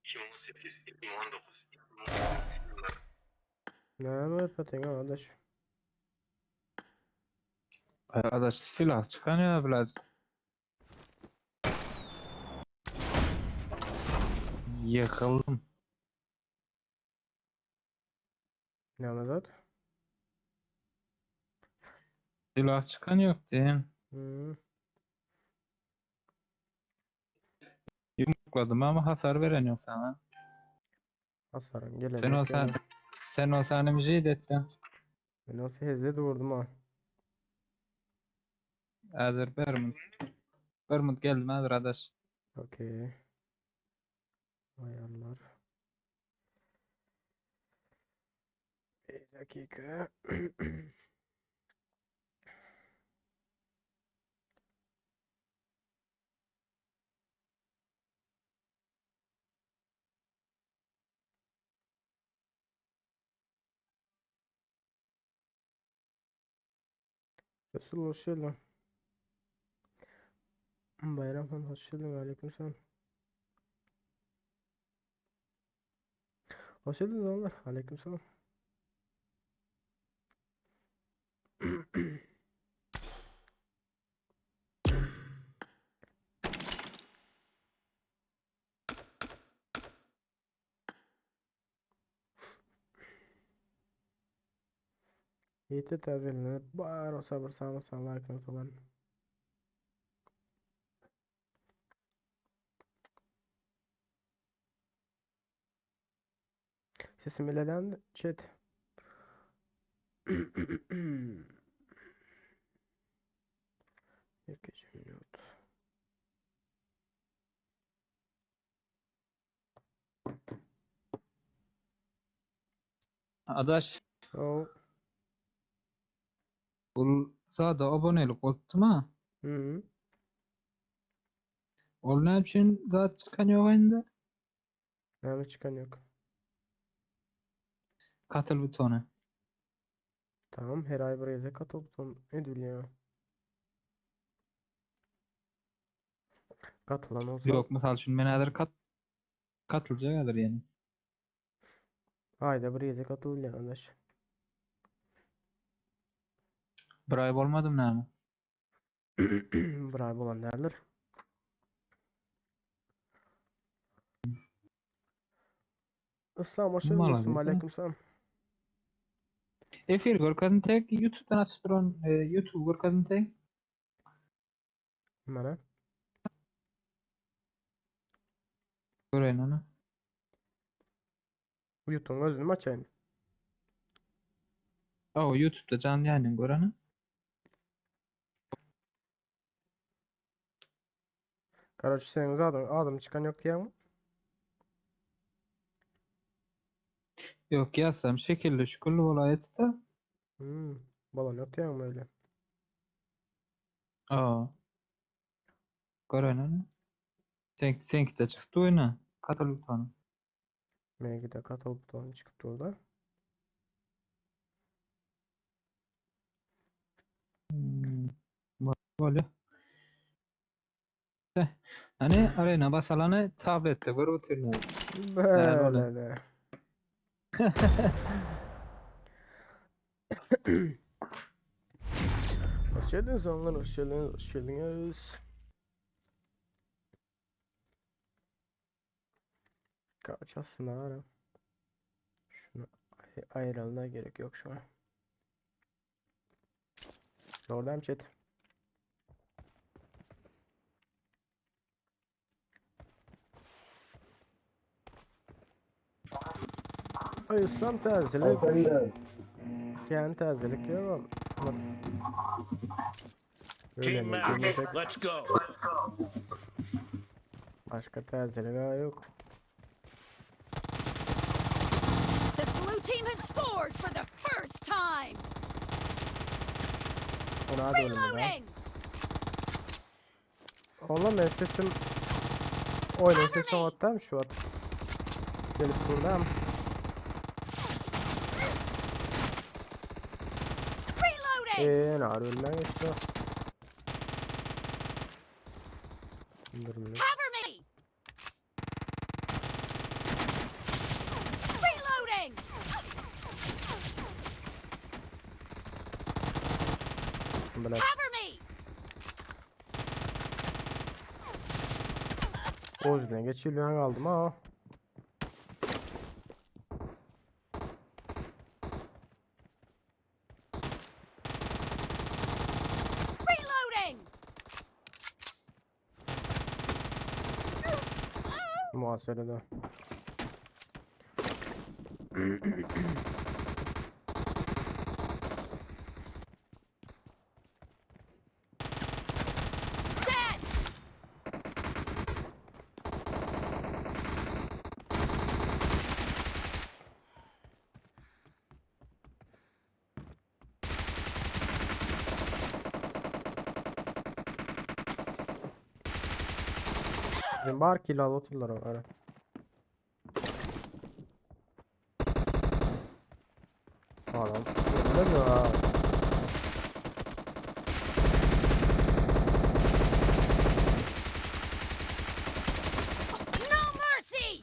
...2018, 2019, 2019 yılları. Ne anlatıyorsun arkadaş? Arkadaş silah çıkanıyor biraz. Yıkıldım. Ne anlatıyorsun? Silah çıkan yok diyeyim. Yumrukladım ama hasar veren yok sana. Hasarın gelen Sen yok olsan yani. sen olsan bir şey dedin. Ben nasıl hezle doğurdum ha. Hazır Bermud. Bermud geldim hazır arkadaş. Okey. Ayarlar. Bir dakika. Resul hoş geldin. Bayram Han hoş geldin. Aleykümselam. Hoş geldiniz onlar. Aleykümselam. Yiğit'e tazelenir. Bağır sabır sağma sağma aleykümselam. Sesim ileden chat. İkinci minut. Arkadaş Oh. bu sağda abonelik oldu mu? Hı. Ol ne için daha çıkan yok oyunda? Ne çıkan yok. Katıl butonu. Tamam her ay buraya katıl buton ediliyor. Katılan olsan Yok misal için ben hazır katılacaktır yani. ayda buraya katılıyor arkadaş. Bir ay olmadım ne mi? Bravo olan derler. İslam hoş geldin Mala dostum. bir de. Aleykümselam. Efir görkadın tek YouTube'dan açtırın. YouTube görkadın tek. Mana. Göreyim onu. YouTube'un gözünü açayım. O YouTube'da canlı yayının göranı. Karaca senin adım çıkan yok ya mı? Yok yazsam şekilli şükürlü olaydı da. Balon yok ya mı öyle? Aa, göreyim onu. Senki de çıktı oyuna. Katıl butonu. Belki de katıl butonu çıktı orada. Hmm, böyle. De, hani arena basalanı tablette göre oturuyor. Değerli olan. Böyle de. Hoş geldiniz onlar. Hoş geldiniz. Hoş geldiniz. Kaç aslında ara. Şunu ayıralına gerek yok şu an. Oradan chat. İslam terzilik. Yani terzilik yok. Team Öyle match. girmeyecek. Let's go. Başka terzilik yok. The blue team has scored for the first time. Ona da ölümü var. Reloading. Oğlum ben sesim oyunun sesini attam şu an. Gelip buradan. Reloading. Ne var ölmen işte. Durmuyor. Cover me. Reloading. Bırak. Cover me. O yüzden geçiliyor kaldım ha. Reloading. Muhasebede. Dead. Bizim bar kill al oturlar o ara. Adam. Öyle mi ha? No mercy.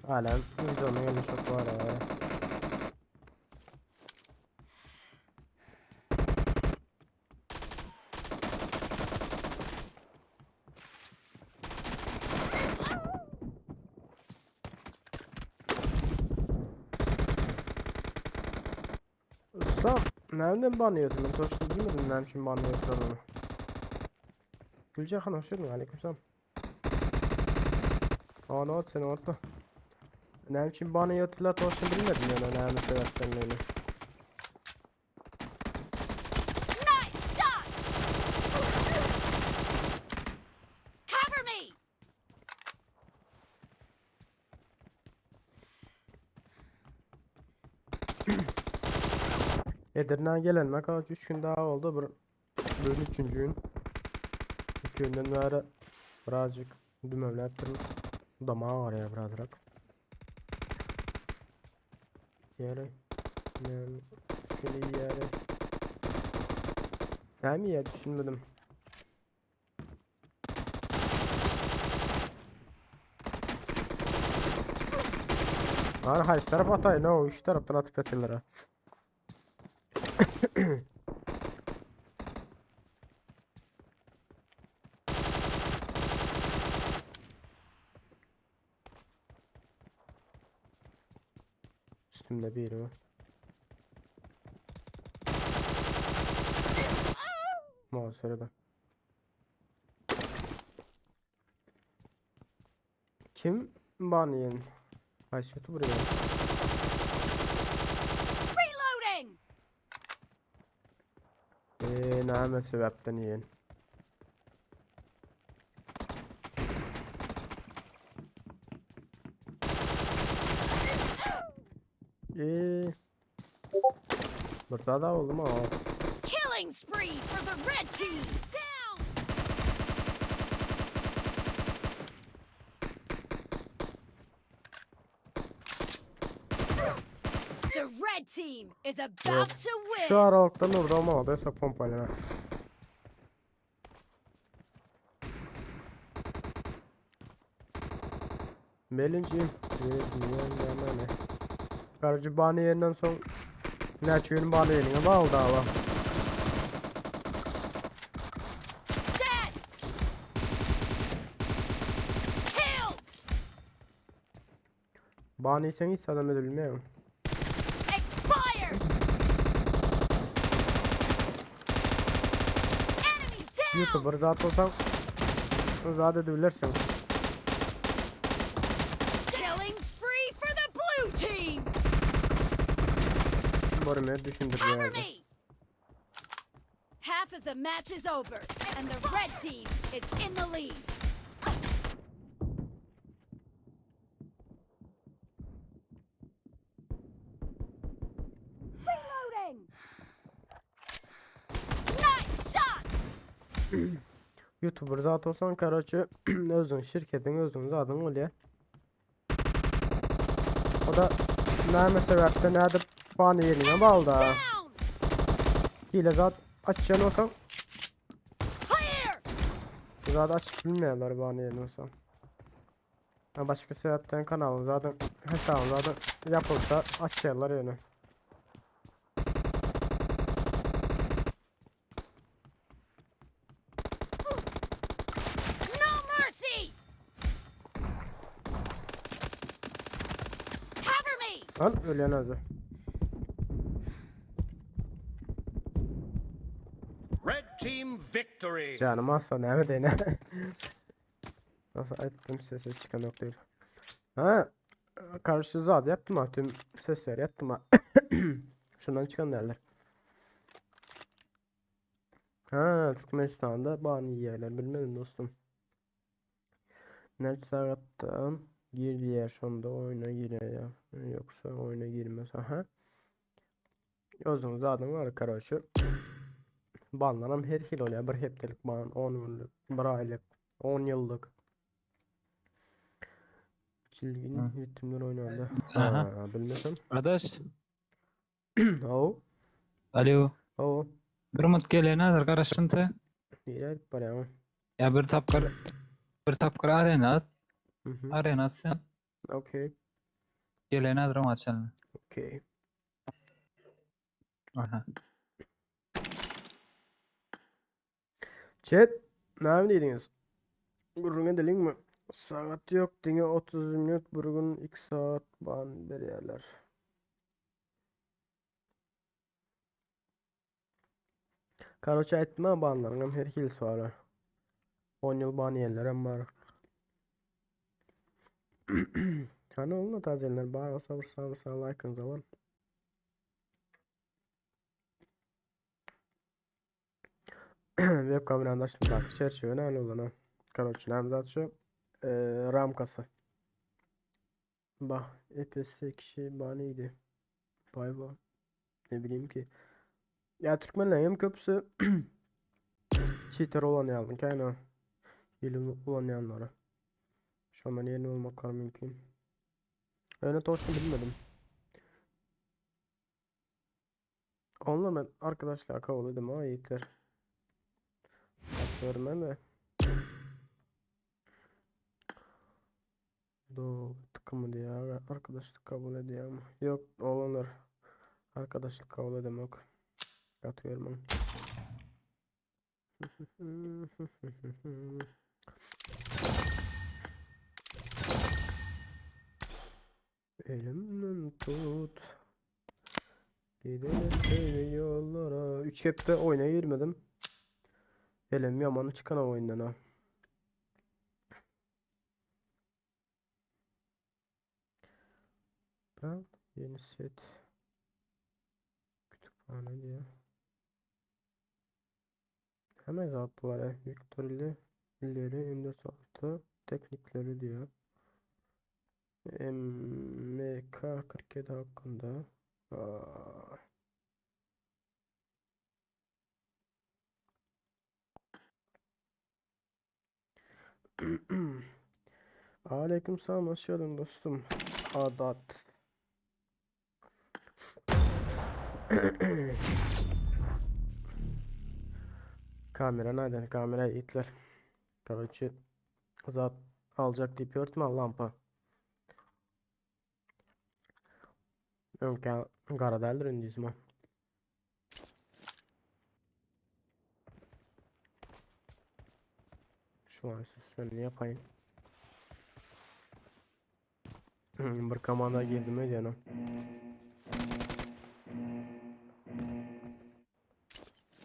Halen videonun yeni çok var ha. Usta, nereden banıyordun? Ben toşunu bilmedim nereden şimdi banıyordun onu. Gülcehan hoş geldin. Aleykümselam. Aa ne oldu sen orada? Nereden şimdi banıyordun? Toşunu bilmedim yani. Nereden sebepten öyle. Nice shot. Cover me. Edirne'ye gelen kaç 3 gün daha oldu. Böyle 3. gün. 2 günden beri birazcık dümevler ettim. Damağı var ya birazcık. Yere. Yani şöyle yere. Hem ya düşünmedim. Lan hayır taraf atay ne o 3 taraftan atıp etilere. Üstümde biri var. Muhasebede. Kim banıyın? Başkası buraya. Reloading. Ne sebepten yiyin? Burada da oldu mu? Killing spree for the red team. Down. The red team is about to Şu win. aralıktan orada ama da hesap pompalına. Melinciyim. Ne? Karıcı bana yerinden son ne açıyorsun bana yerine ama aldı hava. Dead. Killed. Bana sen hiç adam edilmiyor. Expired. Enemy down. YouTuber zaten olsan zaten edebilirsin. Killing spree for the blue team. görmeye düşündürüyor. Cover me! Half of the match is over, and the red team is in the lead. Reloading! Nice shot! YouTuber zat olsan kardeşi özün şirketin özün zadın oluyor. O da ne sebepte ne de bana yerine bağlı da. Down! Hile zat açacaksın olsan Clear! zat açık bilmiyorlar bana yerine olsan. Ha, başka sebepten kanalın zaten hesabın zaten yapılsa açıyorlar yani. No mercy! Cover me! Lan ölen azı. Red team victory. Canım asla ne dene. Nasıl ettim sesi çıkan yok değil. Ha, karşı zat yaptım ha tüm sesleri yaptım ha. Şundan çıkan derler. Ha, Türkmenistan'da bani yerler bilmedim dostum. Ne saatten girdi yer sonunda oyuna giriyor ya. Yoksa oyuna girmez. Aha. Özüm zaten var karşı. Banlanam her yıl oluyor. Bir heptelik ban 10 yıllık, bir aylık, 10 yıllık. Çilgin Hı. ritimler oynandı. Aha. Ha, bilmesem. Adaş. Oo. Alo. Oo. Bir umut gelenadir karıştındı. Nere gidip barayım? Ya bir tapkır arena at. Hı hı. Arena sen. Okey. Gelenadir ama açalım. Okey. Aha. Chat. Ne dediniz? Gurruna delin mi? Saat yok dine 30 minut burgun 2 saat ban beriyerler. Karoça etme banlarım her hil sonra. 10 yıl ban yerlerim var. Hani olma tazeler bari sabır sabır sağ like'ın zaman. Webcam'ın anlaştım bak çerçeve ne olan ha. Karoça namzat şu. Ramkası. Bak EPS kişi baniydi. Bay bay. Ne bileyim ki. Ya Türkmenlerin köpüsü cheater olan yazdım kaynağı. Hile kullananlara. Şu an yeni olmak mümkün. Öyle doğrusunu bilmedim. Onunla ben arkadaşlar kabul edeyim ama yiğitler. Bakıyorum ben de. Doğu tıkımı diye arkadaşlık kabul ediyor ama. Yok olanlar. Arkadaşlık kabul edemek. Atıyorum onu. Elimden tut. Gidelim böyle yollara. 3 hepte oyuna girmedim. Elim yamanı çıkan oyundan ha. Ben yeni set. Kütüphane diye. Hemen zaptları Victor'li ileri ünlü saltı teknikleri diyor. MK47 hakkında. Aa. Aleykümselam hoş geldin dostum. Adat. Kamera nereden? Kamera itler. Короче zat alacak deyip örtme lampa. Önken garaderler indizma. Şu an sen ne yapayım? Bir kamanda girdim ya canım.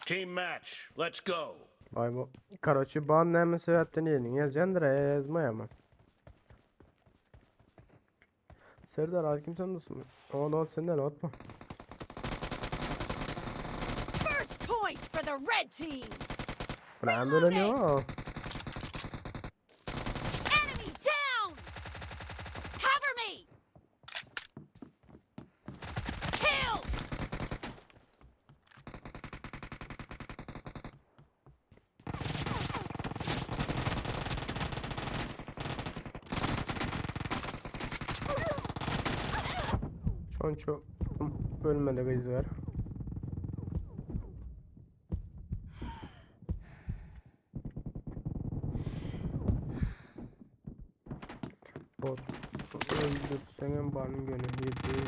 Team match. Let's go. Vay bu. Короче ban ne sebepten yedin? Yazacaksın da yazmaya mı? Serdar hakim sen nasılsın? Ama senden atma. the red team. Bu ne böyle ne o? Enemy down. Cover me. Kill. Çonço ölmede kız var. Bot öldürsene banın gönül yedi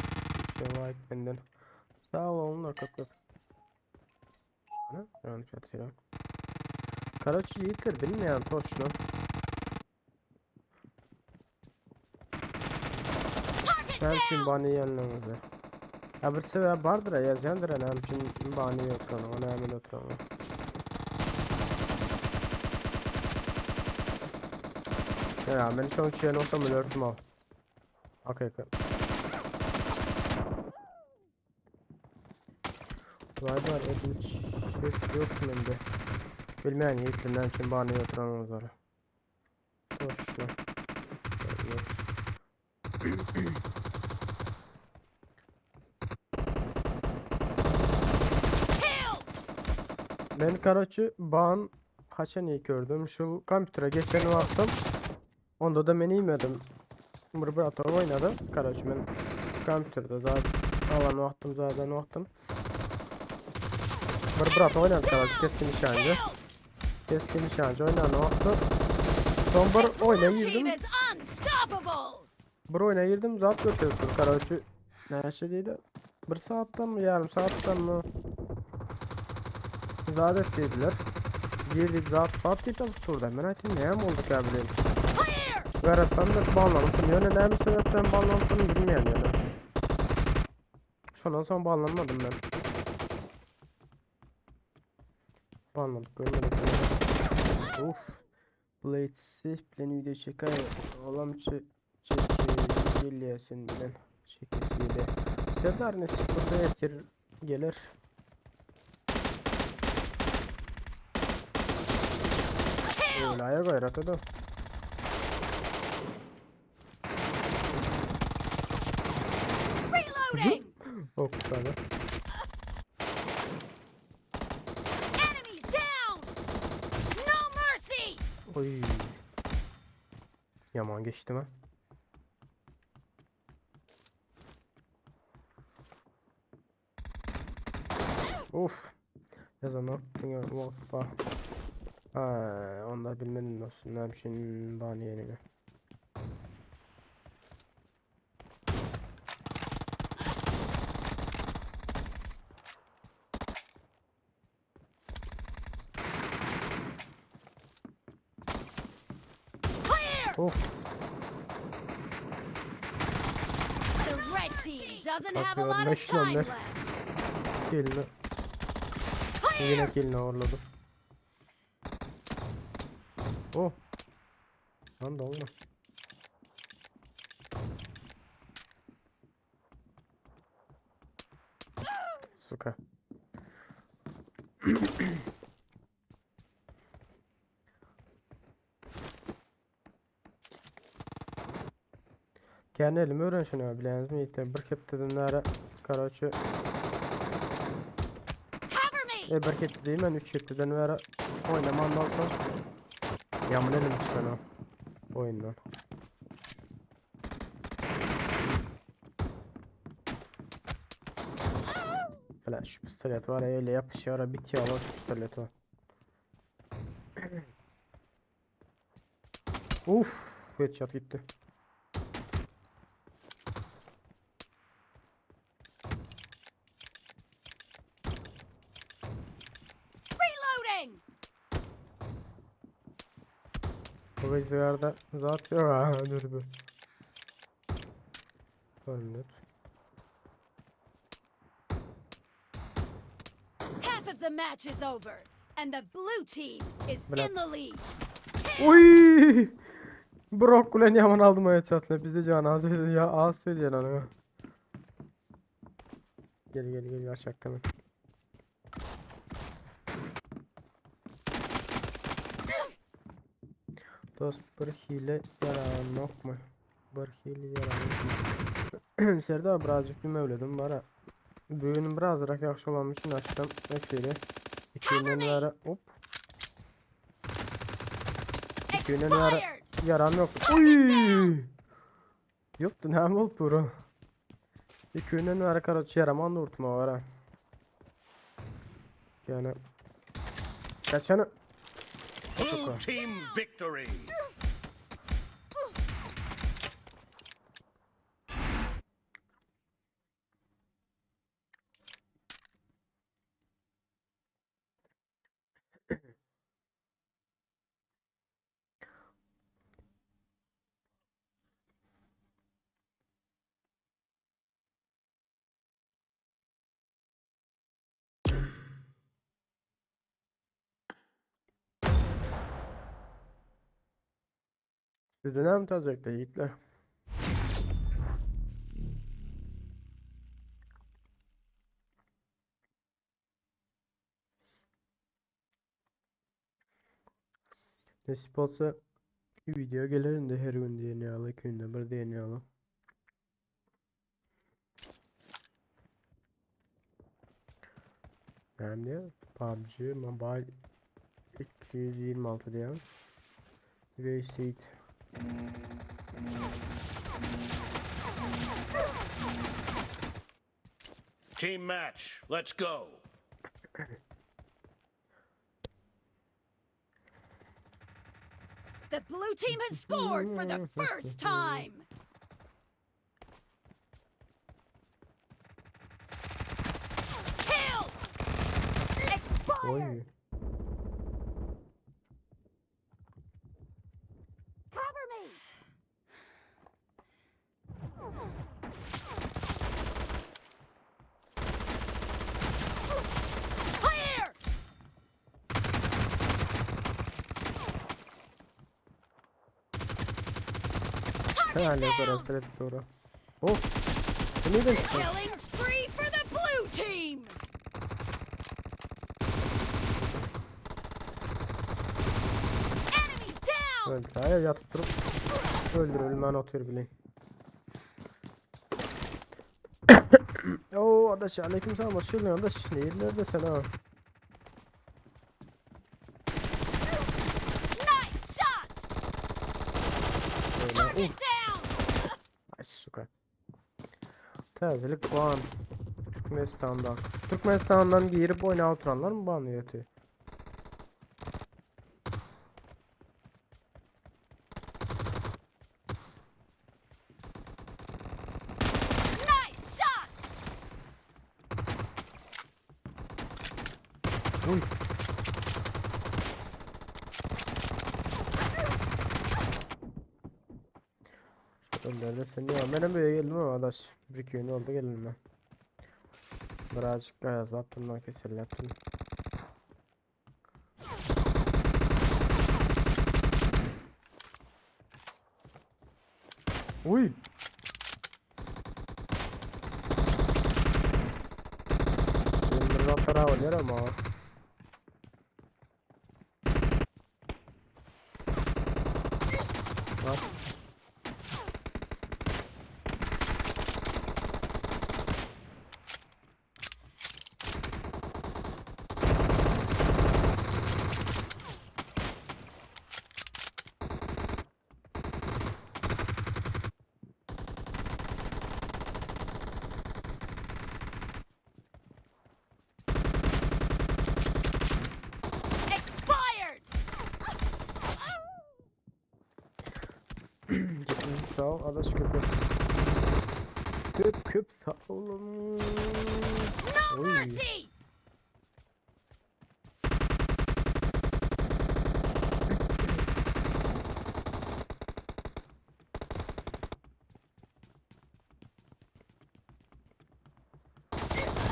cevap benden. Sağ ol onlar kapı. Ne? Yanlış hatırlıyorum. Karaçı yiğitler bilmeyen toşlu. Target Ben için down. bani yanlarınızda. Ya bir sefer vardır ya yazandır hem için bani yok ona hemen oturama. Ya ben şu an şeyin olsam ölürdüm al. Okey. Var hiç şey yok bende. Bilmeyen yiğitlinden için bani oturan ozarı. Toşlu. Kill. Ben Karaçı bağın kaçan iyi gördüm. Şu kompütere geçen baktım. Onda da ben yemedim. Bırbıratör oynadı. Karaçı ben kompüterde zaten alan vaktim zaten vaktim. Bırbıratör oynadı Karaçı keskin nişancı. Kill. Keskin nişancı oynadı vaktim. Son bir oyuna Blue team girdim. is unstoppable. Bir oyuna girdim zat götürdüm Karaçı. Ne şey dedi? Bir saatten mi yarım saatten mi? Zadet dediler. Girdik zat gittim turda. Ben aytım neyem olduk ya bileyim. Clear. Verasam da bağlanmışım. Yani ne bir sebepten bağlanmışım bilmeyen yani. Şundan sonra bağlanmadım ben. Bağlanmadık görmedim. Uf. Blade safe plan video çeker. Olam çekilyesin ben. Çekilsiyle. Serdar ne sıkıntı yetir gelir. Öyle ayak gayret da. Reloading. O kusada. Enemy down. No mercy. Oy. Yaman geçti mi? Of. Ne zaman yaptın hoppa. Ha, onlar bilmedim nasıl. Ne yapayım bani yerine. Clear. Of. The red team doesn't have a Bakıyorum, lot of meşhur time onlar. left. Kelini. Clear. Yine kelini ağırladım. Oh. Lan da olma. Suka. Kendi elimi öğren şunu bileniz mi? Yeter bir kepteden nara Karaçı. Cover me. Bir kepte değil ben 3 kepteden nara oynaman lazım. Yaman elim çıkan o oyundan. Hala şu pistolet var ya öyle yapışıyor bitiyor ama şu pistolet var. Uf, headshot gitti. Reloading. Bu rüzgarda zaten dur bu. Önlük. Half of the match is over, and the blue team is Bırak. in the lead. Uy! Brokkulen yaman aldım o headshot'la. Bizde can az söyledi ya az söyledi lan. Gel aşağı hemen. Dost bir hile yaranmak mı? Bir hile yaranmak mı? Serda birazcık bilmevledim bana. Bugün biraz yaxşı olan için açtım. Ekleyle. İkinden vere hop. İkinden vere Expired! yaran yok. Uy! Yoktu ne oldu bro? İkinden vere karoçı yaraman da urtma var ha. Yani. Kaçanı. Blue team victory. Sizden hem tazekte yiğitler. Nasip olsa video gelir de her gün deneyalı, günde bir deneyalı. Yani diyor, PUBG Mobile 226 diyor. Ve Seed. Team match. Let's go. The blue team has scored for the first time! Killed! Expired! Oy. Cover me! Clear! Herhalde burası evet doğru. Oh. Bu neyden çıktı? Killing spree for the blue team! Enemy down! Evet, hayır yatıp durup öldürülüm ben otur bile. Oo adaş aleyküm selam hoş geldin adaş. Nerede sen ha? Nice shot! Öyle. Target down! Ay suka. Tazelik puan. Türkmenistan'dan. Türkmenistan'dan girip oyuna oturanlar mı banlıyor yatıyor? Nice shot! Uy. Önlerde sen ne var? Benim böyle geldim ama adaş. Bir köyün oldu geldim ben. Birazcık gayaz attım lan keserlettim. Uy. Benim burada para var ama. Bak. Expired! Gittin sağ ol adaş köpek. Köp sağ olun. No Oy. mercy!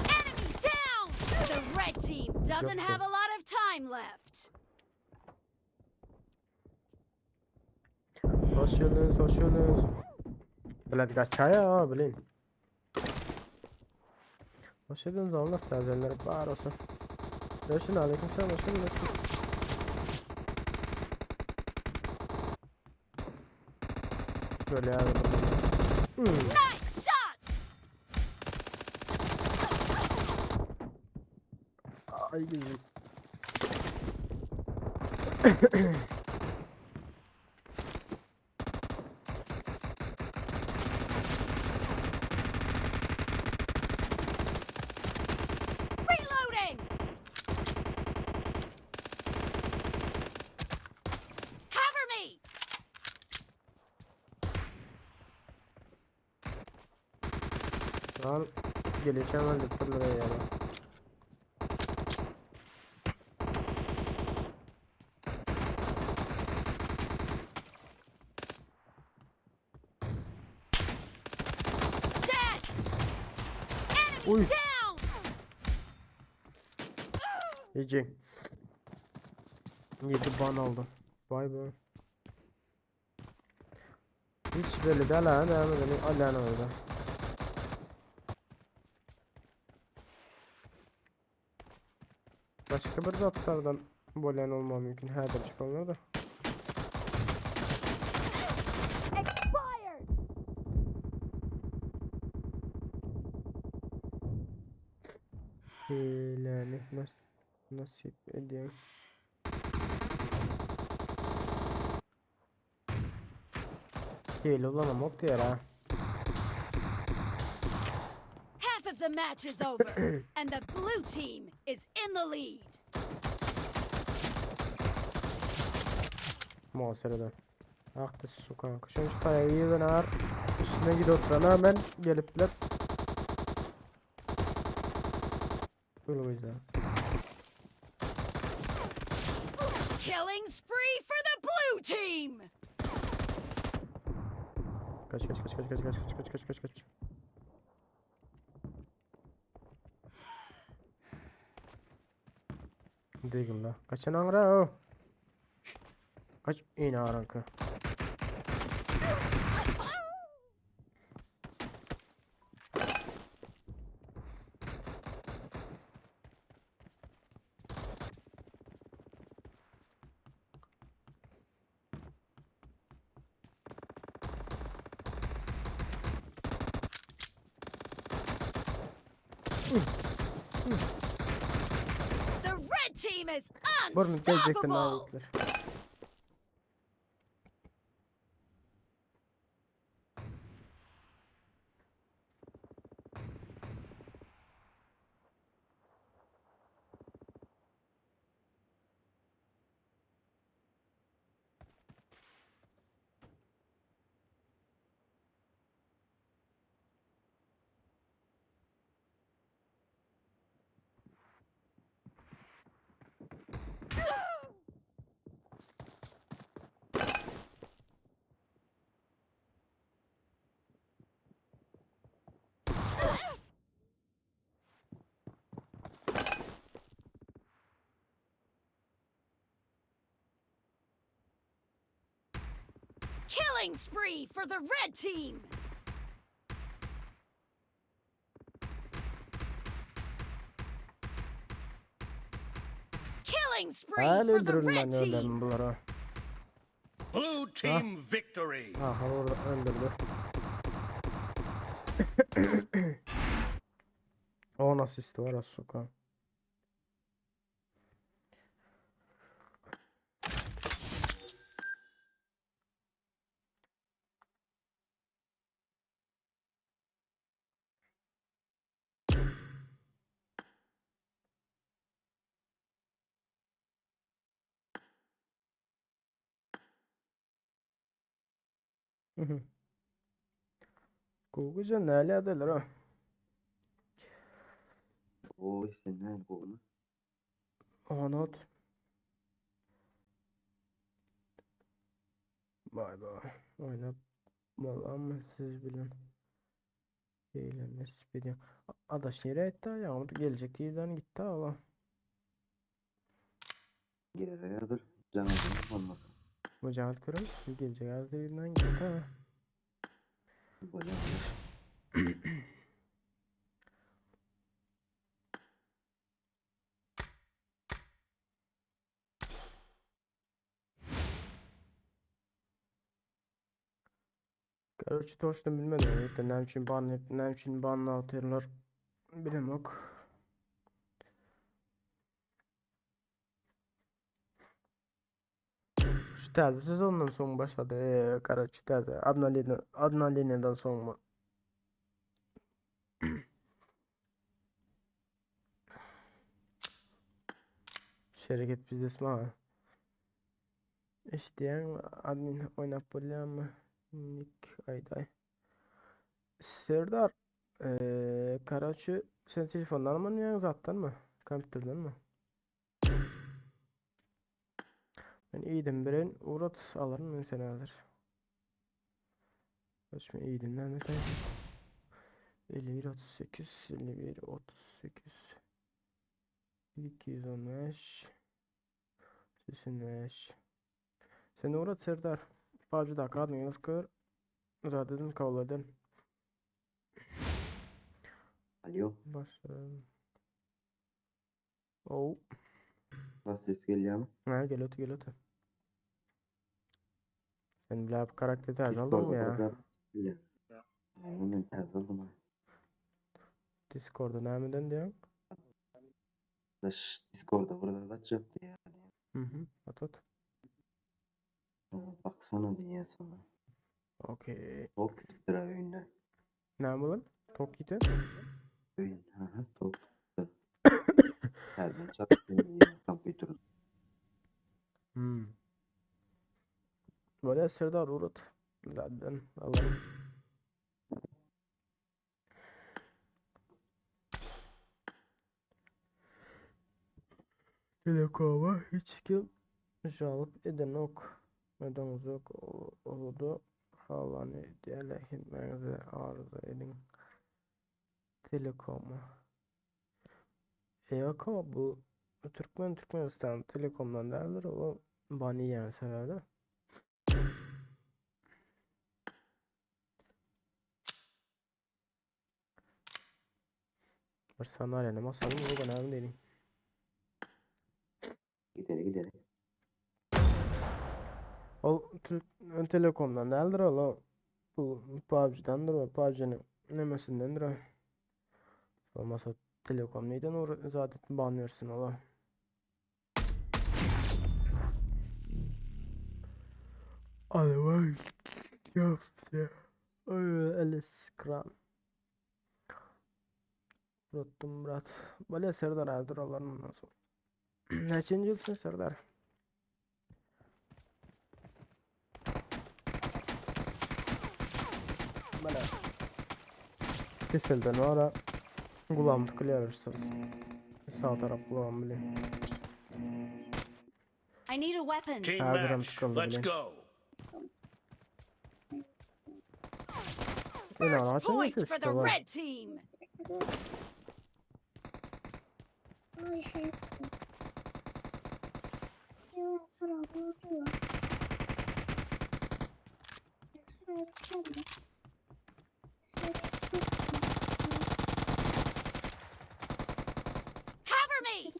Enemy down! The red team doesn't have a lot of time left. Hoş geldiniz, hoş geldiniz. Bilad kaçaya ha bilin. Hoş geldiniz Allah tazeleri var olsun. Yaşın aleyküm selam hoş geldiniz. Böyle yani. Nice shot! Ay güzel. Reloading! Cover me! Al. Geleceğim öldü fırlaya yani. Dead! Enemy Uy. down! Yiyeceğim. 7 ban aldım. Vay be. Hiç böyle de ala devam edelim. Ala orada. Başka bir zatlardan bolen olmam mümkün. Her de çıkanlar da. Expired! Yani nasip edeyim. Değil ulan ama ok diyor ha. Half of the match is over, and the blue team is in the lead. Muhasebeden. Aktı su kanka. Şu tayağı ben ağır. Üstüne gidiyor oturana hemen gelip lep. Böyle o yüzden. Killing spree for the blue team! Kaç. Değil la. Kaçın angra o. Kaç yine arankı. The red team is Bunu gelecekten daha unstoppable! iyiler. Killing spree for the red team! Killing spree Hala for the öldürün red ben team! öldürün bunları. Blue team victory. Aha orada öldürdü. 10 asist var Açyk. Google ne ederler ha? Oy sen ne yapıyorsun? Anot. Vay be. Oynap. Vallahi mı siz bilin. Eğlenme speed'im. Adaş nereye etti ya? Ama gelecek yerden gitti Allah. Gel ya dur. Canım olmasın. Mücahit kırım. Gelecek yerden gitti ha. Böyle Kardeşi toştum bilmedim. Ne için banla atıyorlar. Bilmem yok. Şu taze sezondan son başladı. Kardeşi taze. Adnalina'dan son mu? Şirket bizdesmi ha. İşte admin oynap biliyor mu? Nick Ayday. Serdar. Karaçı sen telefondan mı oynuyorsun zaten mı? Kompüterden mi? Ben iyiydim birin uğrat alırım ben seni alır. Kaçma iyiydim lan mesela. 51 38 51 38 215 85. Sen uğrat Serdar. Bazı dakika adını yazkır. Zaten kavladın. Alo. Başlayalım. Oh. Nasıl ses geliyor mu? Ha geliyor. Sen bile karakteri tercih aldın Discord'da mı ya? burada geliyor. Ben ters aldım ha. Discord'da nereden diyor? Discord'da burada kaçacaktı ya. At. Baksana diye sana. Okey. Çok lira oyunda. Ne bu lan? Tok gidi. Oyun. Çok lira. Nereden çaktın diye. Kompütür. Böyle Serdar uğrat. Zaten alırım. Telekoma hiç kim cevap eden yok. Neden yok oldu. Havanı diyelekimize arıza edin. Telekoma. Yok bu Türkmenistan Telekom'dan derler o bani yani severler. Bir sandalye ne masalım o kadar önemli değil. Gidelim. O Telekom'dan derler o bu PUBG'dandır o PUBG'nin nemesindendir o. Olmasa Telekom neyden o zaten banlıyorsun ola. Hadi yaptı. İNSTEGRAM. Unuttum brat. Böyle Serdar abi dur Allah'ın nasıl. Neçinci yılsın Serdar? Böyle. Kesilden ara kulağım tıkılıyor hırsız. Sağ taraf kulağım bile. I need a weapon. Team Hazırım match. tıkıldı Let's bile. go. Yine First açın point for işte the var. red team. Cover me.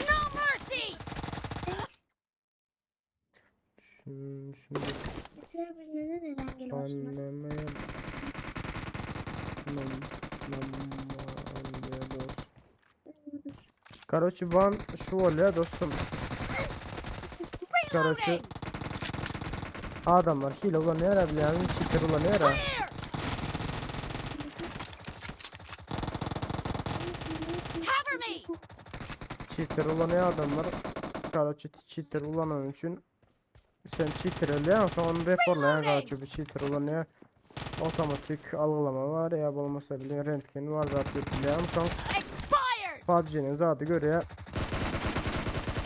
No mercy. Şimdi Neden geliyorsun? anneme Короче, ван şöyle dostum. Короче, Reloading. adamlar hile ulanıyor ya bile yani cheater ulanıyor ya. Clear. Cover me. Cheater ulanıyor adamlar. Короче, cheater ulanan için sen cheater oluyor sonra onu raporlayan короче bir cheater ulanıyor. Otomatik algılama var ya olmasa bile röntgen var zaten biliyorum. Sonra Expired. PUBG'nin zaten görüyor.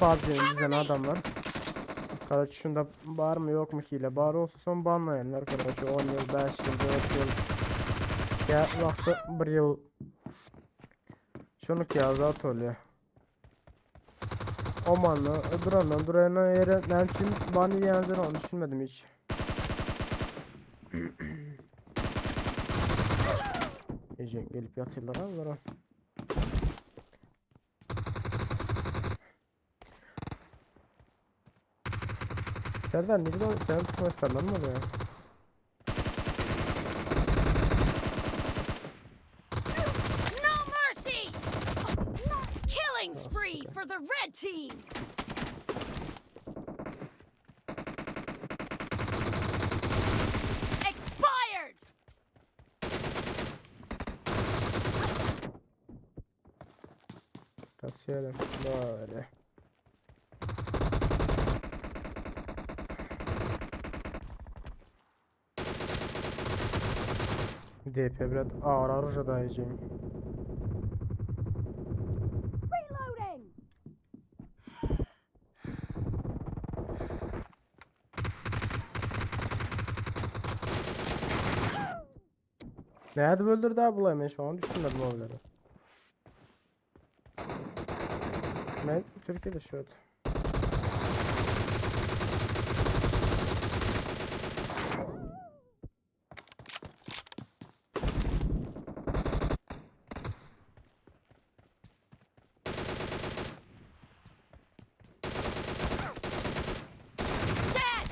PUBG'nin düzen adamlar. Короче şunda var mı yok mu hile var olsa son banlayanlar короче 10 yıl 5 yıl 4 yıl ya vakti 1 yıl şunu ki azat oluyor. Omanlı durana yere ben için bani yazır onu düşünmedim hiç. İyice gelip yatırlar ha. Serdar ne bileyim sen tutmazsan mı oluyor? No mercy! Killing spree for the red team! Expired! Kasıyorum. Böyle. DP biraz ağır ağır dayayacağım. Reloading! Nerede öldürdü abi bulayım ben şu an düşünmedim olayları. Ben Türkiye'de şu an. Dead!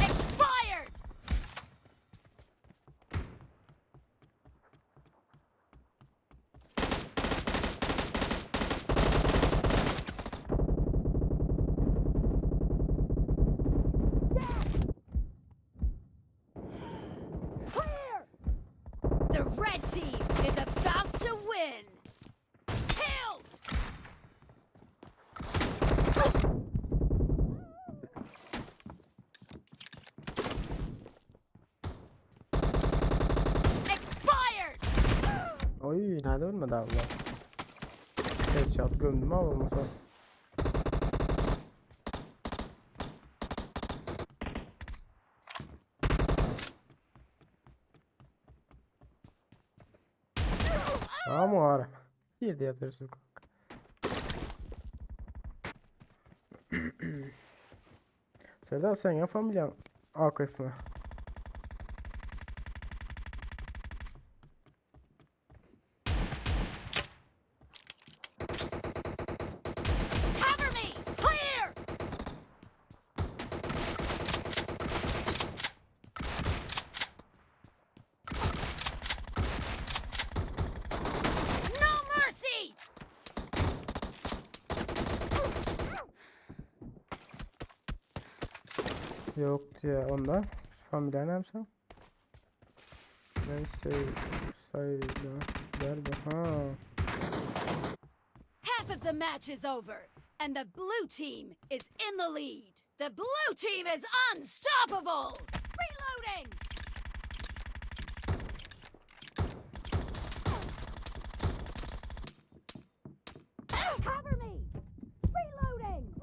Expired! Clear! The red team is about to win! Killed! Expired! Oy nerede ölmedi abi lan? Headshot gömdüm abi olmasa. Ama var. Yerde yatırsın kanka. Serdar sen ya familyan AKYYEW mi? Cover me! Clear! No mercy! Yok ya onda. Familyan hemse. Ben sayıda. Nerede? Ha. Half of the match is over, and the blue team is in the lead. The blue team is unstoppable! Reloading! Cover me! Reloading!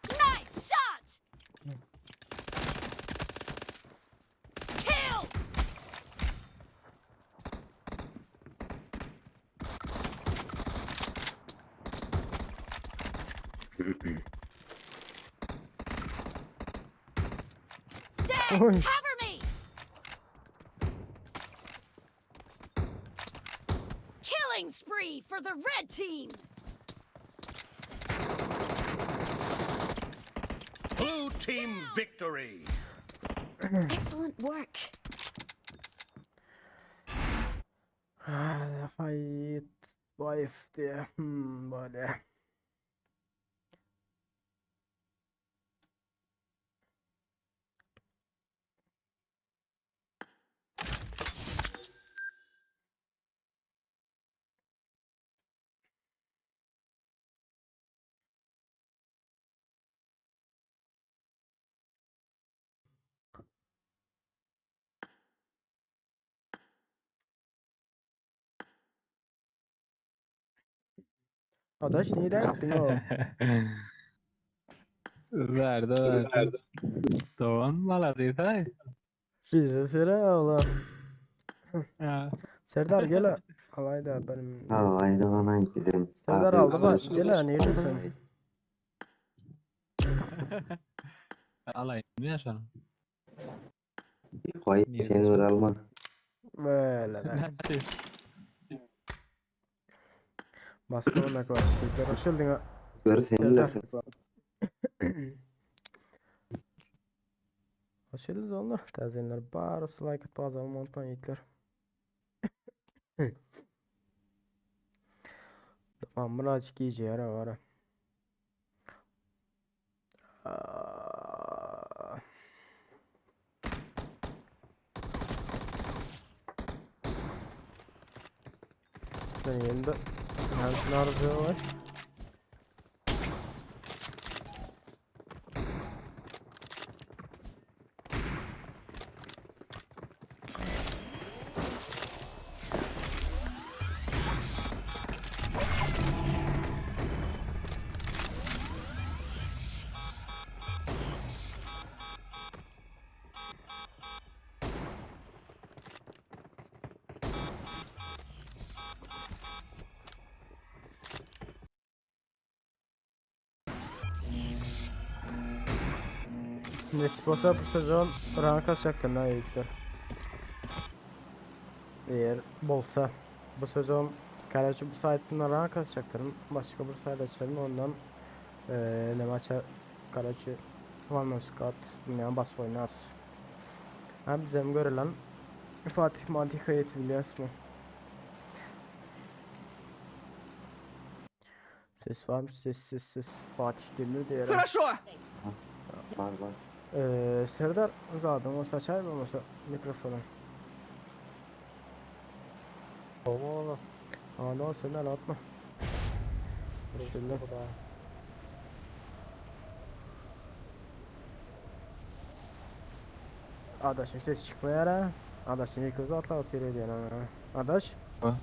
Nice shot! Killed! Dead! Oy. Cover me! Killing spree for the red team! Blue team victory. Excellent work. Fight wife diye. Böyle. Adaş niye de ettin o? Verdi. Tamam молодец ay. Rize sıra oğlum. Ha. Serdar gel. Alayda benim. Ha aydan gidelim. Serdar aldı bak. Gel neredesin? Alayım mı yaşanım? Koy Niye seni diyorsun? alma. Böyle de. Nasıl? Bastı ona kadar. Serdar hoş geldin ha. Gör seni Serdar. lafın. Hoş geldiniz onlar. Təzələr barısı like at bazarı montan yetlər. Tamam bunu açık iyice yara var. Ben yerinde yansın arzuya var. Nasip olsa bu sezon rank hakkında yükler. Eğer bolsa bu sezon kardeşim bu saytından rank kasacaktırım. Başka bir sayt açarım ondan ne maça kardeşim One Scout bilmeyen bas oynarız. Hem bize görülen Fatih Mantık heyeti biliyorsun mu? Ses var mı? Ses. Fatih Demir diyelim. Var. Serdar uzadım o saçay mı olsa mikrofonu? Tamam. Aa ne olsun lan atma. Şöyle. Adaşın ses çıkmıyor ha. Adaşın ilk hızı atla atıyor diyen ha. Adaş. Ha?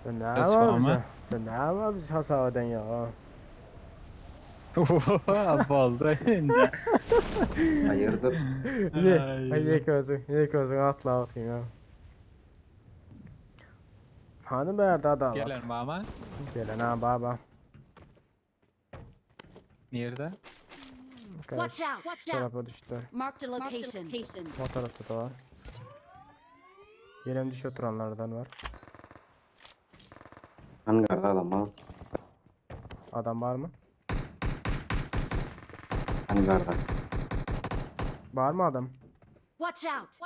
Sen ne Ses var var mı? bize? Sen ne var bize hasavadan ya? Baldı. Hayırdır? Ye közün atla atayım ya. Hani berdi adam? Gelen mama. Gelen ha baba. Nerede? Watch out! Şu tarafa düştüler. Marked a location. O tarafta da var. Yerim düş oturanlardan var. Hangarda adam ha. Adam var mı? Hangarda. Var mı adam? Watch out!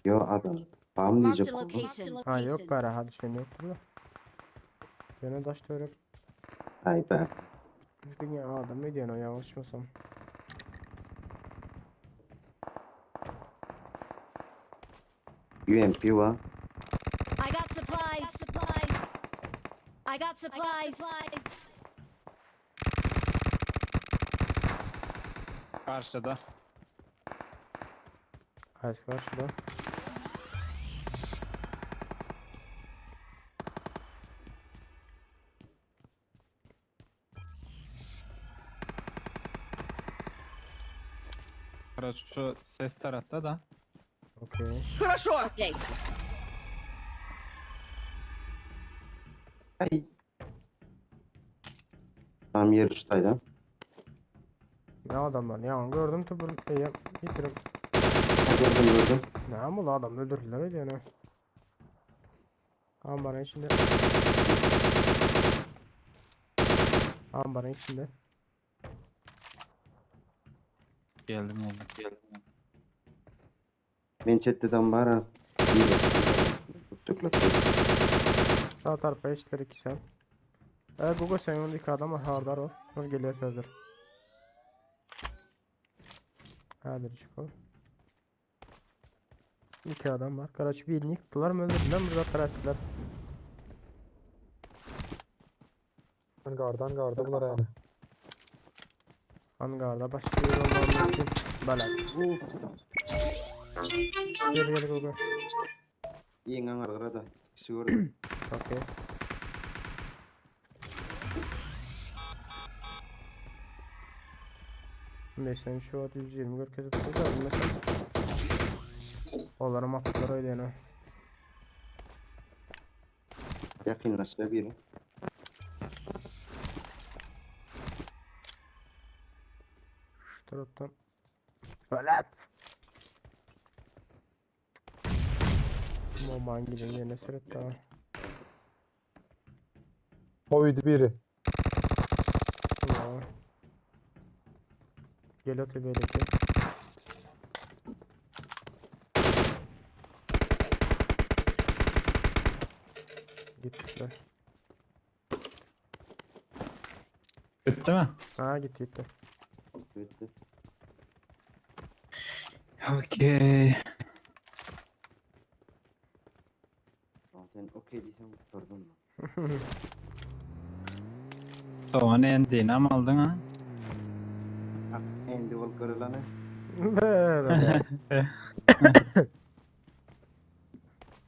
Yo adam. Bağım Marked diyecek a oldu. location. Ha yok be hadi şimdi yok burada. Beni taş da Ay be. dünya adam ne diyorsun o yanlışmasam. UMP var. I got supplies. I got supplies. Karşıda. Kaç var şurada. Şu ses tarafta da. Okey. Okay. Ay. Tam yer üstteydi. Ne adamlar ya gördüm tübür getirim. Gördüm. Ne ama adam öldürdüler öyle yani. Ambarın içinde. Ambarın içinde. Geldim. Men chetdan var ha. Tuttukla. Sağ tarafa eşitler 2 sen. Google senin öndeki adam hardar ol. Dur geliyor sözler. Hadi çıkıyor. 2 adam var. Karaçı bir elini yıktılar mı öldürdüler mi? Burada karakterler. Hangarda bunlar yani. Hangarda başlıyor olmam için. Böyle. Gel Google. İyi hangarda da. Kişi gördüm. Okey. Mesela şu an 120 görkezi tutacağız mesela. Onlara matlıklar öyle yani. Yakınlaşıyor biri. Şu taraftan. Ölet! Moman gidin yine sürüp daha. Oydu biri. Tamam. Gel atı böyleki. Gittiler. Bitti mi? Ha gitti. Bitti. Okey. Sen okey diysen sordun mu? Soğan endin am aldın ha? Bak endi ol kırılanı. Böyle.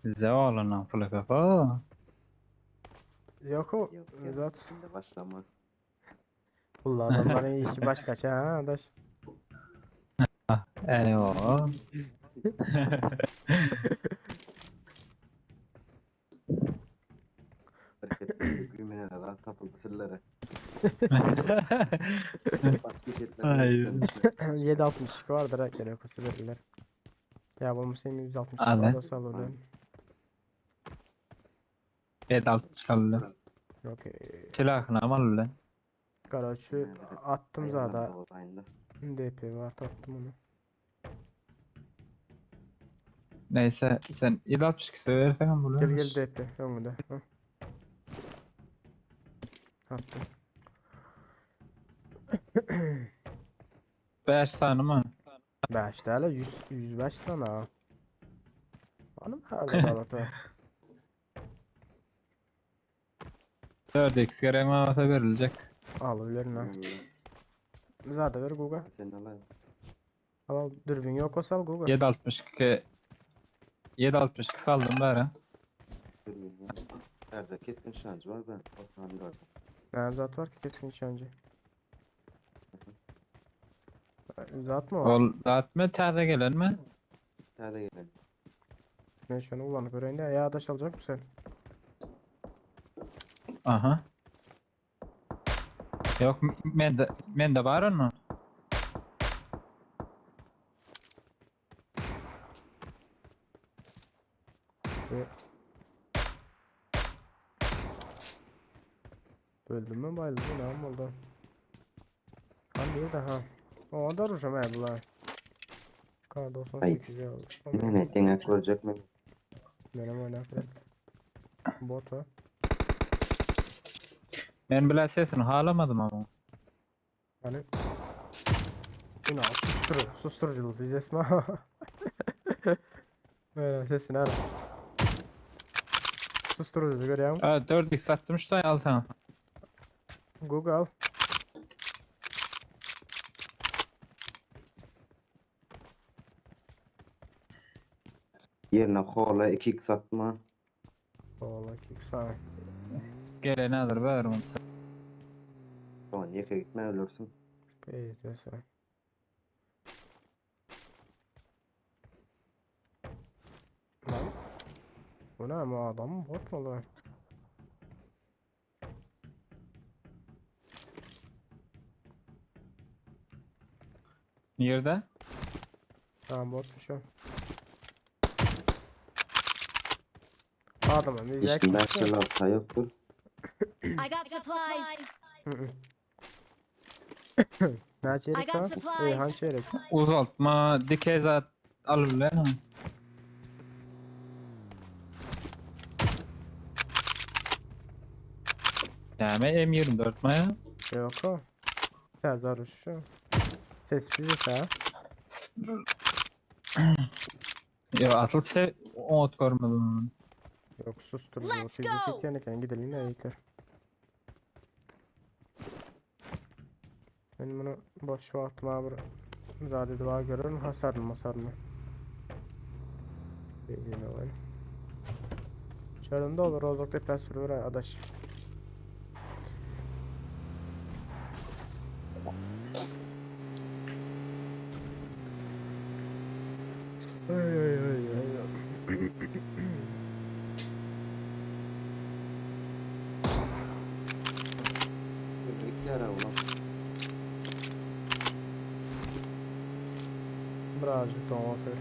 Bize oğlana fılı kafa. Yok o. Yok Zat. Şimdi başlama. Ulan adamların işi başka şey ha adaş. Eyvah. Hareketleri gülmen herhalde tapıldı sırları. Başka şeyler. Hayır. 762 vardır ha gene yokusu verirler. Ya bu senin 162 Ale. var da sal öyle. Evet alt çıkarlı. Yok Silahını amal lan. Karaçı attım zaten. Aynı. DP var attım onu. Neyse sen 762 seversen bunu. Gel DP önünde. Ha. Attım. 5 tane mi? 5 tane 105 sana. Hanım herhalde balata. 4x gerek mağaza verilecek. Al öyle ne? Zaten ver Google. Sen alayım. Al dürbün yok o sal Google. 762 saldım bari. Nerede keskin şancı var ben. Osman'ı gördüm. Ne zat var ki keskin nişancı. Zat mı var? Ol dağıtma terde gelen mi? Nerede gelelim? Ben şunu kullanıp göreyim de ya adaş alacak mısın? Aha. Yok men de var mı? Öldüm mü bayıldım mı ne oldu? Hangi de ha? O da ruşam ya bunlar. Kar 98 ya. Ne denge kuracak mı? Benim oynaklarım. Bot var. Ben bile sesini halamadım ama. Hani. Yine al susturuculuk biz esma. Böyle sesini ara. Susturucu görüyor musun? 4x sattım şu da altına. Google. Yerine kola 2x atma. Ola kick sağ. Gele nedir veririm. Sonra yeke gitme ölürsün. Peyze sağ. Lan. Bu ne ama adam mı bot mu lan? Nerede? Tamam botmuş o. Adamım bir İşte ben yak. şılata yoktur. I got supplies. Ne I çeyrek got sana? supplies. Han çeyrek. Uzaltma dikey zat alırlar mı? Yani M24 maya. Yok o. Terzar uçuşu. Ses bizi sağ. Yo asıl şey ot görmedim. Yok susturucu. Let's Fizi go. sekken gidelim de iyilikler. Ben bunu boş vaktim abi. Zade dua görürüm hasarını. Yine var. Çarında olur oldukça ters vurur adaş. Ay ay ay ay. İki ara ulan. Birazcık domates.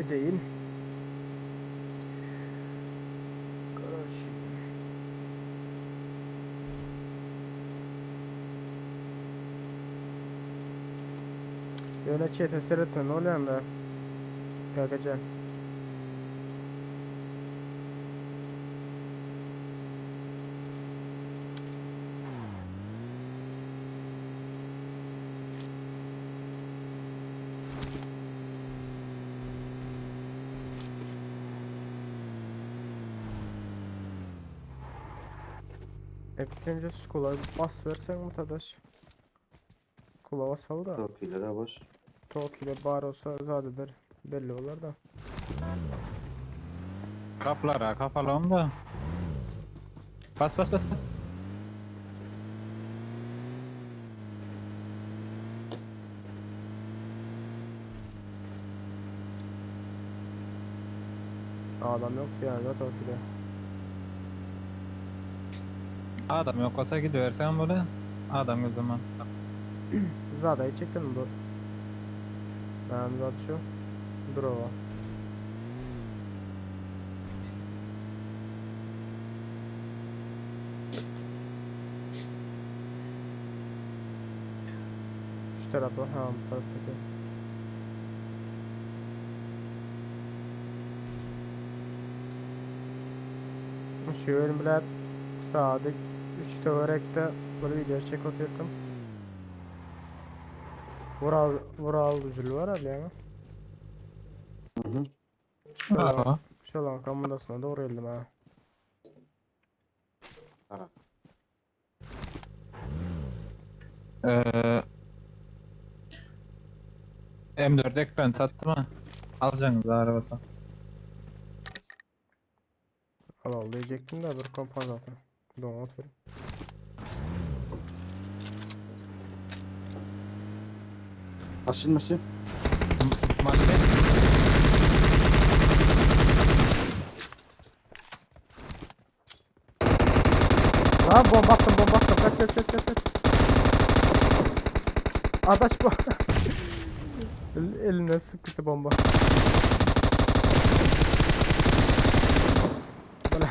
Edeyim. Yöne çete seyretme ne oluyor da? Kalkacağım. Hepince skula bas versen mi tadaş? Skula basal da. Tokilere boş. Tok ile bar olsa zadedir. Belli olur da. Kaplara kapalım da. Bas bas bas bas. Adam yok yani da tok ile. Adam yok olsa gidiversen böyle. Adam o zaman. Zadayı çektin mi bu? Ben zat şu. Drova. Şu tarafa, ha bu taraftaki. Şu yönü bile sadık 3 töverekte böyle video çek oturdum. Vural uculu var abi ya. Hı hı. Aa. Şu lan kamundasına doğru geldim ha. Ara. M4 ekran sattı mı? Alacaksınız arabası. Al diyecektim de bir kompan zaten. Doğru atıyorum. Maşın maşın. Maşine. Lan bomba attım kaç. Adaş bu. Elinden sıkıntı bomba. Bana.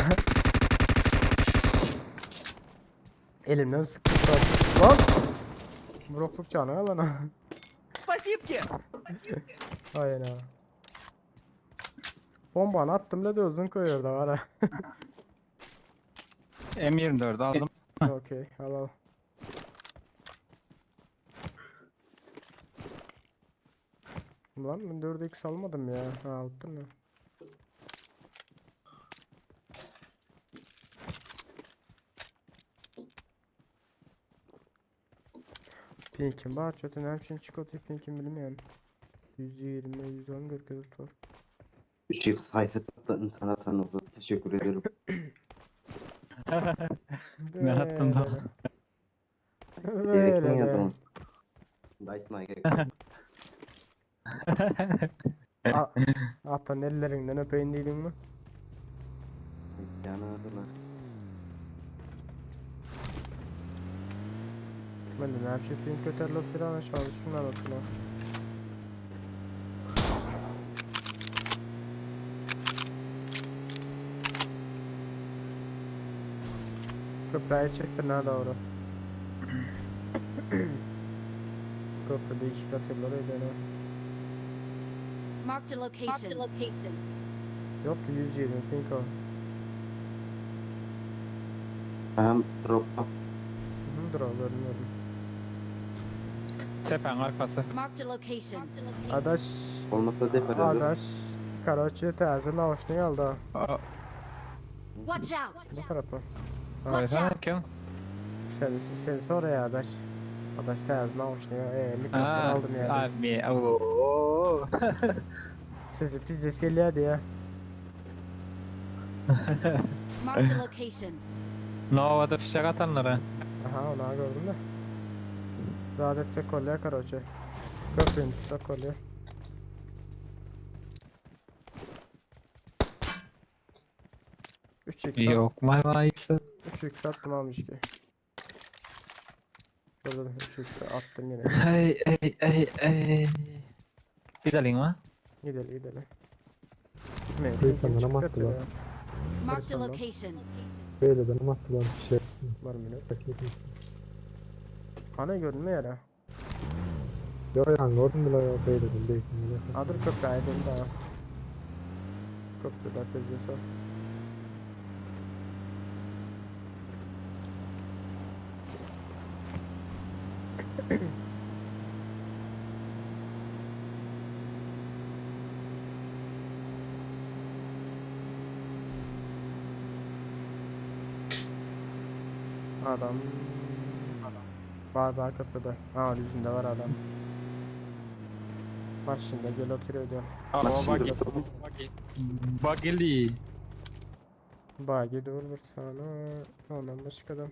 Elimden sıkıntı. Lan. Brokluk canı ya lan ha. Aynen ha. Bombanı attım da özün koyuyor da var ha. M24 aldım. Okey al. Lan ben 4x almadım ya. Ha aldım ya. Pink'im var çötün hemşin çikolatayı pink'im bilmeyen. 120, 110, 44 var. Işık şey sayısı tatlı insana tanıdı. Teşekkür ederim. Ne attın da? Gerekli Böyle de. yazdım. Daytma gerek yok. Atan ellerinden öpeyim deydin mi? Yani adına. Ben de her şey pink kötürlük bir an aşağı şunlar atıyor. Köprüye çektir ne doğru. Köprüde iş batırları ödene. Marked a location. Yok ki 120 pink o. Hem drop up. Dur al görünüyorum. Tepen arkası. Marked a location. Adaş. Olmasa defer ederim. Adaş. Karoçı tezin avuçunu aldı. Aa, Watch out! Bu tarafa. Watch sen out! kim? Sen sonra ya adaş. Adaş tezin avuçunu mikrofon aldım yani. Abi ooo. Sizi pizzesi geliyordu ya. Marked a location. Nova'da fişek atanlar ha. Aha onu gördüm de. Zadetse kolye karoçe. Köprünün üstüne kolye. Üç x Yok may vay işte. 3x attım almış ki. Burada 3x attım yine. Hey. Gidelim mi? Gidelim. Neyse, bana baktılar. Marked a Tamam. location. Böyle benim attılar bir şey. Var mı ne? Paket mi? Ana görünme yere. Yo yani gördüm bile ya böyle dedim değil mi? Adır köprü aydın da. Köprü da tezgahı. Adam. Var köprüde. Aa yüzünde var adam. Bak şimdi gel oturuyor diyor. Bagili. Bagi dur bir sana. Ondan başka adam.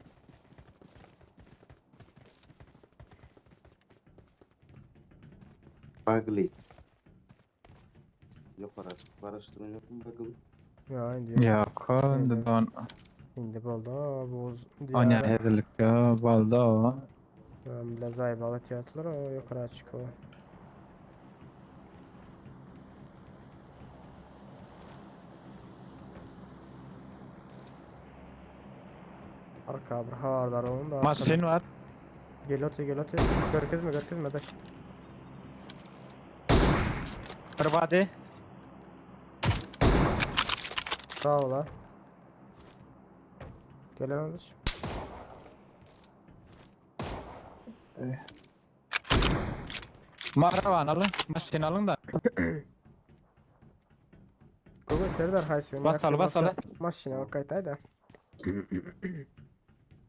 Bugly. Yok araştırma yok mu bugly? Ya indi. Yok Aynen. don. İndi balda boz. Onya hezlik ya balda o. Biraz zayıf tiyatrolar o yukarı çıkıyor. Arka bir havarlar onun da. Maşin var. Gel otur. Görkez mi daş. Bir vadi. Sağ ol ha. Gel lan daş. Mahravan alın. Maşin alın da. Google Serdar Haysiyon. Bas al. Maşine bak kayıtaydı.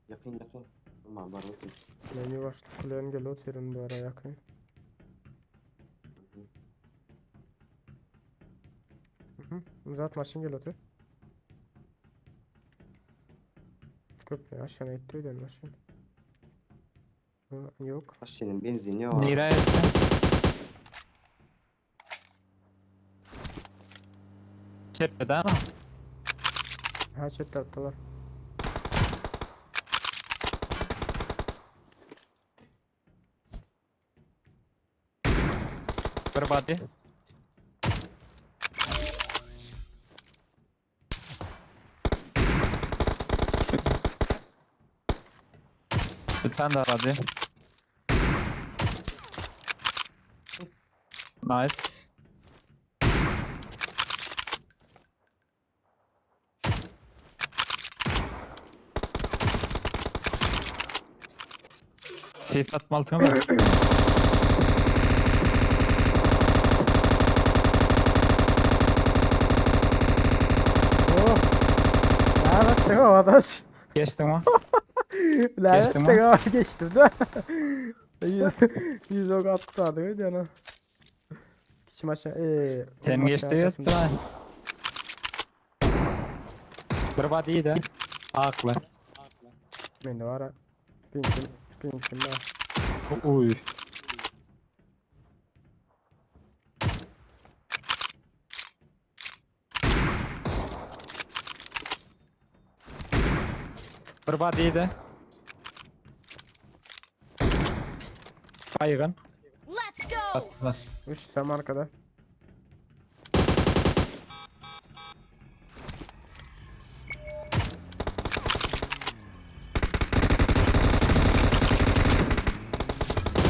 Yakın. Tamam var okey. Menü başlık kuleyen gel oturun bu ara yakın. Uzat maşın gel otur. Köprü aşağıya ittiydi maşın. Yok. Senin benzin yok. Nira Çepe daha mı? Ha chat taraftalar. Bir vadi. Bir tane daha vadi. Nice. Ses atmalı mı? Oh! Lanet de arkadaş. Geçtin mi? Lanet Geçtim de geçtim de. Yüz ok attı adı yana. Kiçim aşağı Sen geçti yoktu lan. Bir vadi iyi de. Haklı. Bende var ha. Pinkim var. Uy. Bir vadi iyi de. Baygın. Let's go! Bas. 3 tam arkada.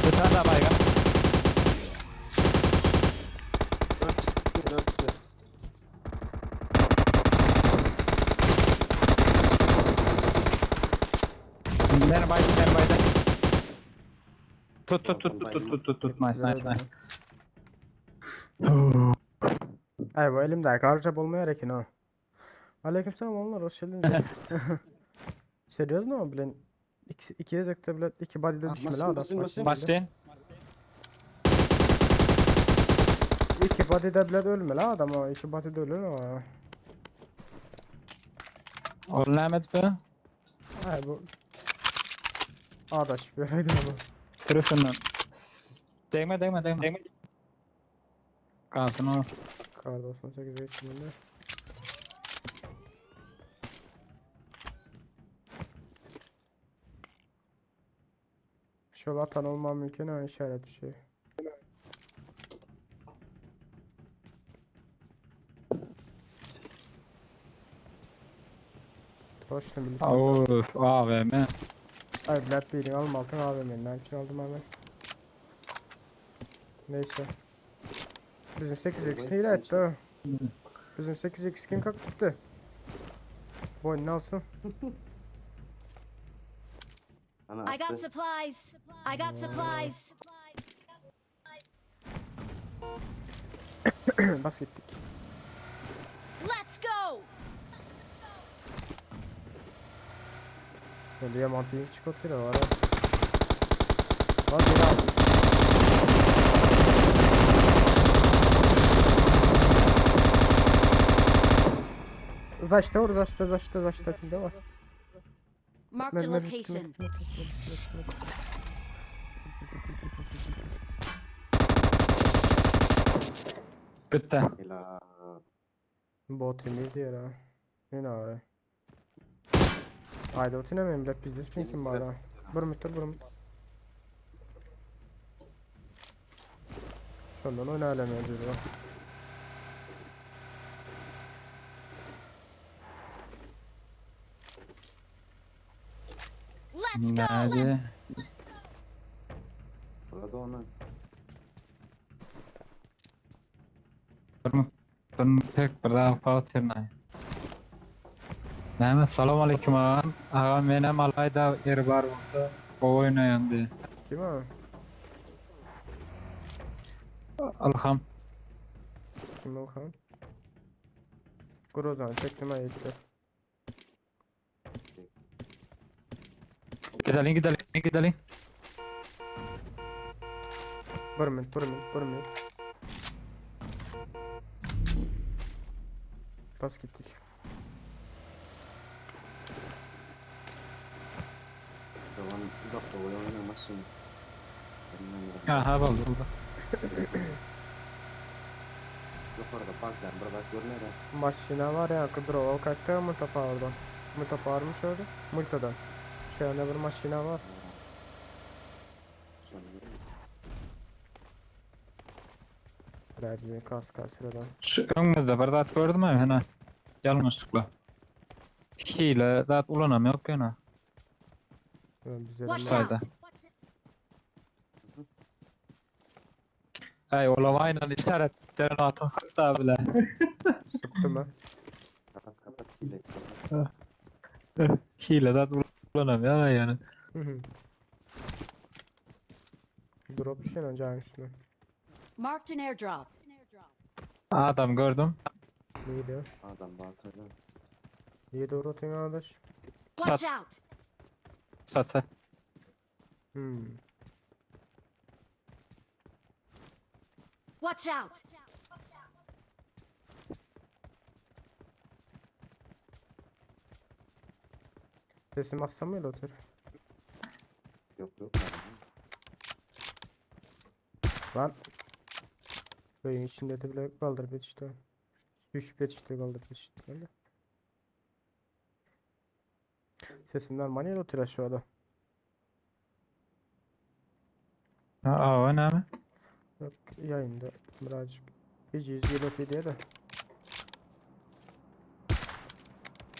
Bir tane daha baygın. Ben baydım. Tut. Nice. Ay bu elimde karca bulmaya rekin ha. Aleykümselam onlar hoş geldiniz. Seriyoz mu bilen? İki yazıkta bile iki body'de düşmeli adam. basın. Başlayın. İki body'de bile ölme la adam o. İki body'de ölür o. Ol nämet be? Ay bu. Adaş bir haydi ama. Sürüsünden. Değme. Kalsın o. Kar 98 geçiminde. Şöyle atan olmam mümkün ha işaret düşüyor. Hoştum birlikte. Of, AVM. Ay Black Beat'in alım altın AVM'den için aldım hemen. Neyse. Bizim 8x hile etti o. Bizim 8x kim kalktı? Boynunu alsın. Ana I got attı. supplies. I got supplies. Bas gittik. Let's go. Böyle diamantı ilk çıkartıyor var ya. Bak yine aldım. Zaçta var zaçta kimde var? Marked a location. Bitti. Helal. Bot miydi ya? Yine var. Haydi otine mi Black Business mi kim var ha? Burmut. Şundan oyna alamıyor diyor. Let's go. Nerede? Burada onu. Durma. Tek bir daha fatirnay. Näme? Salam aleykum ağam. Ağam menem alayda yer bar bolsa o oynayan di. Kim o? Alham. Kim o kan? Grozan çektim ayıktı. Gidelim. Burmut. Bas gittik. Tamam. Bir dakika oynamazsın. Aha buldu. Yukarıda banklar burada görünüyor. Maşina var ya Kıbrova kaçtı Mustafa oradan. Mustafa varmış orada. Multadan. Şöyle bir maşina var. Radyo kas sıradan. Şu önümüzde bir zat gördüm mü? Hena. Yanlışlıkla. Hile zat ulanamıyor gene. Bize Watch Sayda. out. Ay oğlum aynen işaretlerin atın hatta bile. sıktı mı? Kapat hile kapat. Hile zat ulanamıyor yani. Drop düşen önce hangisine? Marked an airdrop. Adam gördüm. Neydi? Adam batırdı. Niye doğru atıyorsun arkadaş? Watch out. Satı. Watch out. Sesim hasta mı öyle otur? Yok. Lan. Böyle içinde de bile kaldır bet işte. 3 bet işte kaldır bet işte. Öyle. Sesim normal ya otur aşağıda. Aa o ne mi? Yok yayında birazcık. Hiç izgiyet diye de.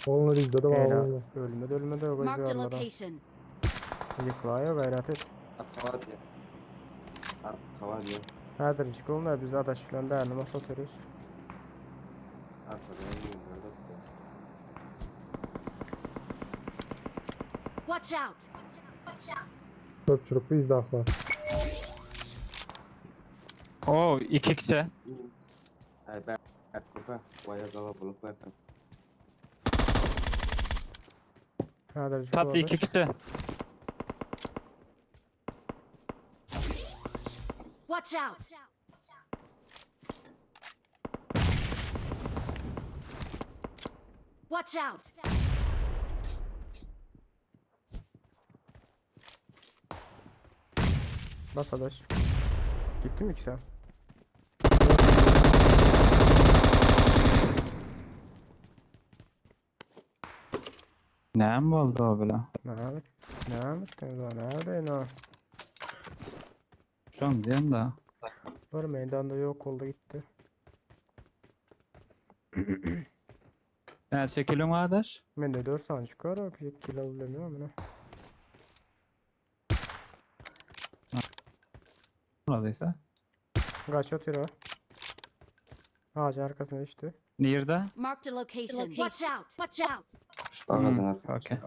Onlar izledi var. Ela Vallahi. ölmedi o gözü Marked a almadan. location. Yıklaya gayret et. Hava diye. Hava diye. Hadi çıkalım biz adaş falan değerli nasıl oturuyoruz? Arkada yiyeyim. Watch out. Çöp çırpı izdah var. Oo 2 kişi. Ben kupa. Vaya gava bulup verdim. Hadi Tatlı 2 kişi. Watch out. Watch out! Bas adaş. Gitti mi ki sen? Näme boldy o bile? Ne yaptın lan? Neredeyin o? Şoň diýen da. Var meydanda yok oldu gitti. Näçe kiloň adaş? Mende 4 saniye çıkar o kilo bilemiyorum bunu. Oladıysa. Kaç atıyor o? Ağacın arkasına işte. Nerede? Marked a location. Watch out! Watch out! Ağacın arkasında. Okey.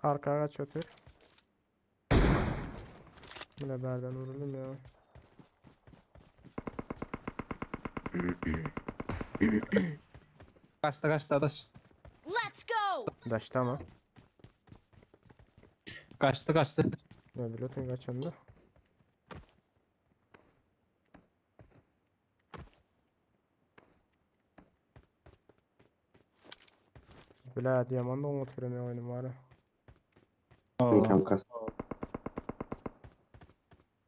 Arkaya kaç atıyor? Bu ne berden vuruldum ya. Kaçtı adaş. Let's go! Daşta mı? Kaçtı. Ne bileyim kaçandı. Bile diyaman da unutuyorum ya oyunum var ya. Beykam kas.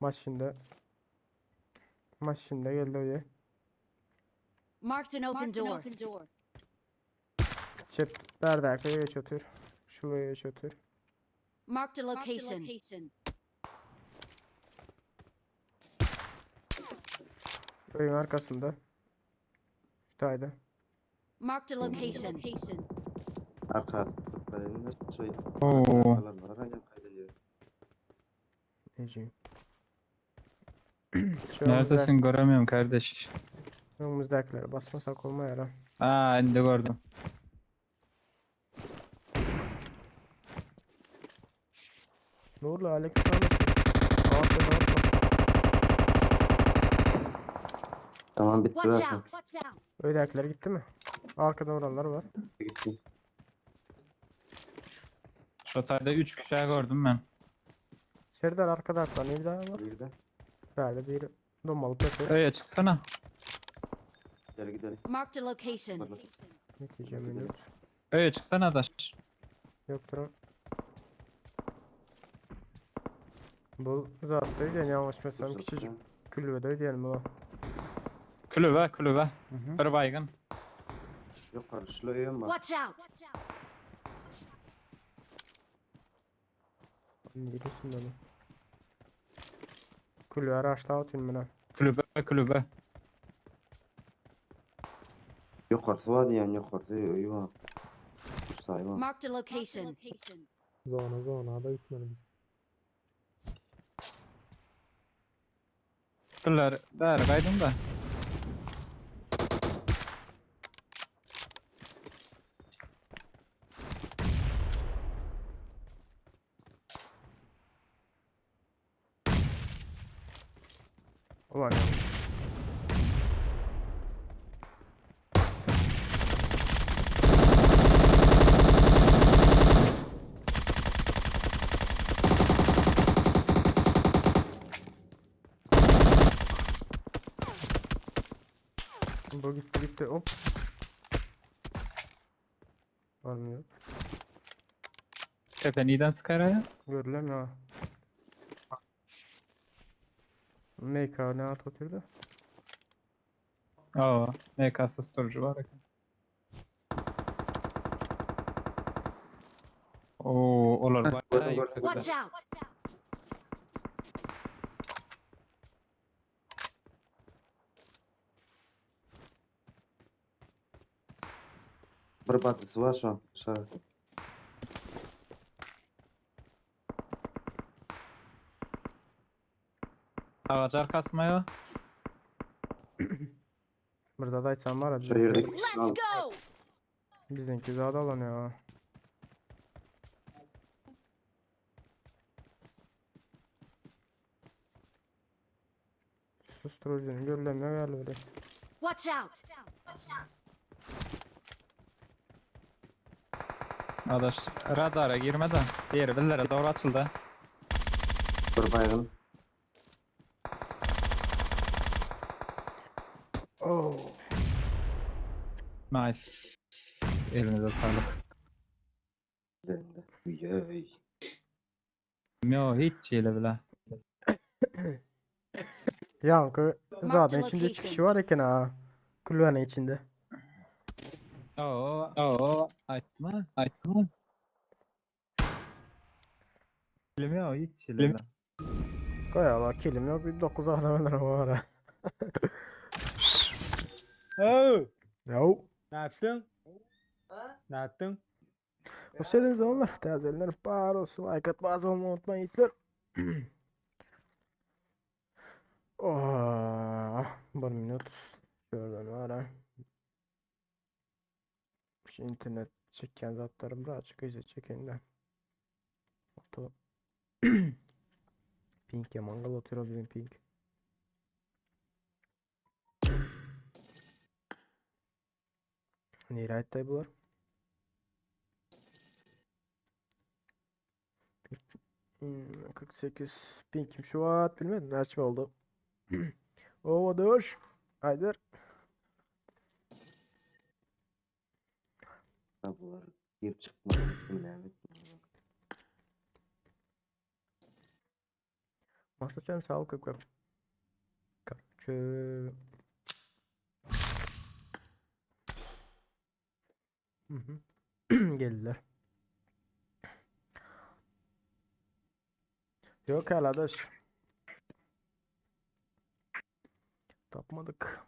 Maç şimdi geldi o ya. Marked an open door. Cep berdakaya geç otur. Şuraya geç otur. Marked a location. Oyun arkasında. Şuradaydı. Marked a location. Arka kaydedin de şey. Oo. Arkalar var. Aynen kaydediyor. Neciyim? Neredesin göremiyorum kardeş. Önümüzdekileri basmasak olmuyor lan. Aa, indi gördüm. Nurla aleykümselam. Aferin atma. Tamam bitti Watch zaten. out! Öylekiler gitti mi? Arkada oranlar var. Gitti. Şotayda 3 kişi gördüm ben. Serdar arkada atlar. Ne bir daha var? Bir de. Böyle bir domalı pepe. Öyle çıksana. Gel gidelim. Marked a location. Ne diyeceğim öyle? Öyle çıksana adaş. Yoktur o. Bu zaten yavaş mesela küçücük külüvede diyelim ulan. Kulübe. Bir baygın. Yok karşıla öğün var. Watch out! Neredesin lan? Külüve araçla atıyorum ben ha. Kulübe. Yukarısı var diyen yukarısı öğü var. Sayma. Marked a location. Zona da gitmeli biz. Kılar der kaydın da. Ulan ya. Bu gitti hop. Olmuyor. Tepe neden sıkar ya? Görülem ya. MK ne at oturdu? Oo, MK susturucu var. Oo, olur bayağı gördüm. yüksekte. Watch out! Bir batısı var şu an. Dışarı. Ağaç arkası mı ya? Burada da açsam var ya. Şehirdeki Let's kişi al. go! Bizimki zada olan ya. Susturucunun görülemiyor gel öyle. Watch out! Adaş radara girme de diğeri billere doğru açıldı. Bir baygın. Oh. Nice. Elinize sağlık. Üzerinde. Üyey. Yo hiç öyle bile. Yankı Marked zaten a içinde location. çıkışı var eken ha. Kulübenin içinde. Oo, açma, açma. Bilmiyorum hiç öyle bile. Koyala kilim yok bir 9 adamlar var ha. Oh, Yo. ne yaptın? Ne yaptın? Hoş geldiniz oğullar. Tezeliler bağır olsun. Like atmazı olmayı unutmayın yiğitler. Oh, 1 minut. Şuradan var ha. Şu internet çeken zatlarım da açık iyice çekenden. Oto. Pink ya mangal oturuyor bizim pink. Nereye ait bu var? 48 pinkim şu an bilmedim ne açma oldu. O dur. Haydır. Bunlar gir çıkmaz. Bilemedim. Masa çan sağlık yok. Kapçı. Geldiler. Yok arkadaş. Tapmadık.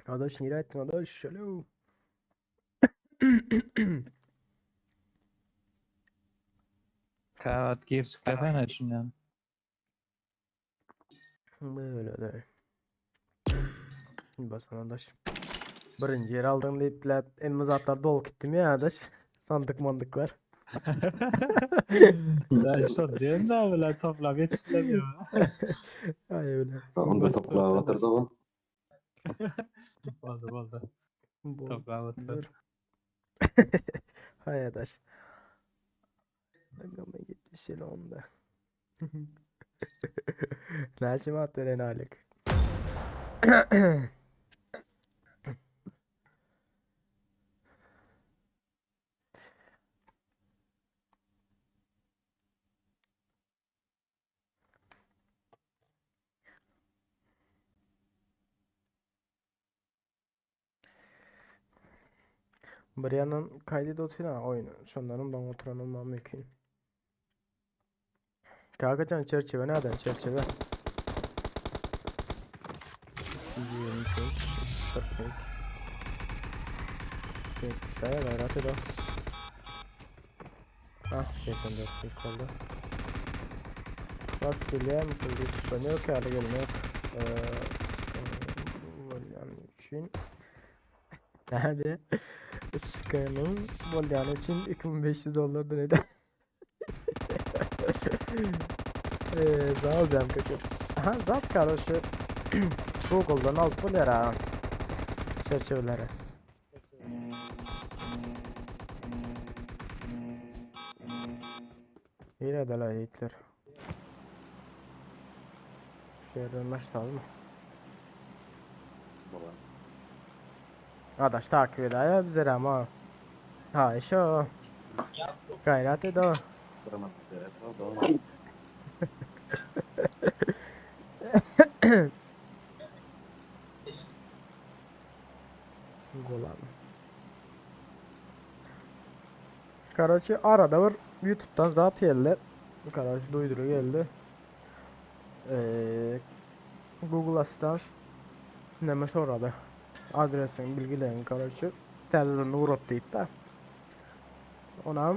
Adaş nereye ettin adaş? Alo. Kahvat gir çık efendim açın yani. Böyle de. Basan adaş. Birinci yer aldın deyip elimiz atlar dolu gittim ya adaş. Sandık mandıklar. Ya şu diyen de böyle toplam yetiştiremiyor. Ay öyle. Onda toprağa batırdı o. Oldu. Bol. Toprağa batırdı. Dur. Hay adaş. Ama gitti şey onda. Naşim attı renalik. Bir yandan kaydı oturuyor oyunu. Şunların da oturanılmam mümkün. Kankacan çerçeve nereden çerçeve? 25, 45. Şuraya gayret edo. Ah 84 oldu. Bas geliyor mu? Şimdi yok ya da gelme yok. Yani için. Nerede? Sıkanın Bolyanı için $2500 da neden? Sağ olacağım kötü. Aha zat kardeşi. Google'dan alt buluyor ha. Çerçeveleri. Yine de la Hitler. Şehirden başlayalım mı? Adaş takip eder ya bizleri ama. Ha işte o. Gayret ed o. Kıramaz. Evet, o da. Golan. Kardeşi arada var YouTube'dan zaten geldi. Kardeş duyduğu geldi. Google Assistant neme soradı. Adresin bilgilerini kardeşi. Telden uğrat deyip de. Ona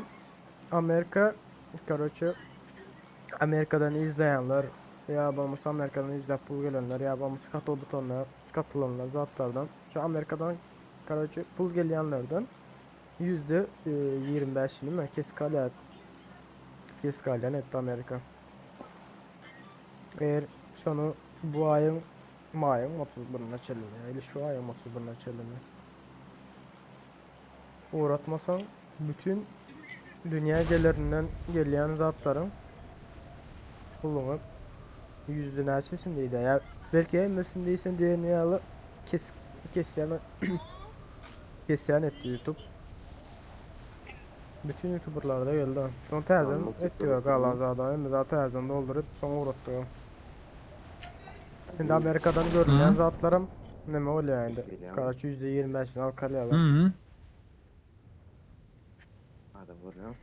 Amerika kardeşi Amerika'dan izleyenler ya babamız Amerika'dan izleyip pul gelenler ya babamız katıl butonuna katılanlar zatlardan şu Amerika'dan kardeşi pul gelenlerden %25'ini mi kes kalyan etti Amerika. Eğer şunu bu ayın Mayın 31'ine çelini. Eli şu ayın 31'ine çelini. Uğratmasan bütün dünya gelirinden gelen zatların kullanıp yüzde neçesin deydi. Ya belki emmesin değilsen diğerini alıp kesyan kesyan etti YouTube. Bütün YouTuber'lar da geldi. Son tezden Anlık etti YouTuber ve kalan değil mi? zaten hem de tezden doldurup sonra uğrattı. Şimdi Amerika'dan Hı? görülen zatlarım neme oluyor yani. Geliyor. Karaçı %25'ini al Hı kalıyorlar. hı. Hadi vuruyor.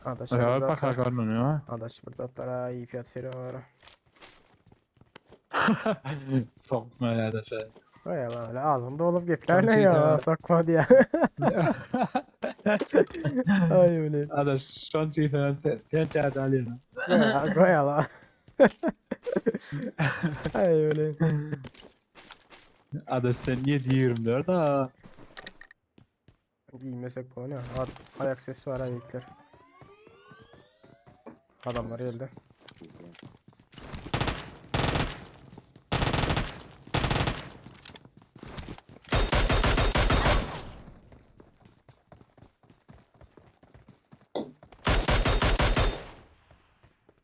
Adaş Ya bir bak zatlar. görünüyor. Adaş bir zatlara iyi fiyat veriyor. Sokma ya da şey. Öyle öyle ağzımda olup gitlerle Şansı ya da. sakma diye. Ay öyle. Ada şansı da sen çağırdı alıyorsun. Goya la. Ay öyle. Ada sen niye diyorum der da. Giymesek bu ne? Ayak sesi var ayaklar. Adamlar geldi.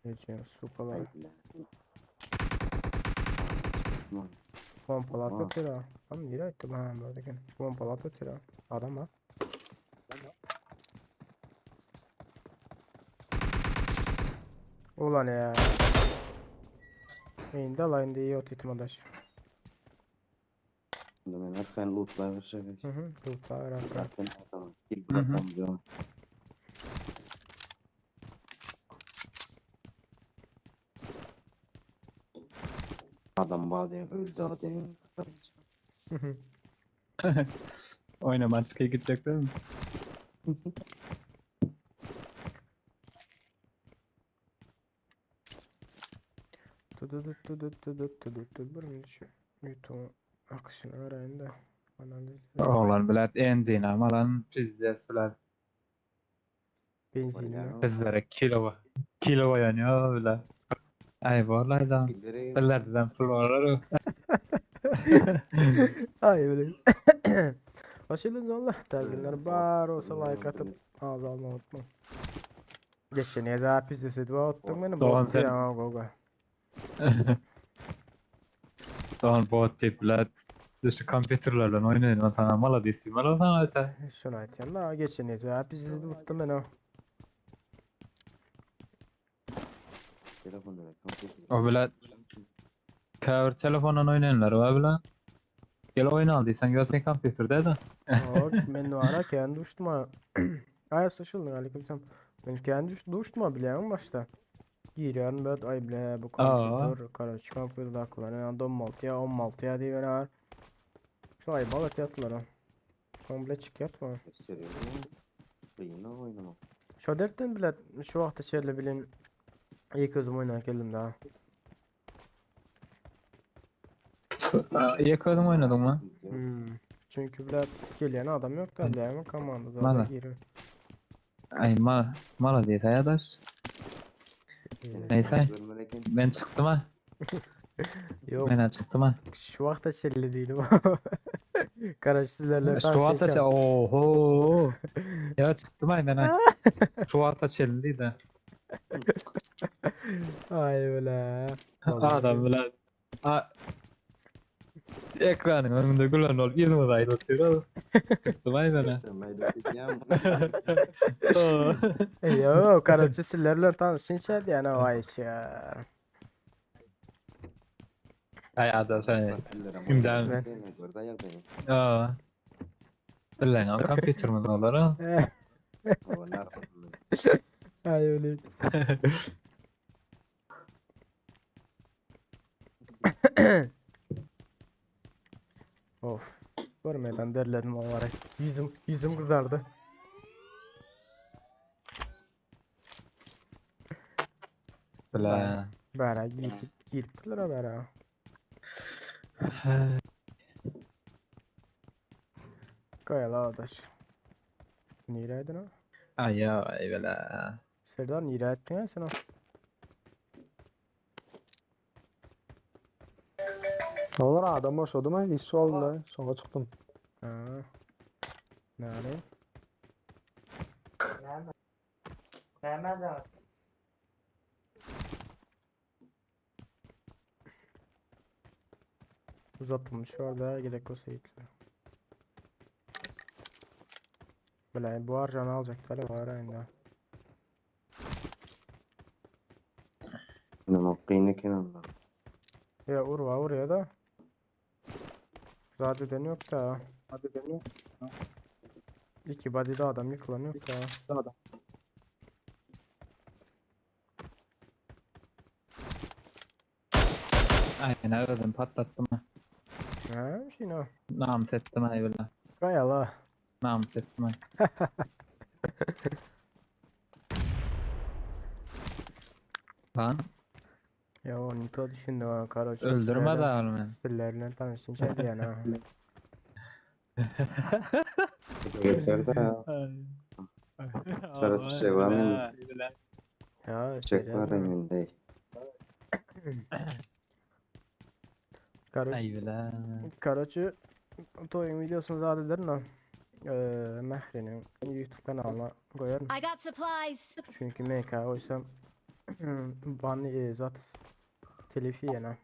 Geçiyor supalar. Pompalat Tamam. atıyor ha. Tam nereye attım ha buradaki. Pompalat atıyor ha. Adam ha. Ulan ya. İndi alayım diye yok itmadaş. Ben arkadan lootlar verecek. Hı hı. Tutar arka. Zaten tamam. Kill Hı hı. bırakamıyorum. Adam badem öldü adam. Hı hı. Oyna Açyk'a gidecek değil mi? Bir mi düşüyor? YouTube akışını öğrenin de. Analiz. Oğlan bilet en dinam alan bizde süler. Benzinli. Bizlere kilo yanıyor bile. Ay vallahi da. Billerden florları. Ay öyle. Hoşçakalın Allah. Derginler bar olsa like atıp ağzı alma unutma. Geçen ya pis desedi var attım beni Doğan bottı sen- ya goga. Doğan bot tip bilet. Dışı kompüterlerle oynayın. Sana mala diyeyim. Mala sana öte. Şunu aytken da geçen ya pis desedi tuttum beni. O bilet. Kavur telefondan oynayınlar o bilet. Gel oyun aldıysan gelsin kompüterde de. O ben ara kendi uçtuma. Ay saçıldın aleyküm selam. Ben kendi uçtuma biliyorum başta. Giriyorum böyle ay bile bu kompütür karışık kompütür dakikalar yani 16 ya diye bana. Şu ay balat yattılar ha. Komple çık yatma. Şu dertten bile şu vakti şöyle bilin ilk özüm oynar geldim daha. Yakaladım oynadım lan. Çünkü bile gelen adam yok da bile ama komanda da Bana. giriyor. Ay mala diye arkadaş. Neyse ben çıktım ha. Yok Ben çıktım ha. şu vakti şöyle değilim. Karış sizlerle Şu ata tanışacağım. oho. Ya çıktım ha ben ha. Şu ata çelindi de. Ay öyle. Vallahi Adam bile. Ekranın önünde gülen ol. 20 dayı atıyor. Çıktım ha ben ha. Yo karabçı sizlerle tanışınca yani o iş ya. Ay ada sen. Kimden? Aa. Bilen o kompüter mi olur ha? Ay öyle. Of. Görmeden derledim o var. Yüzüm kızardı. Bilen. Bera gittiler bera. Kayala adaş. Nereydin ha? Ay ya ay bile. Serdar nere ettin ha sen ha? Onlar adam boşadı mı? İş oldu. Sonra çıktım. Ha. Nerede? Uzatılmış orada gerek olsa yükle. Böyle bu harcanı alacaklar var aynı. Ne mokayını kenarda. Ya urva oraya da. Zaten yok da. İki body'de adam yıkılanıyor da. Aynen öldüm patlattım ha. Ha, bir şey ne o? Namus ettim ay billah. Kayala. Namus ettim ay. Lan Ya o Nito düşündü ha karoç. öldürme de oğlum. Stillerle tanışınca diyen ha. Geçerdi ya. Sarı çiçek var mı? Ya Çiçek var şeyler. önünde. Karoç. Ay billah. Karoç'u toyun videosunu zaten o. Mehri'nin YouTube kanalına koyarım. I got supplies. Çünkü MK oysam banlı zat telifi yana.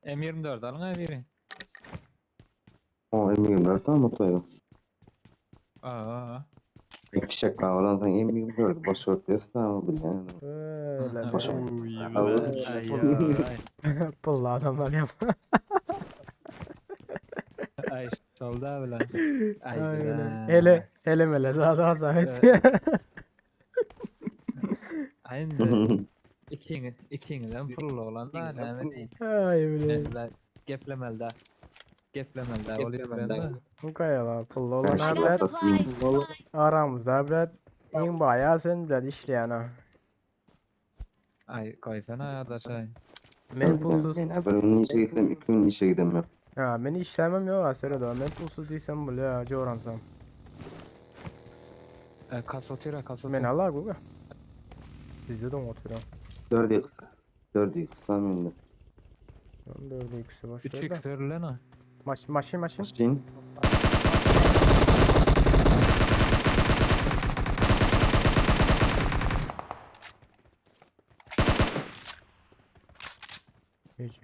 M24 alın ay biri. O eminim var tamam motoyu. Aa. Bir fişek kavalan sen eminim gördü. Boş örtüyorsun tamam bilen. Öyle Boş be. Ay Pullu adamlar yapma. ay solda billah. Ay Aynen. billah. Hele mele zaten zahmet. Aynen. İkinizden pullu olan da ne bileyim. Ay bile. Eller geplemelde. Geplemelde oluyor bende. Bu kayalar pullu olan I got abret. supplies. Aramızda abret. En bayağı sen de işleyen ha. Ay koysana ya da şey. Ben pulsuz. Ben onun işe gittim 2 gün işe gidemiyorum. Ha beni işlemem yok asere da. Ben pulsuz değilsem böyle ya coğransam. Kasotira Ben Allah guga. Bizde de oturuyor. 4 kısa. 4 kısa mıydı? Ben de öyle ikisi boş 3 ver da. iktörlü ne? Maşin. Maşin. Hiç.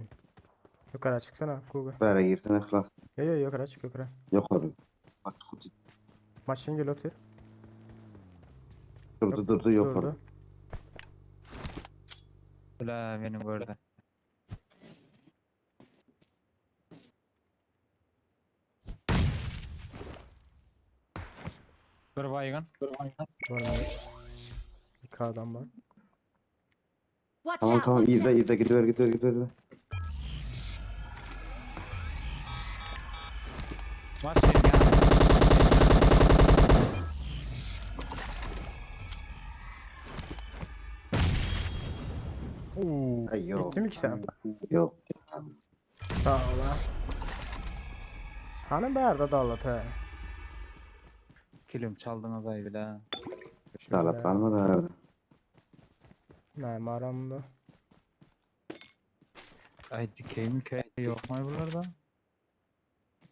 Yukarı çıksana Google. Bara girsen ihlas. Yo yukarı çık yukarı. Yok abi. Bak kutu. Maşin gel otur. Durdu yok abi. Durdu. Ula benim burada. Bir baygın. Var. İki adam var. Watch Tamam out. tamam izle gidiyor. Maç ya. Oo. Ay yok. Bitti mi ki sen? Yok. Sağ ol ha. Hani berda dalat he. Kilim çaldınız ay bile. Dalat var mı da herhalde? Ne maramda. Ay dikeyim köy yok mu buralarda?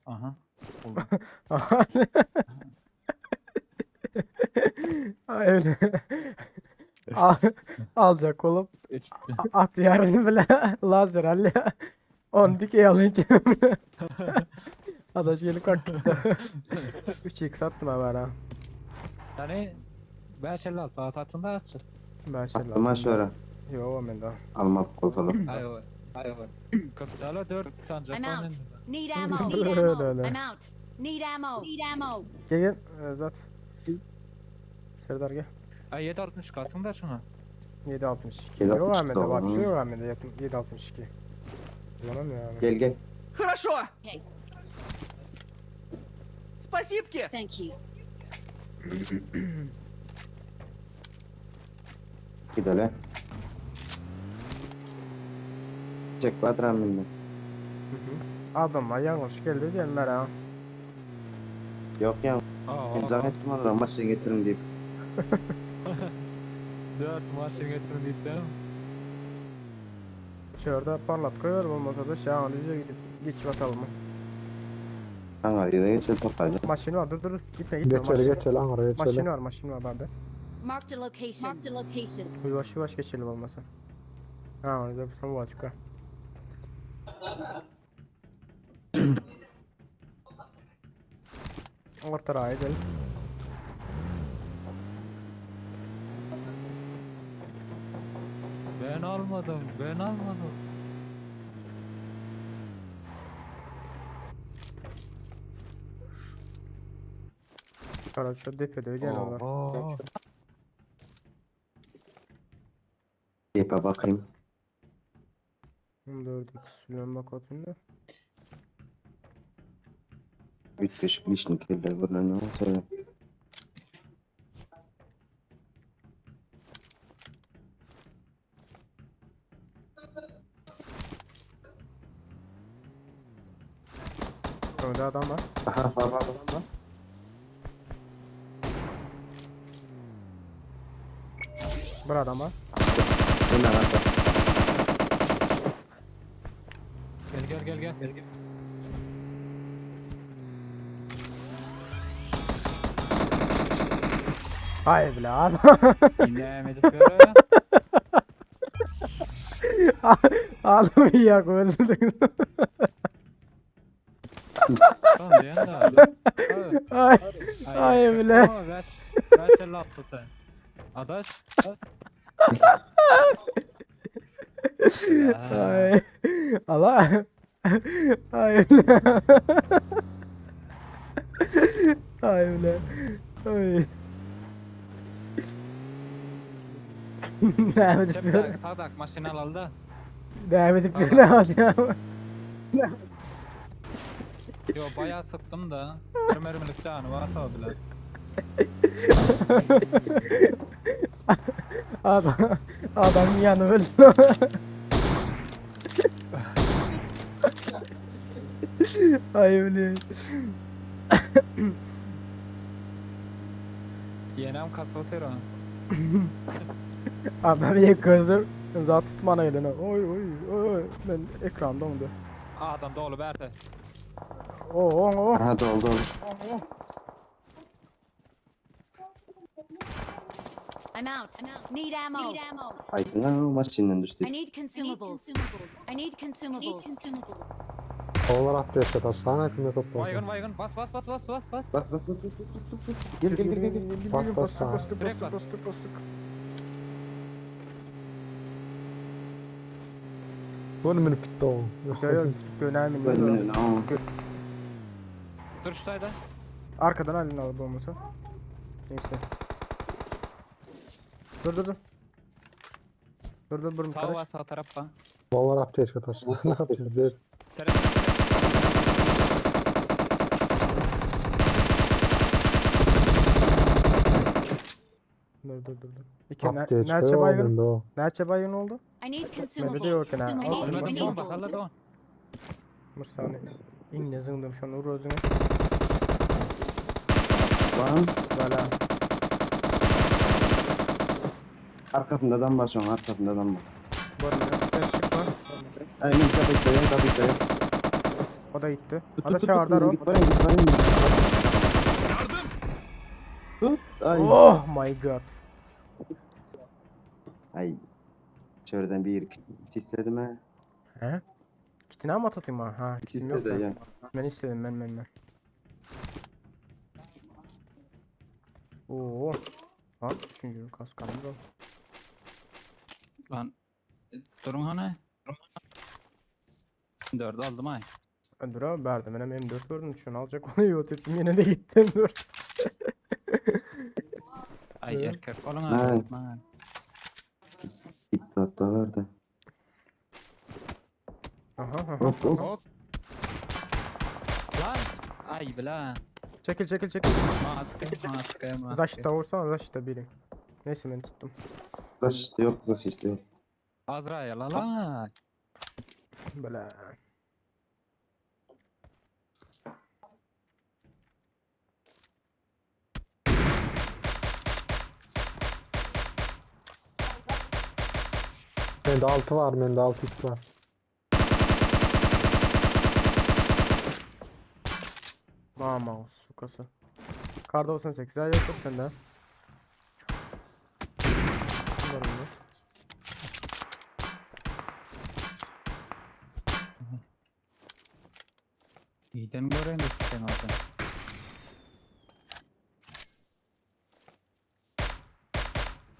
Aha. Buldum. Ay öyle. Alacak olup Üç. at yarını bile lazer halle. On dikey alınca bile. Adaş gelip kalktı. 3x attım haber ha. Yani 556 saat atında atsın. Ben şey Aklıma şöyle. Yo ben de. Almak kozulu. Ay o. Kapitala 4 tane I'm Japon. out. Need ammo. Öyle. I'm out. Need ammo. Gel Zat. Serdar gel. Ay 760 kalsın da şuna. 762. 762 Yok Ahmet'e bak tamam. şey yok Ahmet'e 762. Kullanamıyor abi. Gel. Хорошо. Okay. Спасибки. Thank you. Gidelim. Çek patron bindi. Adamlar yanlış geldi diyenler ha. Yok ya. Aa. İmza ettim onlara maçı getirin deyip. 4 maçı getirdiydim. Şurada parlat koyar olmasa da şahanize gidip geç bakalım. Ankara'ya geçelim toplayalım. Maşin var dur gitme Geçeli maşin. geçeli Ankara'ya geçeli. Maşin var bende. Marked a location. Marked a location. Yavaş geçelim olmasa. Ha orada bir son var çıkar. Ortaya gidelim. Ben almadım. Karaç şu depede ödeyen olur. Oho. Yepe bakayım. 4x bilmem bak atında. 3-5 lişnik eller burada ne olsa. Orada adam var. Aha var. Burada adam var. Bu ne lan? Gel. Hayır bile adam. İnlemedik böyle. Adam iyi yak öldürdün. Tamam diyen de. Hayır bile. Ver sen laptop sen. Adaş. Ay. Allah. Hayır bile. Hayır bile. Ay. Devam edip böyle. Tak maşını al da. Devam edip böyle al ya. Yo bayağı sıktım da. Mermilik canı varsa bile. Adam yanı öldü. Ay öyle. Yenem kasıltır o. Adam iyi kızdım. Zat tutmana eline. Oy. Ben ekranda oldu. Adam dolu berde. Oo. Aha doldu. I'm out. Need ammo. Aydın lan maçından düştü. I need consumables. I need consumables. Oğlar attı yaşat aslan ekmeğe toplu. Baygın bas. Bas. Gel. Bas. Bastık. Bu ne minip gitti o. Yok. Önemli. Ölümünün ama. Dur şuradaydı. Arkadan halini alıp olmasa. Neyse. Dur. Dur Sağ karış. var sağ taraf var. Oğlar attı yaşat aslan. Ne yapacağız? Dur. İki Attı yaşat. nerçe baygın? o. Nerçe baygın oldu? I need Ne de consumables. yok ya. I need Anladım bak consumables. anladım. Mursani. İnne zındım şu an uğru özüne. Lan Valla. arkasında adam var şu an arkasında adam var. Bu arada sen çıkma. Aynen kapıyı. O da gitti. O da çağırdı o. Git. Tut. Ay. Oh my god. Ay. Şuradan bir istedim ha. He? Kitine mi atayım ha? Ha kitim yok İstedi da. ya. Ben istedim ben. Oo. Ha 3. kaskanımız oldu. Lan durun hani. 4 aldım ay. Dur abi verdim. Ben hem M4 gördüm. Şunu alacak onu yok ettim. Yine de gittim dur. Ay Evet. erkek olun Ha. abi. Gitti hatta vardı. Aha. Hop. Hop. Lan. Ay bela. Çekil. Maske. Zaşta vursana zaşta biri. Neyse ben tuttum. Zaş yok. Azrail lan. Böyle. Mende 6 var, mende 6x var. Mama sukası. Kar 98 ay yoktur sende. Bunlar ne? İyiden göreyim de sen orada.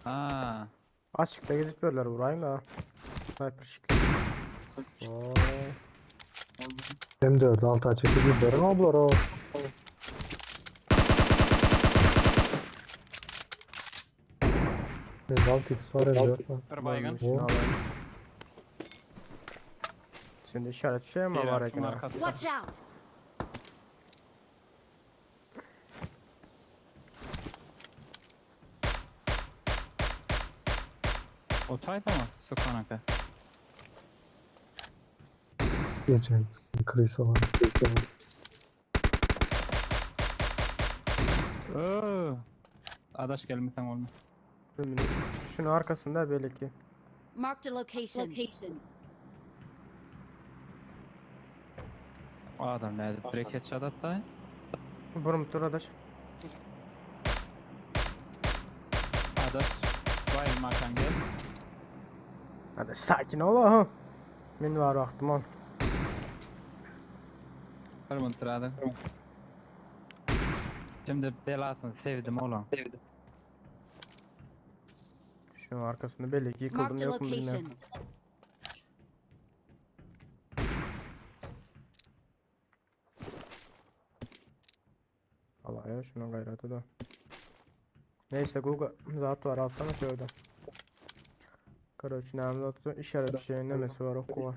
Ha. Açıkta gezip böyle vurayım da. Sniper şıklı. Oo. M4 6 açık bir derim ablar o. Mende 6x var, M4 var. Bir baygın. Şunu alayım. Şimdi işaret şey mi Bir var arkın ekran? arkası. Watch out! Otayda mı? Sokanaka. Geçen. Kriso var. Adaş gelmesen olmaz. Şunun arkasında böyle ki. Marked a location. O adam nerede? Direkt headshot attı. Burum dur adaş. Adaş. Bayıl makan gel. Hadi sakin ol ha. Men var vaktim on. Bir mıntırada. Şimdi belasını sevdim oğlum. Şunun arkasında böyle ki yıkıldım Marked a yok mu bilmiyorum. location. Allah ya şunun gayratı da. Neyse Google zat var alsana şöyle. Короче namlu atı işaret şeyin nemesi var oku var.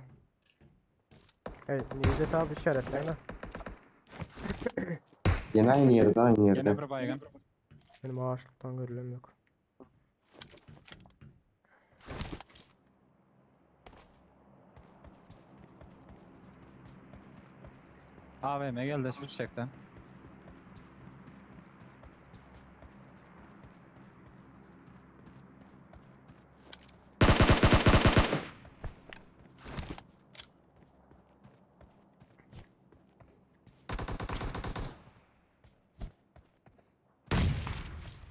Hey neyse tabi işaretleyin ha. Yine aynı yerde, aynı Yine yerde. bir baygın. Benim ağaçlıktan görülüm yok. AVM geldi şu çiçekten.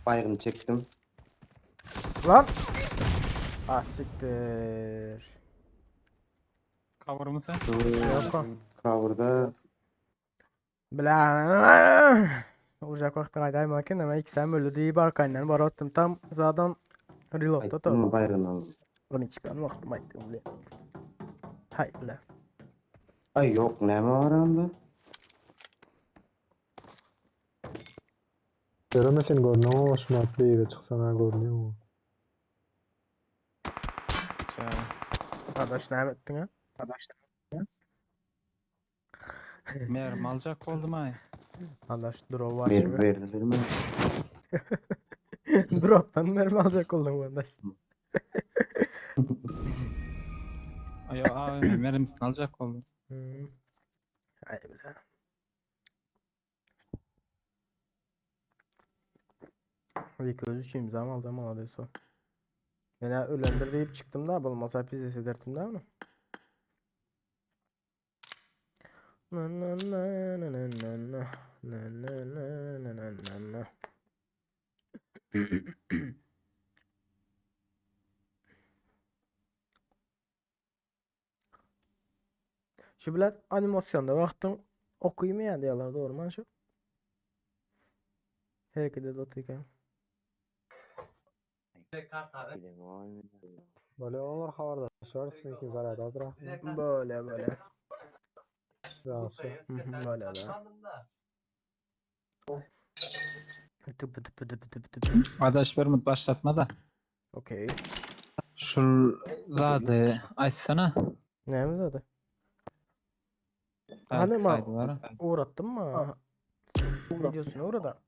Baygını çektim. Lan! Ah siktir. Cover mısın? Yok o. Cover'da Bla. Uzak vakti kaydayım makin ama iki sen böyle deyip arkayından var attım tam zaten reload'da ayıttım tabi. mı bayrağını aldım. Onu çıkan vaktim ayıttım bile. Hay la. Ay yok, ne var anda? Göremesen görünüyor ama şunu atlayı da çıksana görünüyor mu? Şöyle. Arkadaş ne ettin ha? Mermi alacak oldum ay. Arkadaş drop var Verdi, şimdi. verdi mi? Drop'tan mermi alacak oldum arkadaş. Ay AVM mermisini alacak oldum. Hay bile. İlk özü şimdi zaman alıyorsa. Beni ölendir deyip çıktım da bulmasa pis hissederdim da onu. Na na na na na na na na na na na na. Şu bilet animasyonda baktım okuymayan diyorlar doğru mu şu? Herkese de atayım. Böyle olur havarda. Şöyle ki zarar azra. Böyle böyle. Rahatsız. Böyle böyle. Tıp tıp tıp tıp tıp tıp. Adaş bir mut başlatma da. Okey. Şuradı açsana. Ne mi dedi? Belki Hani ma saydılar. uğrattın mı? Videosunu uğrada.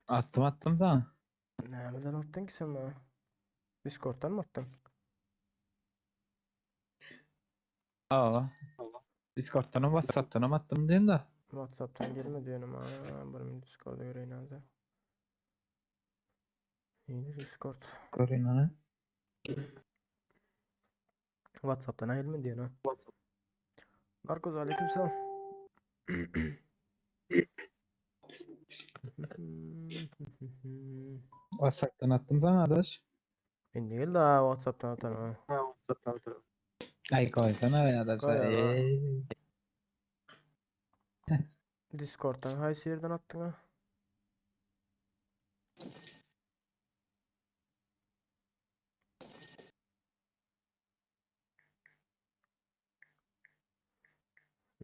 Attım da. Nereden attın ki sen bana? Discord'dan mı attın? Aa. Discord'dan mı WhatsApp'tan mı attım diyen de. WhatsApp'tan gelme diyorum ha. Benim Discord'a göreyim nerede? İyi Discord. Görün onu. WhatsApp'tan ayıl mı diyorsun ha? Narkoz aleykümselam. WhatsApp'tan attım sana adaş. Ben değil daha WhatsApp'tan atarım ha. Ay koysana be adaş. Koy ya lan. Ey. Discord'dan haysi yerden attın ha.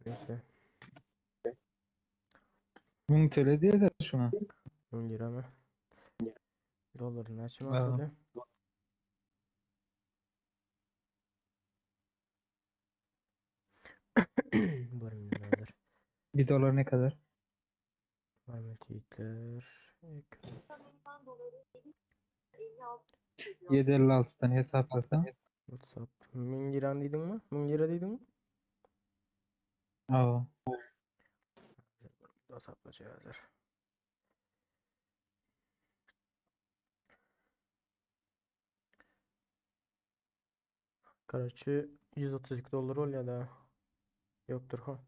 Neyse. 1000 TL diye de şuna. 10 lira mı? Doların açma Aa. öyle. Var milyonlardır. 1 dolar ne kadar? Ahmet Yiğitler. 7.56'dan hesaplasam. WhatsApp. 1000 lira dedin mi? 1000 lira dedin mi? Aa. Hesaplayacağız. Karşı 132 dolar ol ya da yoktur ha.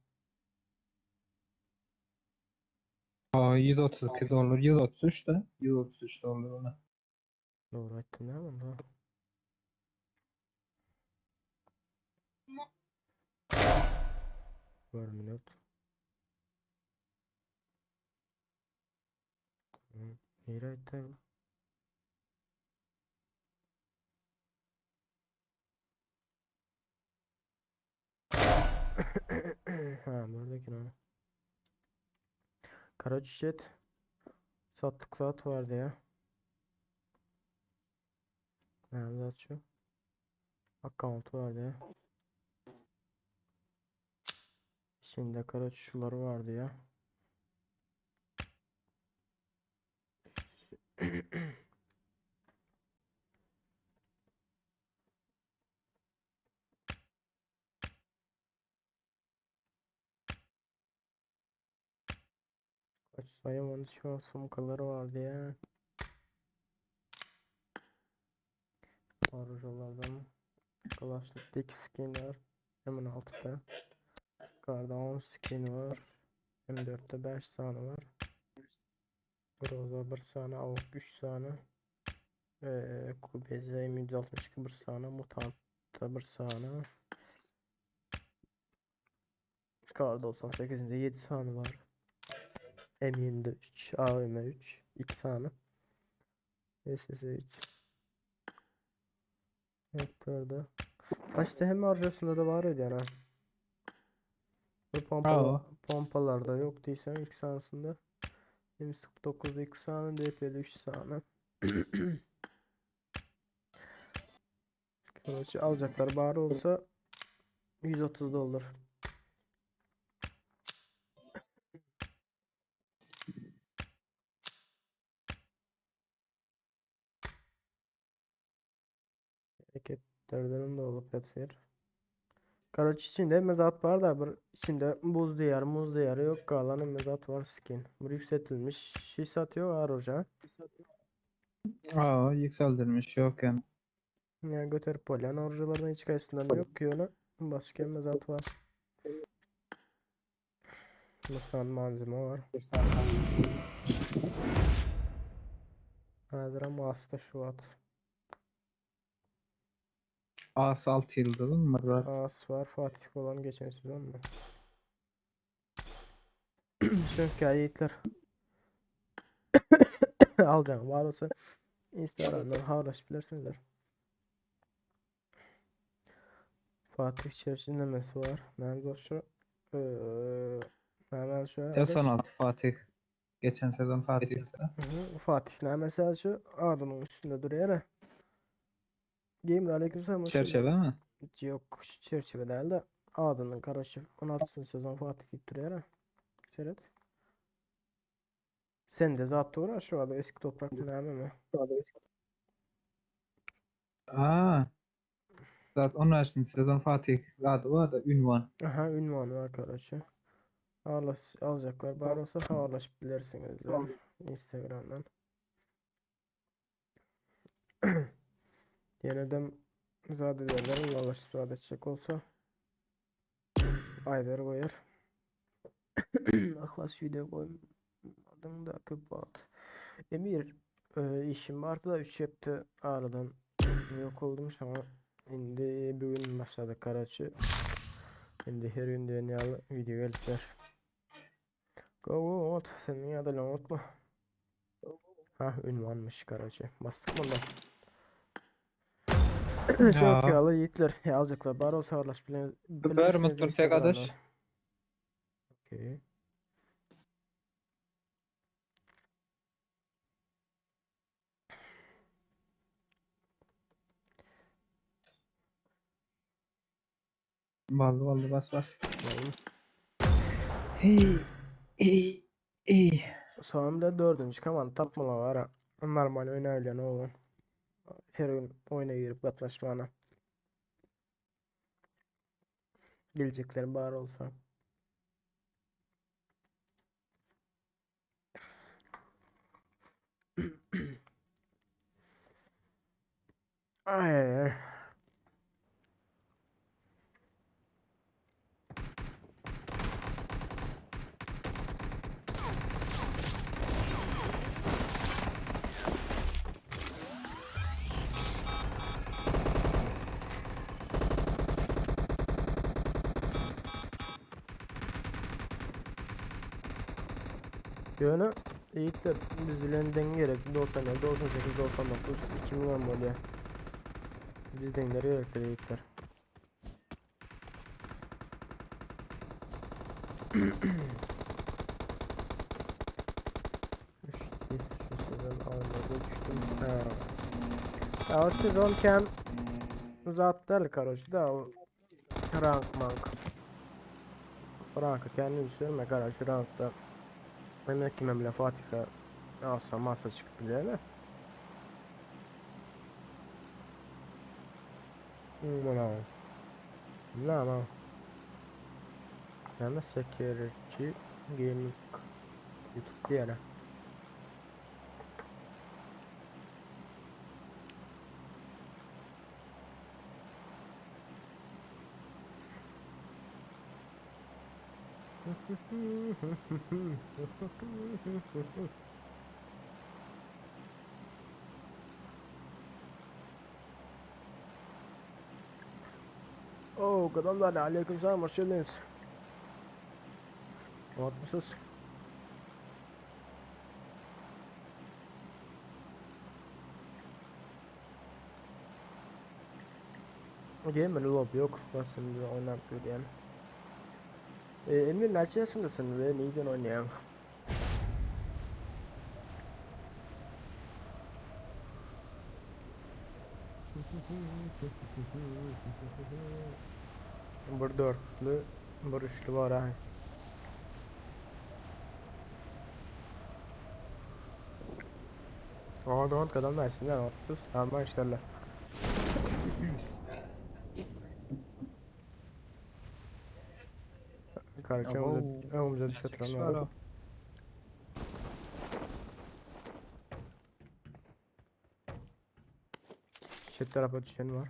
Aa 132 dolar. 133 da. 133 dolar ona. Doğru ettim değil mi? Da. Var minut. Nere ettim? Ha buradaki ne? Kara çiçek. Sattık saat vardı ya. Nerede açıyor? Account vardı ya. Şimdi kara çuşuları vardı ya. Kaç sayamadı şu an sumkaları vardı ya. Ayrıcalıklardan Kalaşlık'taki skin var. Hemen altta. Scar'da 10 skin var. M4'te 5 tane var. Groza 1 tane, Avuk 3 tane. QBZ 162 bir tane, Mutant'ta 1 tane. Scar'da 98'inde 7 tane var. M23, AVM3, 2 tane. SS3. Hector'da. Kaçta hem harcasında da var ya yani. Bu pompalarda yok değilsen ilk sahasında. M49'da 2 tane, DP'de 3 tane. Kılıcı alacaklar bari olsa 130 dolar. Hareketlerden de olup yatıyor. Karaç içinde mezat var da bir içinde buz diyarı muz diyarı yok kalan mezat var skin. Bu yükseltilmiş şey satıyor var hoca. Aa yükseldirmiş yok yani. Yani götürüp polyan oruculardan hiç kayısından yok ki ona. Başka mezat var. Musan malzeme var. Hazır ama hasta şu at. As 6 yıldızın mı var? As var Fatih olan geçen sezon mu? Şu hikayeler alacağım var olsa Instagram'dan haberleşebilirsiniz. Fatih çerçinlemesi var. Nerede şu? Hemen şu Ya son 6 Fatih. Geçen sezon Fatih ise. Fatih ne mesela şu adının üstünde duruyor ya. Gamer aleykümselam hoş geldin. Çerçeve mi? Yok çerçeve değil de adının karışım 16. sezon Fatih deyip duruyor ya. Seyret. Sen de zaten uğraş şu anda eski toprak ne mi? Aa. Zaten 16. sezon Fatih adı var da ünvan. Aha ünvanı var kardeşim. Alacaklar bari olsa haberleşebilirsiniz Instagram'dan. Yeniden zade derlerin ulaşıp zade çek olsa ayları koyar. Yhlas video koymadım da köp vardı. Emir işim vardı da 3 yaptı aradan yok oldum sonra şimdi bugün başladı Karaçı. Şimdi her gün dünyalı video gelipler. Go senin ya da unutma. Ha ünvanmış Karaçı. Bastık mı da? Çok Ya. yağlı yiğitler. Alacaklar. Baro sağlaş Bir muttursak adaş. Okey. Valdı bas. Tamam. Hey. Sonunda 4. kaman tapmalar var ha. Normal oynayla ne olur. Her gün oyuna girip katlaşmana. Gelecekler bari olsa. Ay. Yönü yiğitler düzülen denge gerek 97, 98, 99, 2010 model. Biz dengeleri gerektir yiğitler. Şu sezon almadı düştüm. Ya o sezonken uzattılar kardeş da o rank. Rankı kendim söyleme kardeş rankta. Demek ki memle Fatih'e alsa masa çıkıp bile. No. Yani security gaming YouTube diyene. Oh, kadınlar aleykümselam, hoş geldiniz. Rahat mısınız? Game mi lobby yok. Ben şimdi oynayıp göreyim. Emir kaç yaşındasın ve neyden oynayan? Bir dörtlü, bir üçlü var ha. Doğan kadın versinler, otuz. Alman işlerler. Kardeşim önümüze düş oturanlar. Çift tarafa düşen var.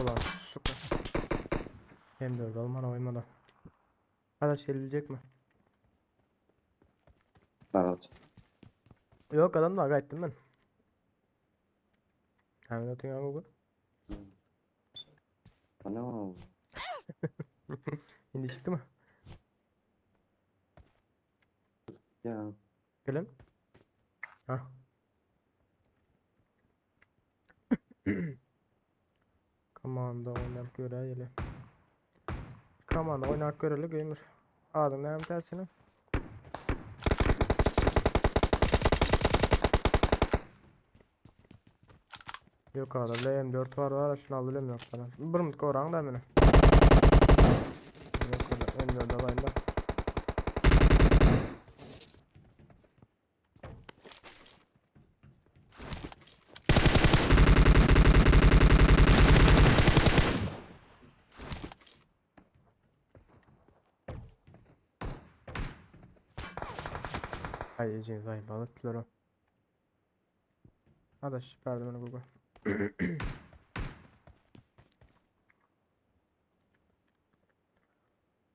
Ulan süper. Hem de orada olmadan oymadan. Arkadaş gelebilecek mi? Barot. Yok adam da gayet değil mi? Hemen atın ya bu. Ne oldu? Şimdi çıktı mı? Ya. Gelin. Hah. Kamanda oynak göreli. Kamanda oynak göreli gamer. Adın ne tersine? Yok abi M4 var şunu alalım yok sana. Bir mutlu orang da beni. Yok öyle M4'e bayında. Ay cin vay balıklar o. Adaş verdim onu Google.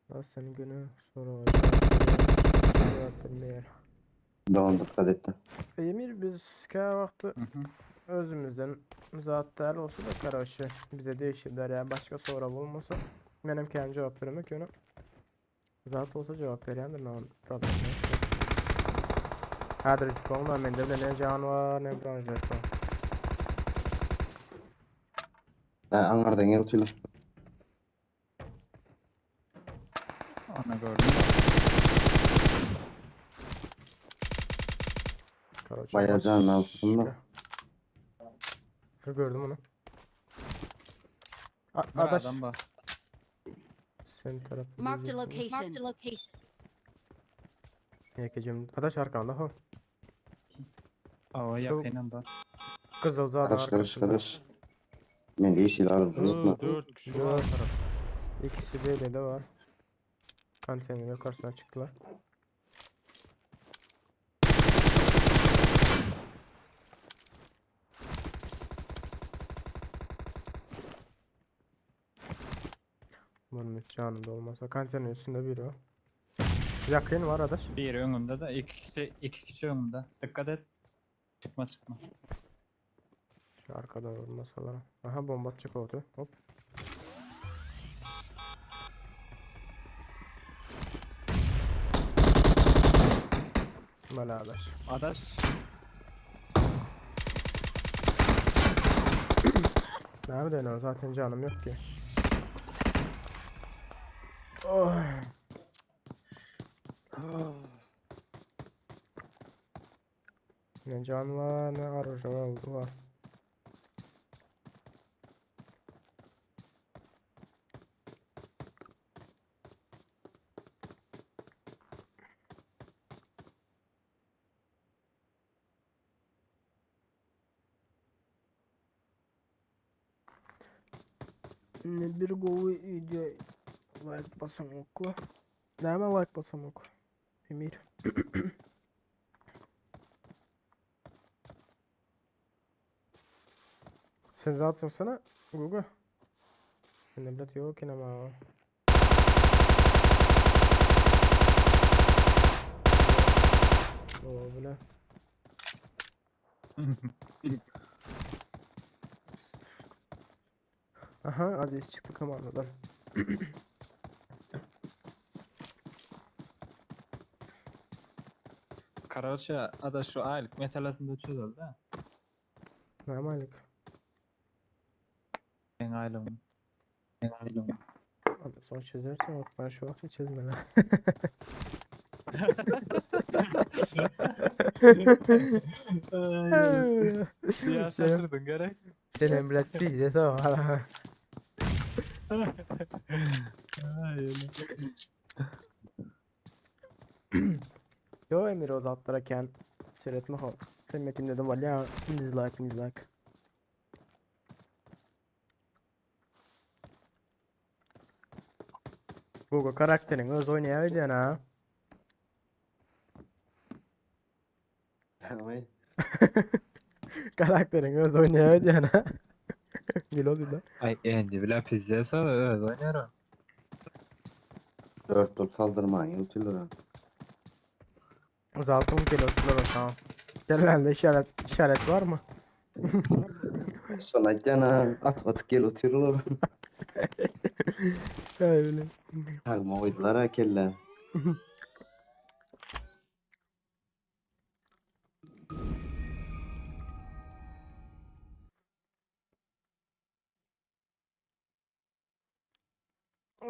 Nasıl senin günü sonra cevap vermeyelim. Doğan dikkat etti. Emir biz ka vakti özümüzden zat değerli olsa da karşı bize değişirler ya başka sonra olmasa benim kendi cevap vermek yönü zat olsa cevap verendir ne problem yok. Hadi çıkalım ben de ne can var ne branşlar var. Angardan yer utuyla. Ana gördüm. Karşı Bayağı canın altında. Gördüm onu. Var Adaş adam var. senin tarafı Marked a location. Yakacım. Adaş arkanda ha. Ava Şu- yakayım da. Kızıl dağın Karış karış arkasında. karış. Ben de yeşil alırım unutma. 4 kişi Var. var taraf. İkisi de var. Konteynerin karşısına çıktılar. Bunun hiç canında olmasa. Konteynerin üstünde biri var. Yakın var adaş. Bir önümde de iki kişi önümde. Dikkat et. Çıkma. Şu arkada vurmasalar. Aha bomba atacak oldu. Hop. Böyle adaş. Adaş. Nerede ne zaten canım yok ki. Oh. Ne can var ne arıca var. Ne bir govu iyice like basamakla. Ne hemen like basamak. Emir. Sen zaten sana Google. Ne bilet yok yine ama. O bile. Aha Aziz çıktı komandodan. Короче, adaş şu aylık metalasında çözüldü ha. Ne malik. En aylığım. Hadi son çözersen bak ben şu an çözme lan. Ya şaşırdın gerek. Sen emret bir de sağ ol. Yo Emir o zatlarken seyretme hal. Sevmedim dedim valla ya dislike. Google karakterin öz oynayabiliyorsun ha. Tamam. Karakterin öz oynayabiliyorsun ha. Gel o da. Ay endi bile pizza sonra öyle oynarım. 4 top saldırmayın utuyla. Uzaltım gel oturlar o tamam. Gel lan de işaret var mı? Sonra cana at gel utuyla. Öyle. Takma koydular ha kelle.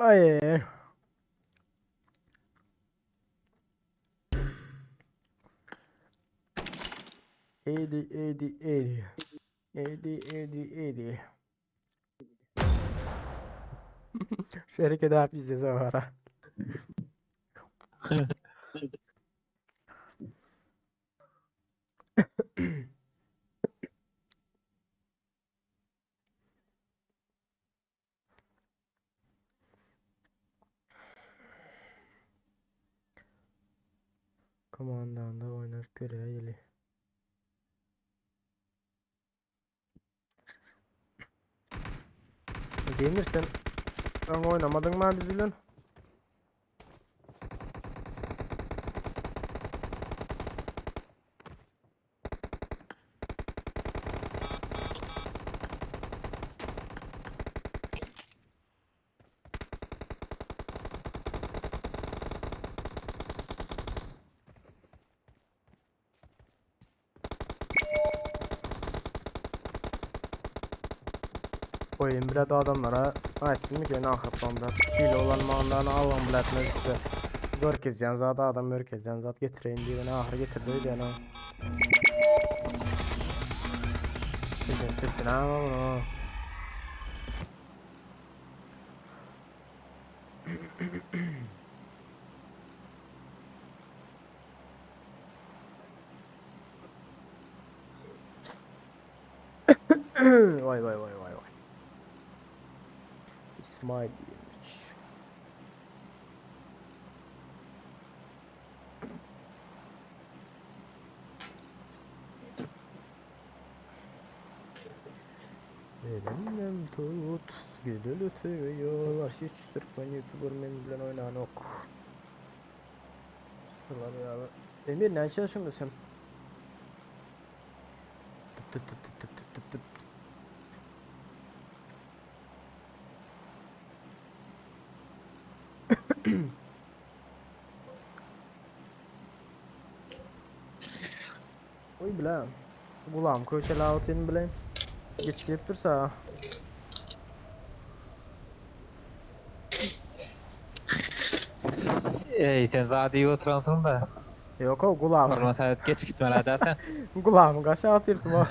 Ay. Edi. 50. Şu hareket daha bizde de var ha. Komandanda oynar göreyli. Demir sen oynamadın mı bizimle? Oyun bir de adamlara aytdım ki ne akıtmamda hile olan mağanlarını alın biletmez işte görkezden zat adam görkezden zat getireyin diye beni ahır getirdi yani sesini ama bunu vay vay vay vay vay İsmail diyemiş. Elimden tut, gülül ötüyor. Hiç Türkmen YouTuber menüden oynan ok. Sıralar ya. Emir ne yaşındasın? Tıp tıp tıp tıp tıp tıp tıp tıp. Oy bilem. Kulağım köşeli ağıtını bileyim. Geç gelip dursa. Sen zadi oturansın da. Yok o kulağım. Orman saat geç gitmen zaten. Kulağımı kaşa atırdım o.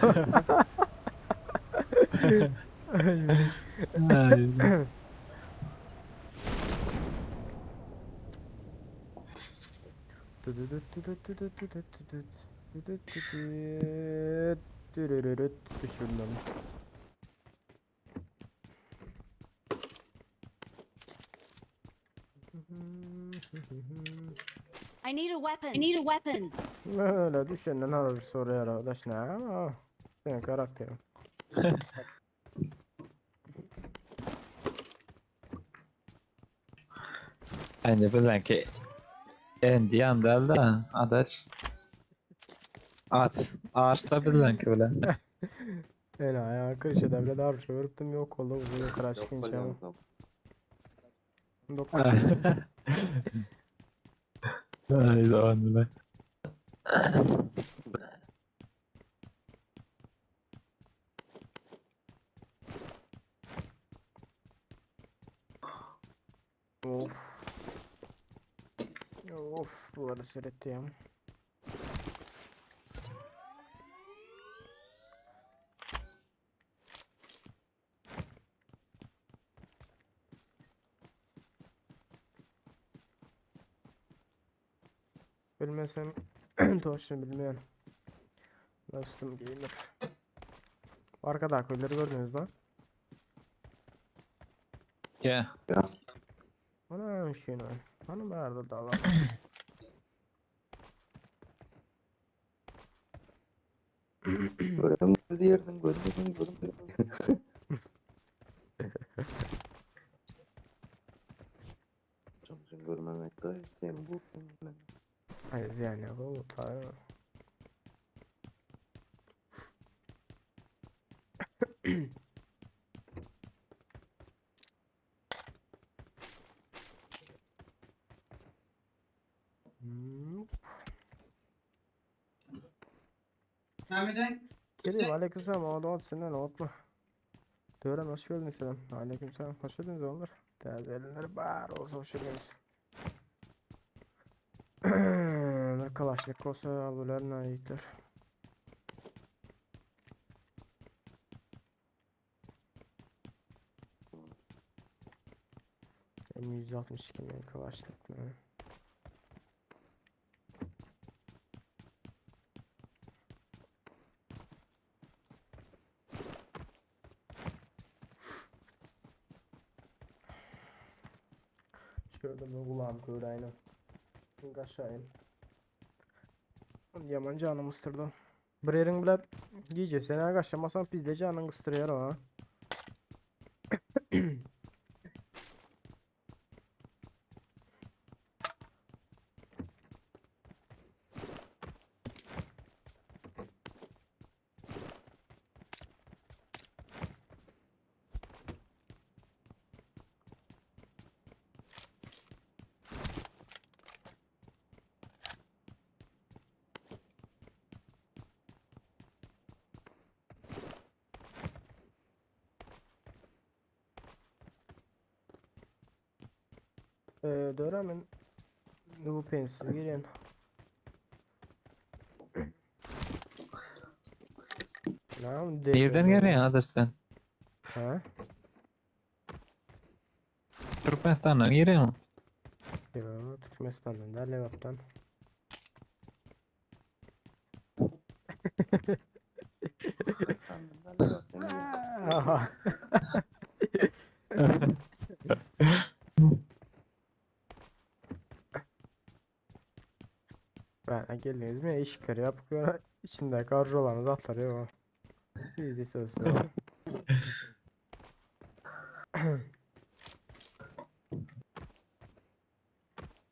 Düşündüm. I need a weapon. I need a weapon. Öyle düşündün harbi soru arkadaş ne ama senin karakterin. Bence bilen ki endi yandal da adaş. Ağaçta bilen ki bilen. En ayağı kırışıda bile daha bir şey örüptüm yok oldu uzun Yok kıraşık inşallah. balyam. Ay zaman bilen. Of. Of bu arada seyrettim. Bilmesem doğrusunu bilmiyorum. Dostum gamer. Arkada köyleri gördünüz mü? Ya. Ana şey ne? Hanım nerede dağlar? Gördüm diyordun, gördüm. Çok görmemek de sen bu. Hayır yani bu tabii. Kerim aleykümselam o da senden unutma. Diyorum hoş geldin selam. Aleykümselam hoş geldiniz onlar. Değerliler var olsa hoş geldiniz. Bir kalaşlık olsa alırlar naitler. M162 mi kalaşlık mı? Şöyle bir kulağım köyde aynı. Aşağı in. Yaman canım ıstırdı. Bir yerin bilet giyce sen agaşlamasan biz de canın ıstırıyor ha. Döremin bu pensiz giren. Tamam Nereden geliyorsun adastan? Ha? Türkmenistan'dan geliyorsun. Yo, Türkmenistan'dan da Levap'tan. Aha. Ben geldiniz mi iş karı yapıyor. İçinde karşı olanı da atlarıyor. Bir de sözü var.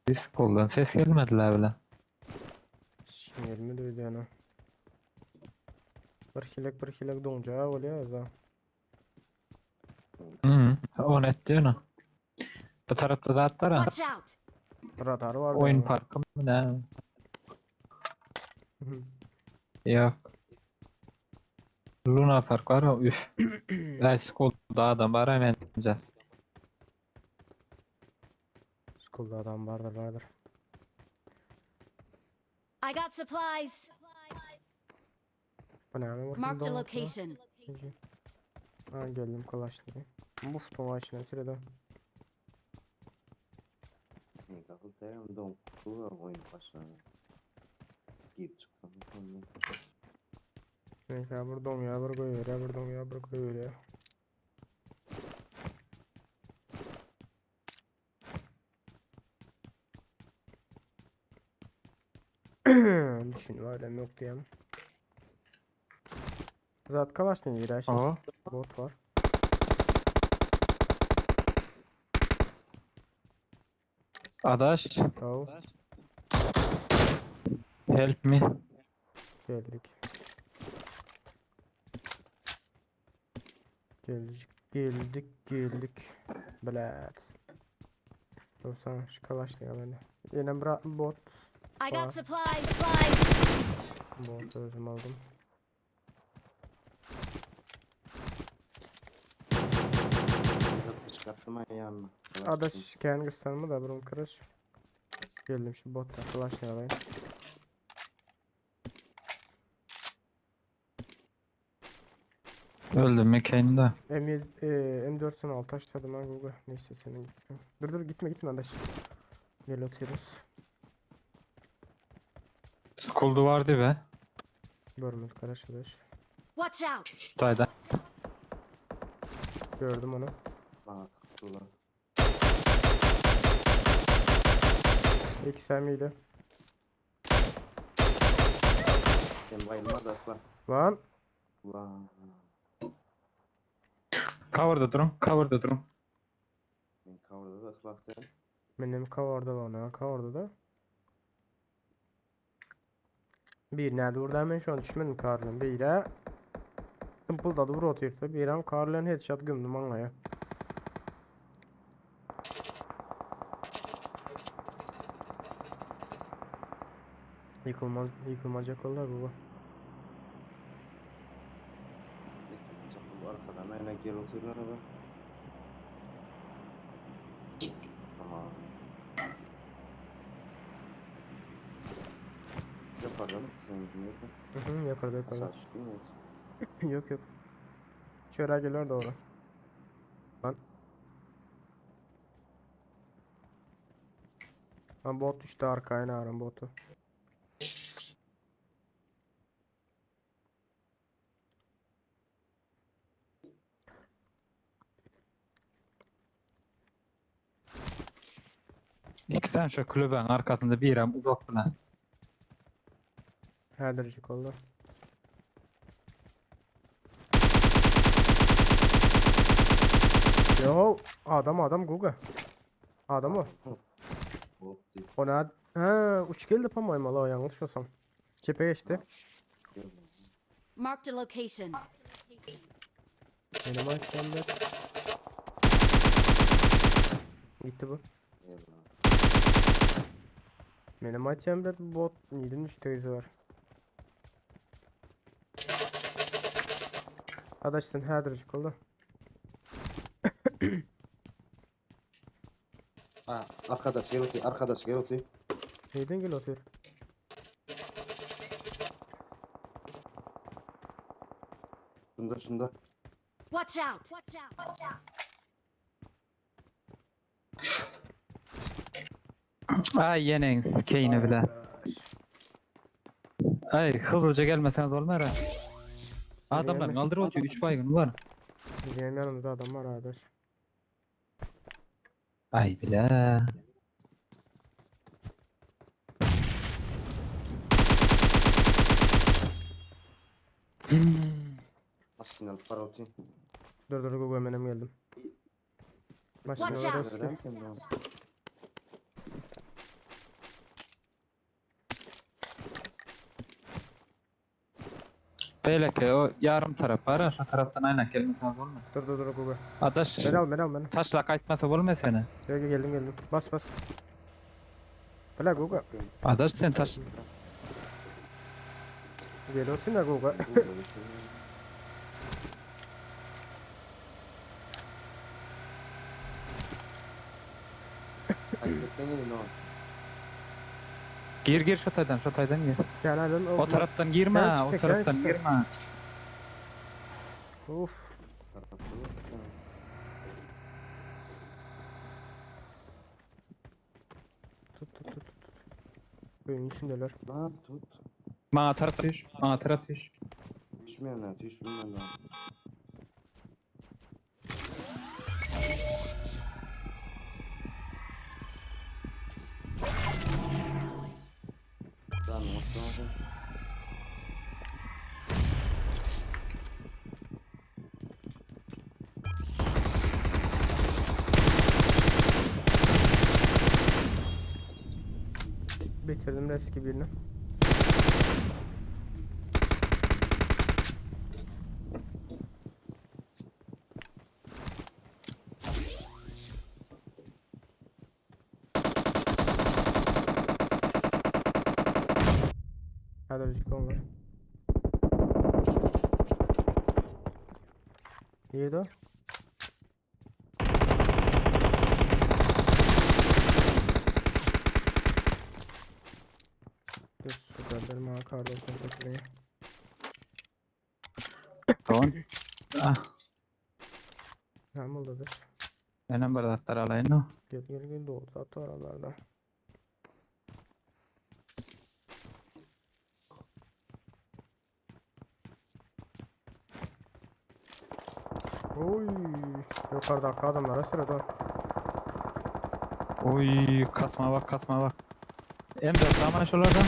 Discord'dan ses gelmediler bile. Şimdi duydu yani. Bir kilek donca oluyor ya. Hı, o net diyor onu. Bu tarafta da atlar ha. Watch out! Radarı var Oyun yani. parkı mı ne? Yok. Luna Park var ya üf. Discord'da adam var hemen. School'da adam vardır. I got supplies. Bu ne abi? Bakayım Marked a donca. location. Ha geldim kalaştı. Muf toma içine sırada. Kapatayım don kutu oyun başına. Git çıksam tamam. Neyse ya buradan ya bir koyuyor ya buradan ya bir koyuyor ya. Düşün var ya yok diyem. Zat kalaş ne diyor şey? O. Bot var. Adaş. Tamam Help me. geldik. Geldik. Blat. Dursan şu kalaş ne ya böyle. Yine bot. I Wow. got supplies. Bot özüm aldım. Çıkarttım ayağımı. Adaş kendi gösterme da burum kırış. Geldim şu botta kalaş ne alayım. Öldüm mekanında. M4'sün alt açladım ben Google. Neyse senin gitme. Dur gitme adaş. Gel oturuyoruz. School'du vardı be. Görmüş arkadaş. Watch out! Tayda. Gördüm onu. Bak kutular. İki miydi? Sen bayılma da atla. Lan. Ulan. Cover'da durun. Ben kavrada da atla sen. Benim kavarda lan ha kavarda da. Bir nerede buradan ben şu an düşmedim karlın. Bir de tımpıldadı vur otuyordu. Bir an karlın headshot gömdüm anlaya. Yıkılmayacak oldu bu. Bu arkadan aynen gel oturuyor araba. Tamam. Yaparım. Sen bilmiyorsun. Yukarıda. Aşağı çıkıyor mu? Yok. Şöyle geliyor doğru. Lan. Lan bot düştü arkaya ne arım botu. İki tane şu kulübün arkasında bir am uzak bile. Hädercik oldu. Yo, adam Guga. Adam o. Bot değil. Ona ha uç geldi pamaymalı o yanlış olsam. Kepe geçti. Marked a location. Benim açmam da. Gitti bu. Eyvallah. Benim açmam da bot 73 var. Adaştın hädercik oldu. Ha, arkadaş gel otur. Arkadaş gel otur. Neyden gel otur? Şunda. Watch out! Ay yenen sikeyini bile. Ay hızlıca gelmeseniz olmaz ha. Adamlar Gelme. kaldırı otuyor 3 baygın var. Bizim yanımızda adam var adaş. Ay bile. Maşinal para otur. Dur Guga benim geldim. Başına Watch out. orası. Öğren sen de. Belki o yarım taraf var ha, şu taraftan aynen gelmeseniz olmaz. Dur Guga. Adaş Beni al. taşla kaçmasa olmaz seni. Geldim. Bas. Bela Guga. Adaş sen taş. Gel otur da Guga. Gir şu taydan gir. Gel hadi. O taraftan girme, Gel o çıktık, taraftan gel çıktık. girme. Uf. Tut. Oyun içindeler. Lan tut. Bana taraf düş. Düşmüyor lan. Tamam, tamam. Bitirdim eski birini. Hadi rüzgar var. Neydi o? Dur süper benim karda kontaklayı. Tamam. Ah, Ne oldu? benim bardaklar alayım o. Gel doğdu atı oralarda. Oy, yukarıdaki adamlara sırada. Oy kasma bak. M4 ama şuralardan.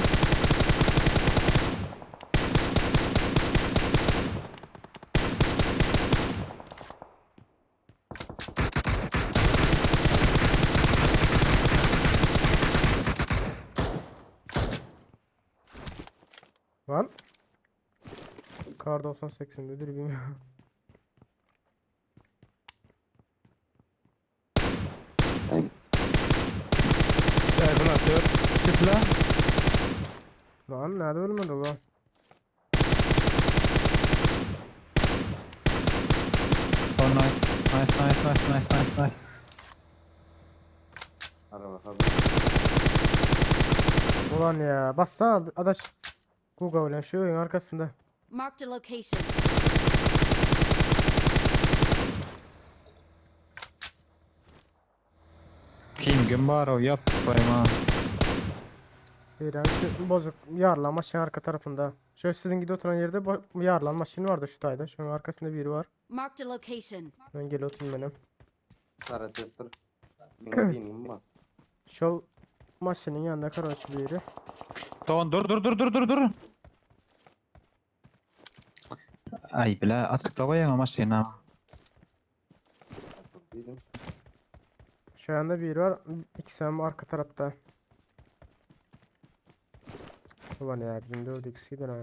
Lan. Kar 98'indedir bilmiyorum. Ergun atıyor. Çık lan. Lan nerede ölmedi lan? Oh nice. Araba. Ulan ya bassana adaş. Google ulan şu oyun arkasında. Marked a location. Kim var o yap bayma. Yani şu bozuk yarlan maşın arka tarafında. Şöyle sizin gibi oturan yerde yarlan maşın vardı şu tayda. Şu arkasında biri var. Marked a location. Ben gel oturayım benim. Para teptir. Benim bak. Şu maşının yanında karoç biri. Doğan dur. Ay bile açıkta koyan maşina. Değilim. Şu anda biri var. İkisi hem arka tarafta. Ulan ya bizim 4 ikisiydi ha.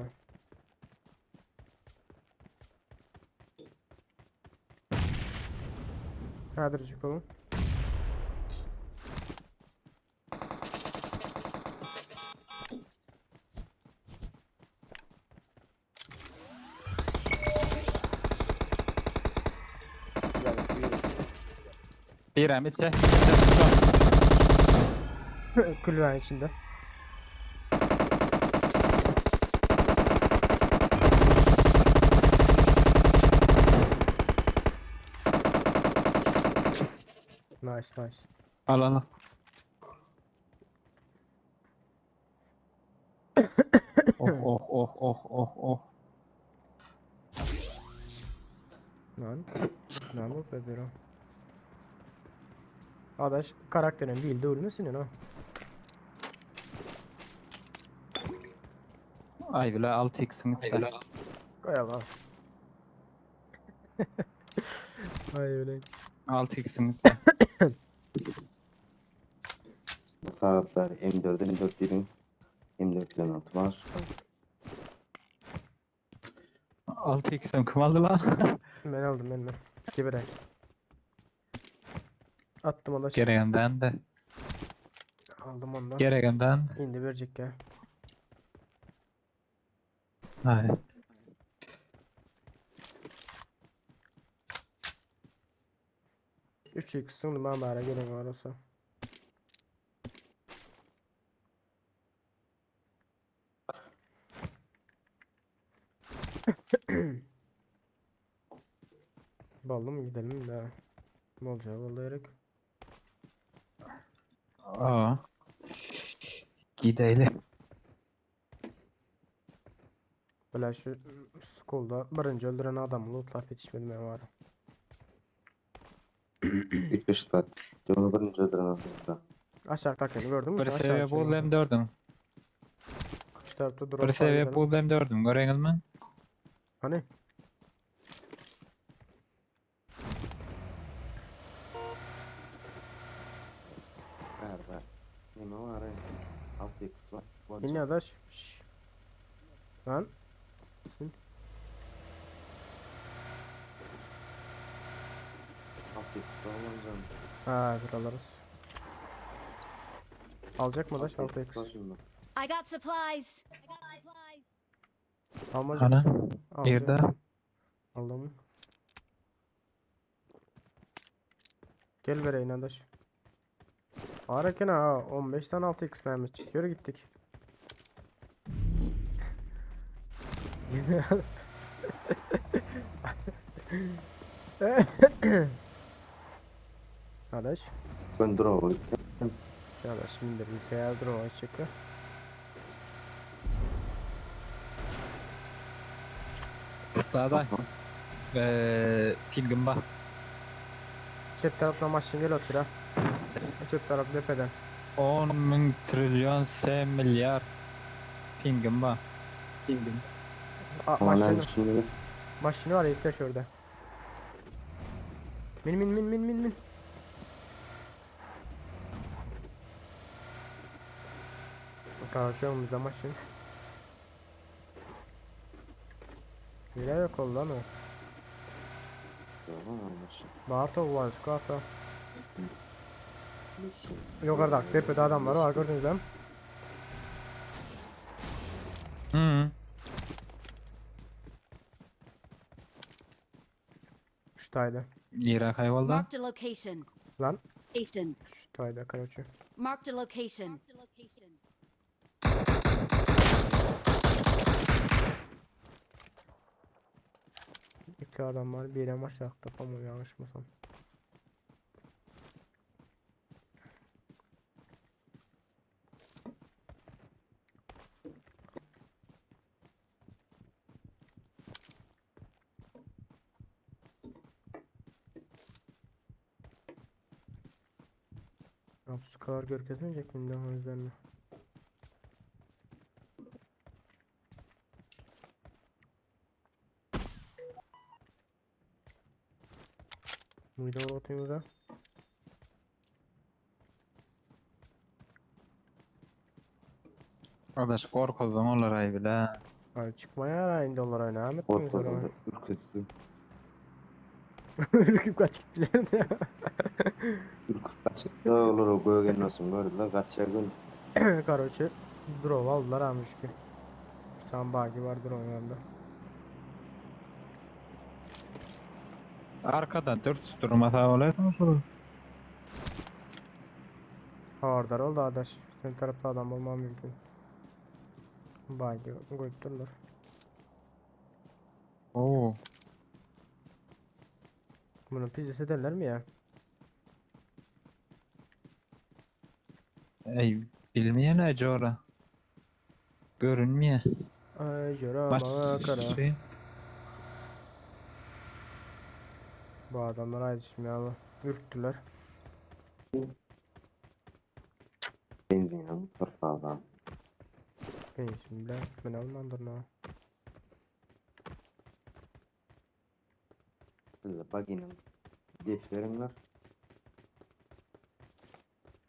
Kadircik olun. Bir hem içe. Kulübenin içinde. Nice nice. Al al. Oh. Lan. Ne bu be bro? Adaş karakterin bildi ölmesin ha. Ay bile 6x'ini de. Koyalım. Ay öyle. 6x'ini de. Saatler M4 değilim. M4 ile altı var. 6x'im kim aldı lan? Ben aldım ben. Kibire. Attım adaş. Gereğinden de. Aldım ondan. Gereğinden. İndi verecek ya. Ay. Üç ikisini ben bari gelin varsa. Ballı mı gidelim de. Ne olacak vallahi gerek. Aa. Gidelim. Böyle şu skolda birinci öldüren adamı lootlap yetişmedim ben var. 3-5 saat. Canı birinci öldüren aslında. Aşağı takını gördün mü? Bir Sen aşağı seviye açıyorsun. bul hem dördüm. Şu tarafta drop Bir var seviye gidelim. bul hem dördüm. Göreğiniz mi? Hani? Var. Ne var? 6x var. İn adaş. Şşş. Lan. Ha bir alırız. Alacak mı adaş 6x? I got supplies. Almacık Ana. mısın? Bir de. Aldım. Gel vereyim adaş. Hareket ha 15 tane 6x vermiş. Yürü gittik. Adaş. Ben draw. Adaş şimdi bir şey aldır o açıkla. Sağda. Pilgrim bak. Çift tarafına maçın gel otur ha. Çift taraf cepheden. 10.000 trilyon S milyar. Pilgrim bak. Maçını, Şimdi maçını var ya ihtiyaç orada. Min. Karşıyım bizde maçın. Hile yok oldu lan o. Barto var skata. Yukarıda tepede adamlar var gördünüz lan. Hı. Şutayda. Yere kayboldu. Marked a location. Lan. Station. Şutayda kaçıyor. Marked a location. İki adam var. Bir maç yaktı ama yanlışmasam. Yapsı kadar görkezmeyecek miyim daha üzerine? Video atayım da. Adaş korkuldan olar ay bile. Ay çıkmaya arayın dolar ne yaptınız oraya? Korkmadım da ürküttüm. Ürküp kaç gittiler ya. Ürküp kaçıp da olur o göğen olsun gördüler kaçacak gün. Короче, drone aldılar almış ki. Sambagi var drone yanında. Arkadan 4 durmasa olaydı soru. Havardar oldu adaş. Senin tarafta adam olmam mümkün. Bagi koyup dururlar. Oo. Bunun pizzası derler mi ya? Ey bilmeyen acı ora. Görünmeye. Ay jara Baş kara. şey. Bu adamlar haydi şimdi ya. Ürktüler. Benzinin torpağdan. Ben şimdi ben almandır ne? Size baginin defterin var.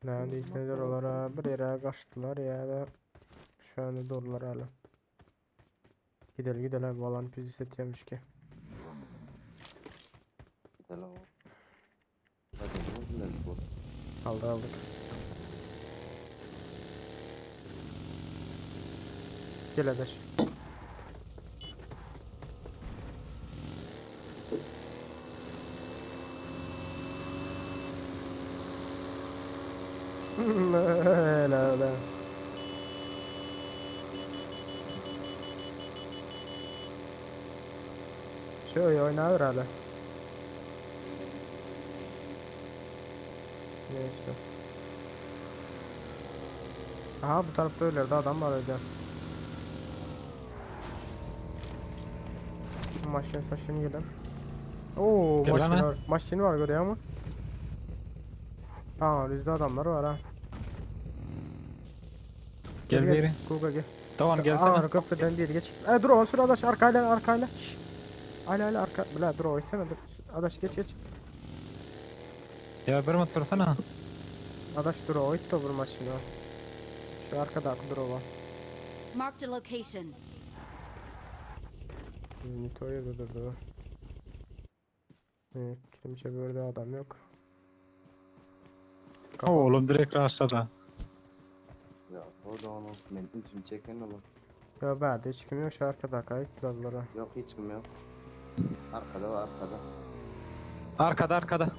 Neredeyse oralara bir yere kaçtılar ya da şu anda doğrular hala. Gidelim falan pizzası yemiş ki. Bir de la o. Baginin güzel bu. Aldık. Gel adaş. La. Şöyle oynar hala. Neyse. Aha bu tarafta öylerde adam var öyle. Maşin saçını gelin. Oo Gel lan maşin ha. var. Maşin var görüyor musun? Aa bizde adamlar var ha. Gel beri. Kuga gel. Tamam gelsene. Aa köprüden bir geç. Dur o sırada adaş arkayla. Şşş. Hala arka. Bla dur o isene dur. Adaş geç. Ya bir mut dursana. Adaş dur o it de vur maşini o. Şu arkada dur o var. Marked a location. Nito'ya da durdu. Kimse böyle adam yok. O oğlum direkt aşağıda. Ya o da onu ben için çeken olur. Ya ben de hiç kim yok şu arkada kayıt trallara. Yok hiç kim yok. Arkada var arkada. Arkada.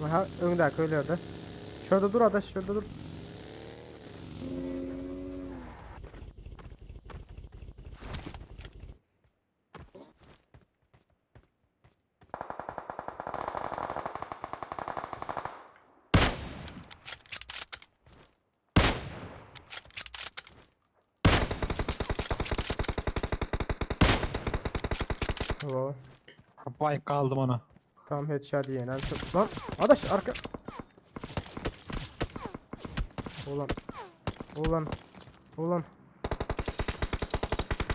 Aha öndeki öylerde. Şurada dur adaş şurada dur. Oo. Vay kaldım ona. Tam headshot yiyen lan adaş arka. Ulan.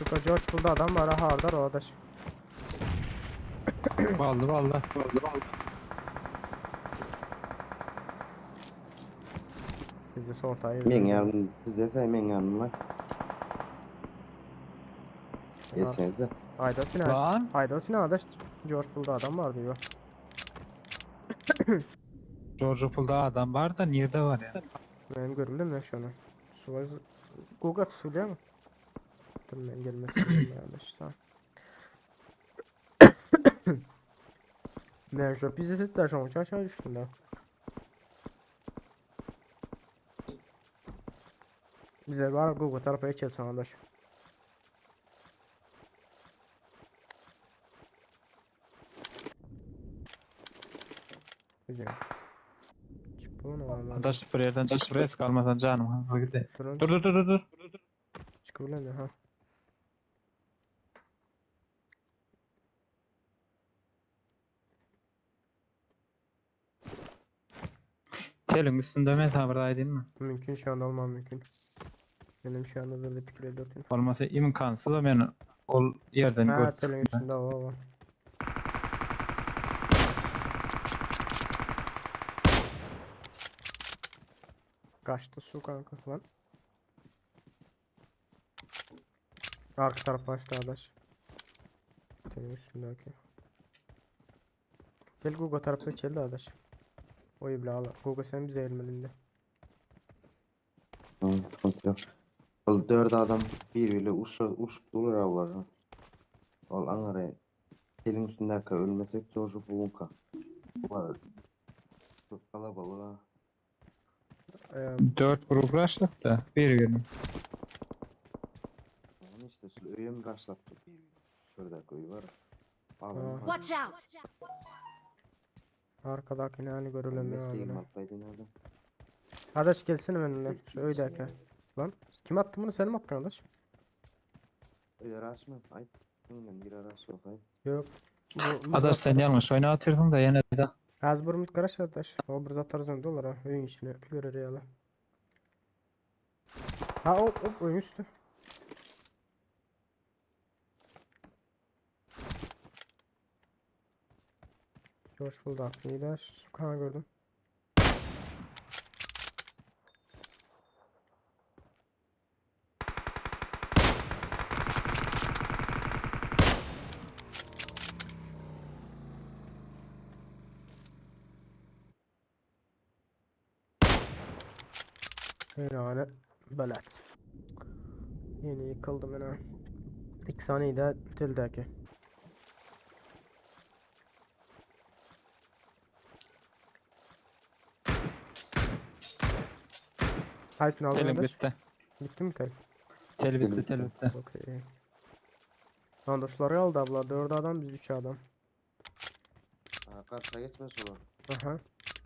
Şu George buldu adam var ha hardar o adaş. Vallahi. Biz de sortayı Men yardım size say men yardım var. Yesenize. Lan. Hayda adaş. George buldu adam var diyor. George Pool'da adam var da nerede var ya? Benim görüldüm ya şu an. Suvarız. Google tutuyor mu? Dur ben gelmesin ya adaş sağ. Ben şu pizza setler şu an aşağı düştüm daha. Bize var Google tarafa geçeceğiz adaş. Güzel. Çık bunu valla. Adaş bir yerden çık buraya kalmasan canım hızlı gidelim. Durun. Dur. Çık ulan ya ha. Telin üstünde mi tabirdaydın mı? Mümkün şu anda olmam mümkün. Benim şu anda da fikir ediyorum. Olmasa imkansız da men ol yerden Ha, görüp telin çıktım. üstünde o. Kaçtı su kanka lan. Arka taraf başta adaş. Telin üstündeki. Gel Google tarafta içeride adaş. O ibla al. Google sen bize elmelinde. Tamam, sıkıntı yok. Ol 4 adam birbiriyle uçup durur avları. Ol anara elin üstündeki ölmesek çocuk bulunka. Var. Çok kalabalık ha. 4 grup başladı da bir gün. Yani işte şu öğün başlattı birbiriyle. Şuradaki öğü var. Abi, Watch out! Arkadakini hani görülemiyor adına. nerede? Adaş gelsene benimle. Şu öydeki. Lan kim attı bunu, sen mi attın adaş? Öyle araç mı? Ay. Bundan bir araç yok ay. Yok. Adaş sen yanlış oynatırdın da yine de. Az bir umut karaş adaş. O bir zatarız dolar ha. Oyun içine görür yalan. Ha hop oyun üstü. Hoş bulduk. İyiler. Kan gördüm. Yani belat. Yeni yıkıldım yine. 2 saniye de tildeki. Haysın aldın Telim adaş. bitti. Bitti mi tel? Tel bitti, tel bitti. Okey. Andoşları aldı abla. 4 adam biz 3 adam. Ha, karşıya geçmez olur. Aha.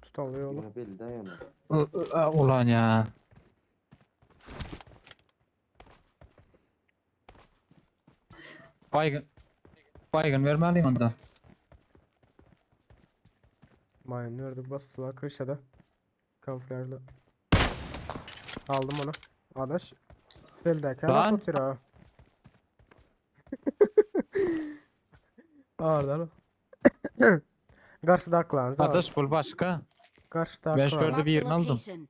Tutalıyor oğlum. Yine belli dayanır. Ulan ya. Baygın. Baygın vermeliyim onda. Mayın nerede bastılar kırşada. Kamuflajlı. Aldım onu. Adaş. Beldeki hala Lan. tutuyor ha. Ağırdan. Karşıda aklarınız abi. Adaş bul başka. Karşıda Ben aklar. şöyle Marked a birini aldım. location.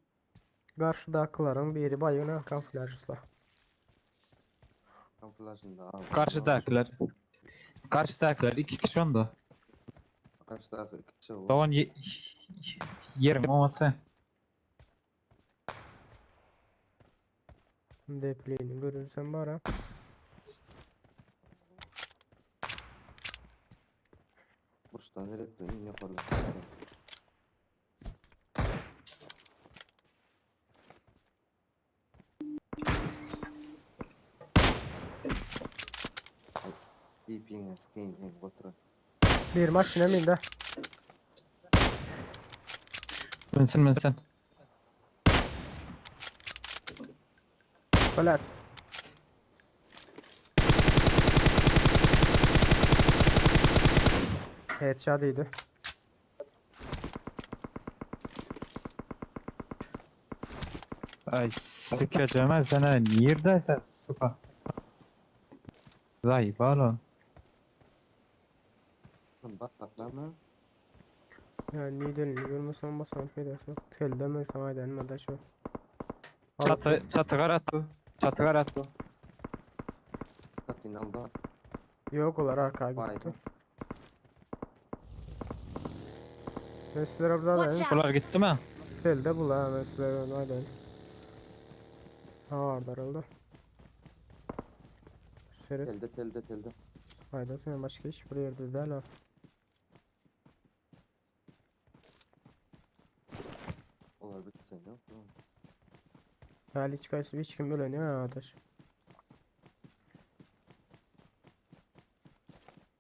Karşıda akların biri bayına kamuflajlı. Kamuflajında abi. Karşıdakiler. Karşıdakiler 2 kişi onda. Karşıdaki kişi o. Doğan yerim olmasa. Depleyini görürsen bana. Burçtan direkt dönün yapardım. Deeping skin otur. Bir maşine miydi? Minsin. Belat. Headshot'ıydı. Ay sikeceğim sana neredeysen süper. Vay balo. Bataklar mı? Yani liderini görmesen basan faydası yok. Telde mi sana edenin adaş yok. Çatı karattu. Çatı karattu. Tatin aldı. Yok olar arkaya Vay gitti. be. Mesler burada da Watch out! Bunlar gitti mi? telde bul ha mesler hadi. Ha orada oldu. Seret. Telde. Hayda sen başka hiç bir yerde değil ha. Olar bitsen yok. Hali hiç kim öyle ne adaş.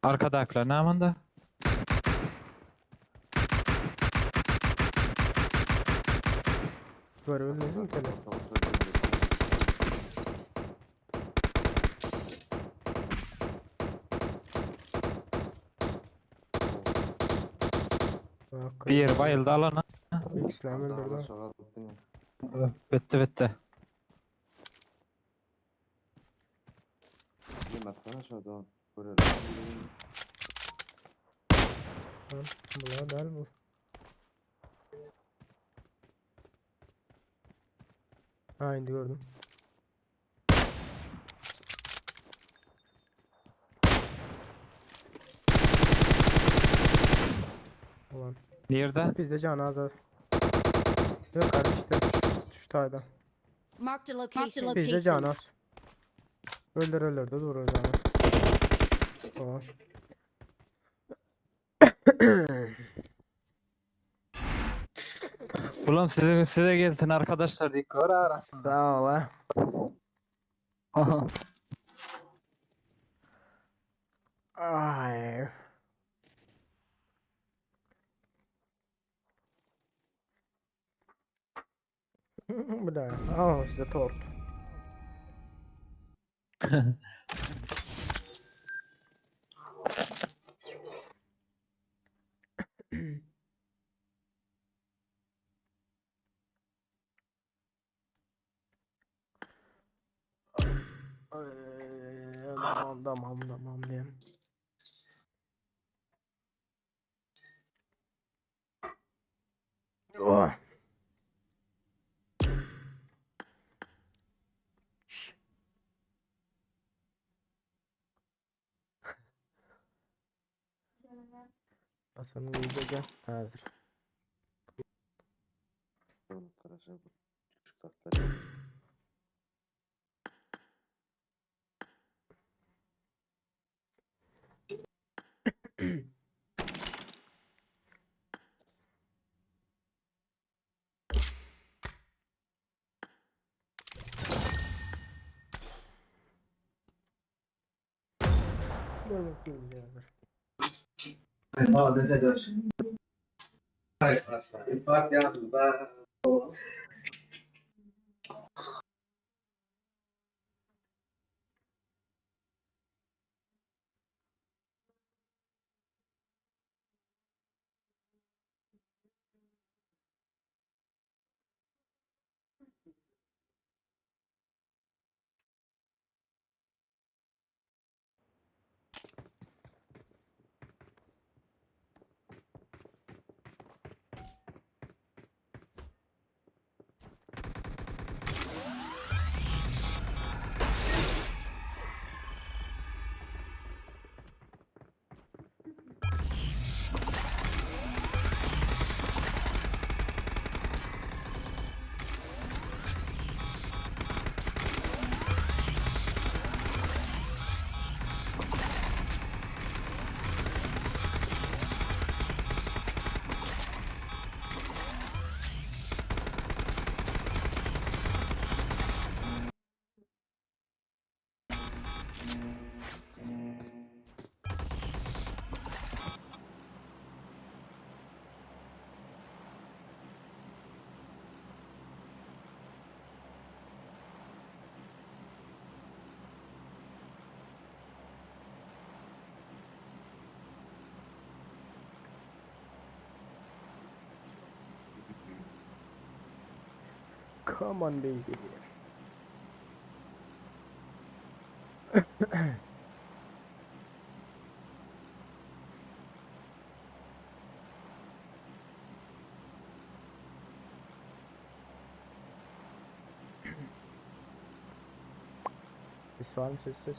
Arkadakiler ne amanda? Görüldünüz mü tele? Bir bayıldı alana. İslam öldürdü. Bitti. Yemaktan aşağıda görelim. Lan bunlar değil bu. Ha indi gördüm. Ulan Nerede? bizde canı az az. Yok kardeşim şu tayda. Marked a location. Bizde canı az. Öldür de dur o zaman. Tamam. Ulan size gelsin arkadaşlar diye kör arasında. Sağ ol ha. Ay. Bu da. Al size tort. Tamam diyeyim. Oh. Şş. Hasan'ın video gel. Hazır. Arkadaşlar bu küçük tatları. Dur bakayım bir hazır. Come on baby. Ses var mı ses?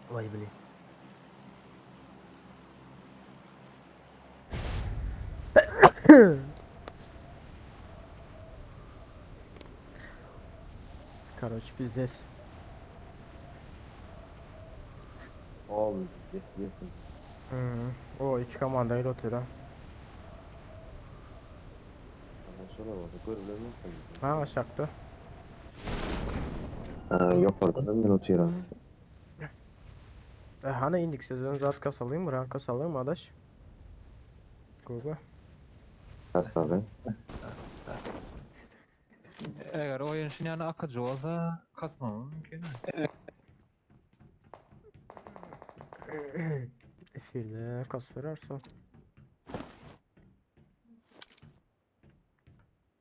Vay bile. Короче, пиздец. Oğlum yesin. O iki komandayla oturuyor ha. Şöyle oldu. Görülebilir mi? Ha aşağıda. Yok orada ben unutuyorum. Hani indik sözünü zat kasalayım mı? Rank kasalayım mı adaş? Google. Nasıl abi? Eğer oyun için yani akıcı olsa kasmam mümkün. Efirde kas verersen.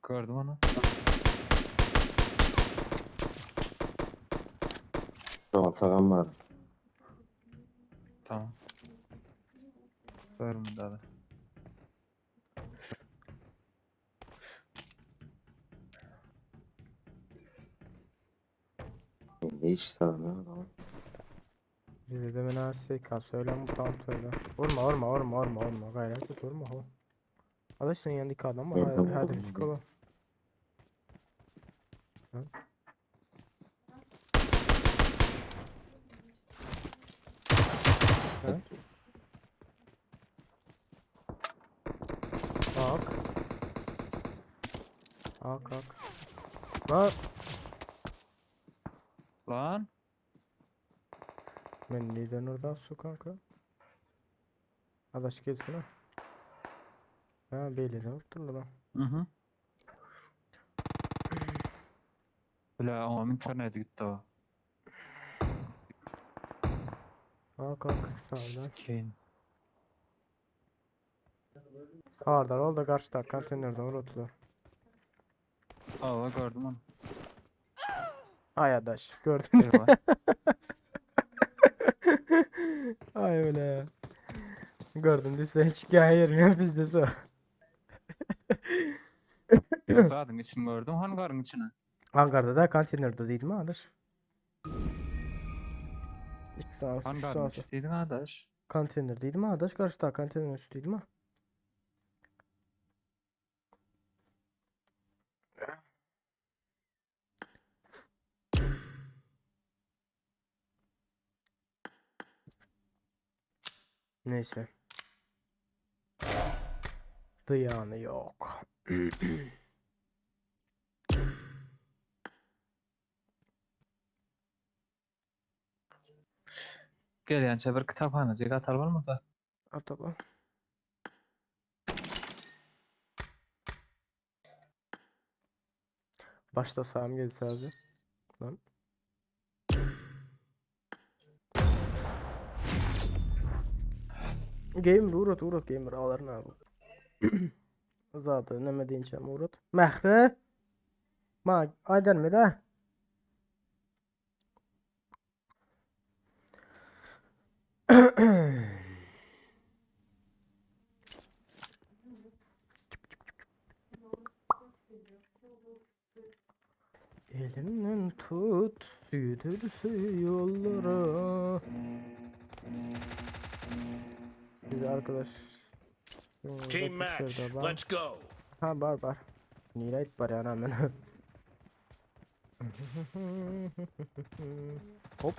Gördüm onu. Tamam sağım var. Tamam. Görüm da. Ne iş sağım ya tamam. Bize de ben her kas öyle mutant öyle. Vurma. Gayret et vurma. Alışsın yanındaki adam var. Nereden Hadi vurdun risk bunu? ola. Ha? Ak. Lan. Lan. Ben neden orada su kanka? Adaş gelsin ha. Ha beyleden vurtturdu lan. Hı. Bile ama internet gitti o. Ak. Sağdan. Keyin. Hardar ol da karşıda konteynerden vurtturdu. Aa gördüm onu. Ay adaş gördün. Bir var. Ay öyle. Gördün değil sen hiç hayır ya bizde so. Ya zaten için gördüm. Hangarın içine. Ankara'da da konteynerde değil mi adaş? İki sağ olsun, şu sağ Hangarın olsun. içindeydin arkadaş. Konteyner değil mi adaş? Karşıda konteyner üstü değil mi? Neyse. Dıyanı yok. Gelyen çevir kitaphaneciye atar var mı da? Ataba. Başta sağım geldi sadece. Lan. Gamer uğrat gamer ağlarını abi. Zaten neme deyinçem uğrat. Mehre. Ma aydan mı da? Elimden tut, yürürsün yollara. Siz arkadaş. Team match. Let's go. Ha bar. Nirayet var yani hemen. Hop.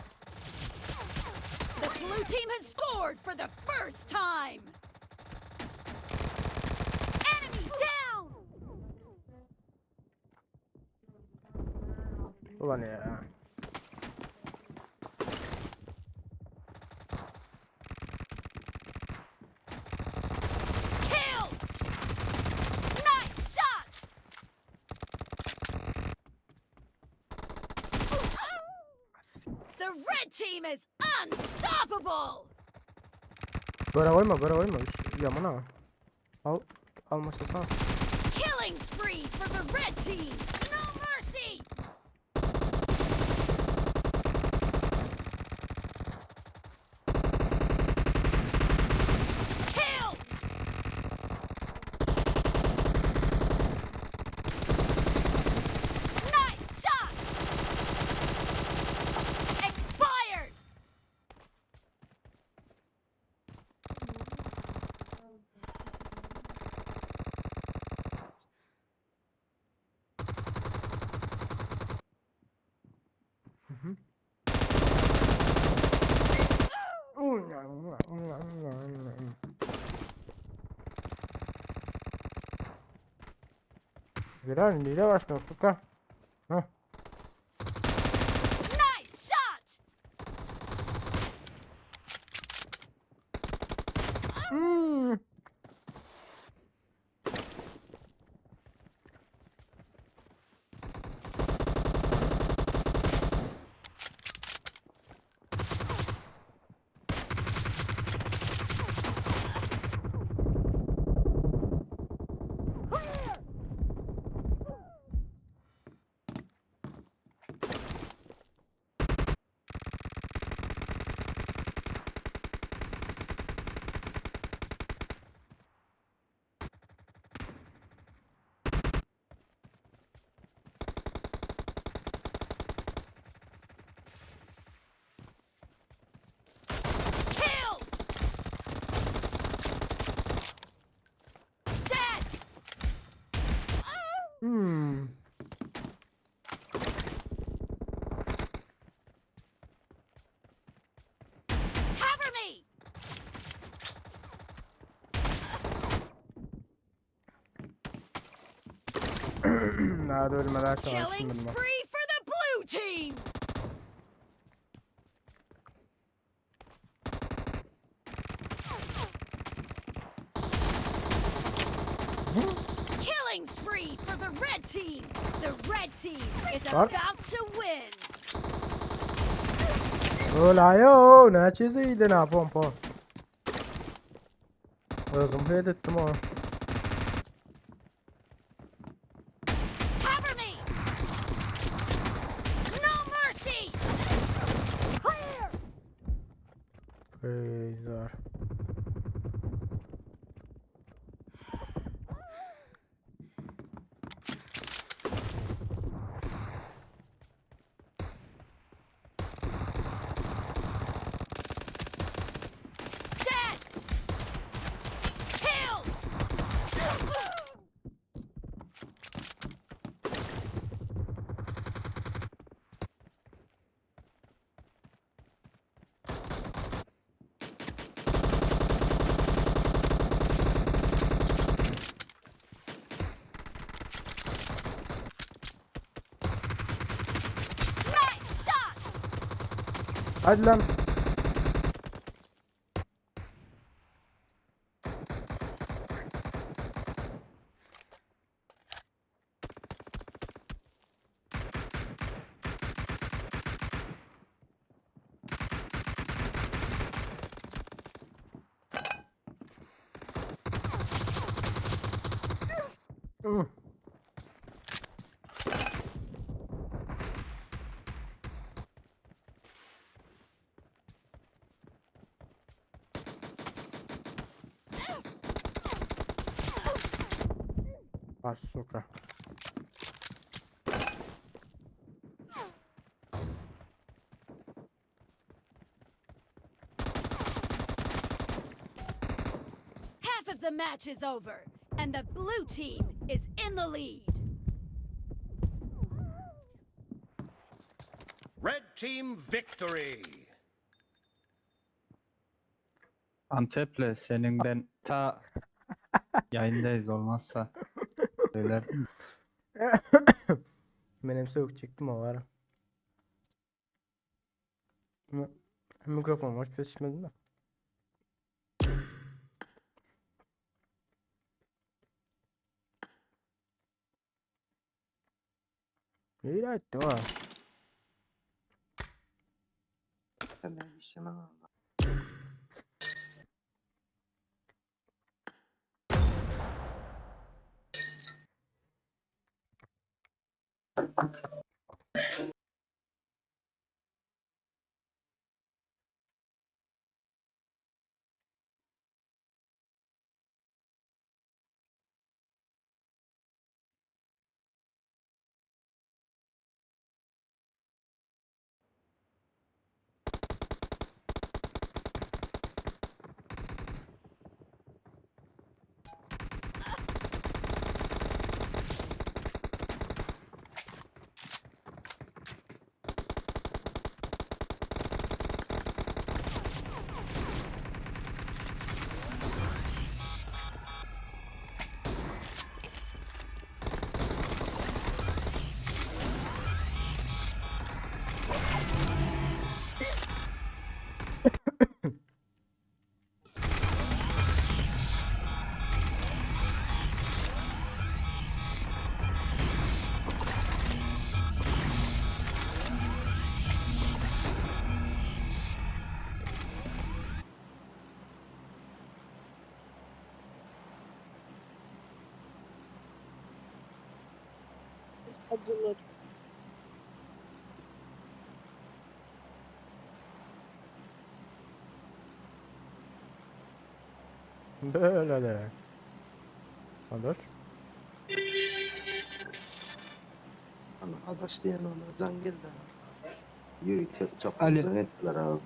The blue team has scored for the first time. Enemy down. Ulan ya. Killed. Nice shot. The red team is unstoppable. Böyle koyma. Yaman ha. Almışsa sağ. Killing spree for the red team. No mercy. Killed. Nice shot. Expired. Girer nire başka tuka. Heh. Nice shot. Nerede ölmeden Killing çalıştım ben. spree for the blue team! Killing spree for the red team! The red team is What? about to win! Öyle yo, ne çiziydi ne pompa. Özüm ettim o. Cover me! No mercy! Clear! Güzel. Dead! Killed! Nice shot! Hadi lan. Hı. Açyk. Half of the match is over, and the blue team is in the lead. Red team victory. Antep'le seninle ta yayındayız olmazsa söylerdim. Benim soğuk çektim o var. Mikrofon aç pişmedi mi? İyi ettim ha. Sen ne işin var? Böyle de. Olur. Ama adaş diyen ona can geldi. Yürü çok Ali. güzel ettiler abi.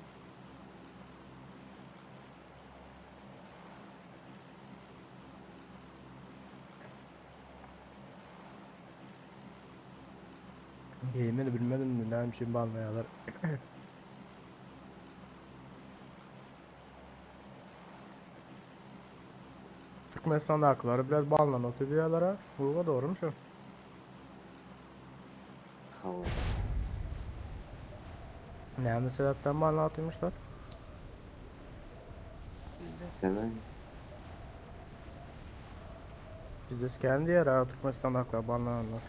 Yemin bilmedim de neymiş banlayalar. Türkmenistan'da hakları biraz banlanıyor diyorlar ha. Bu doğru mu şu? Hava. Ne sebepten bana atıyormuşlar? Hemen Bizde kendi yer ha, Türkmenistan haklar banlananlar.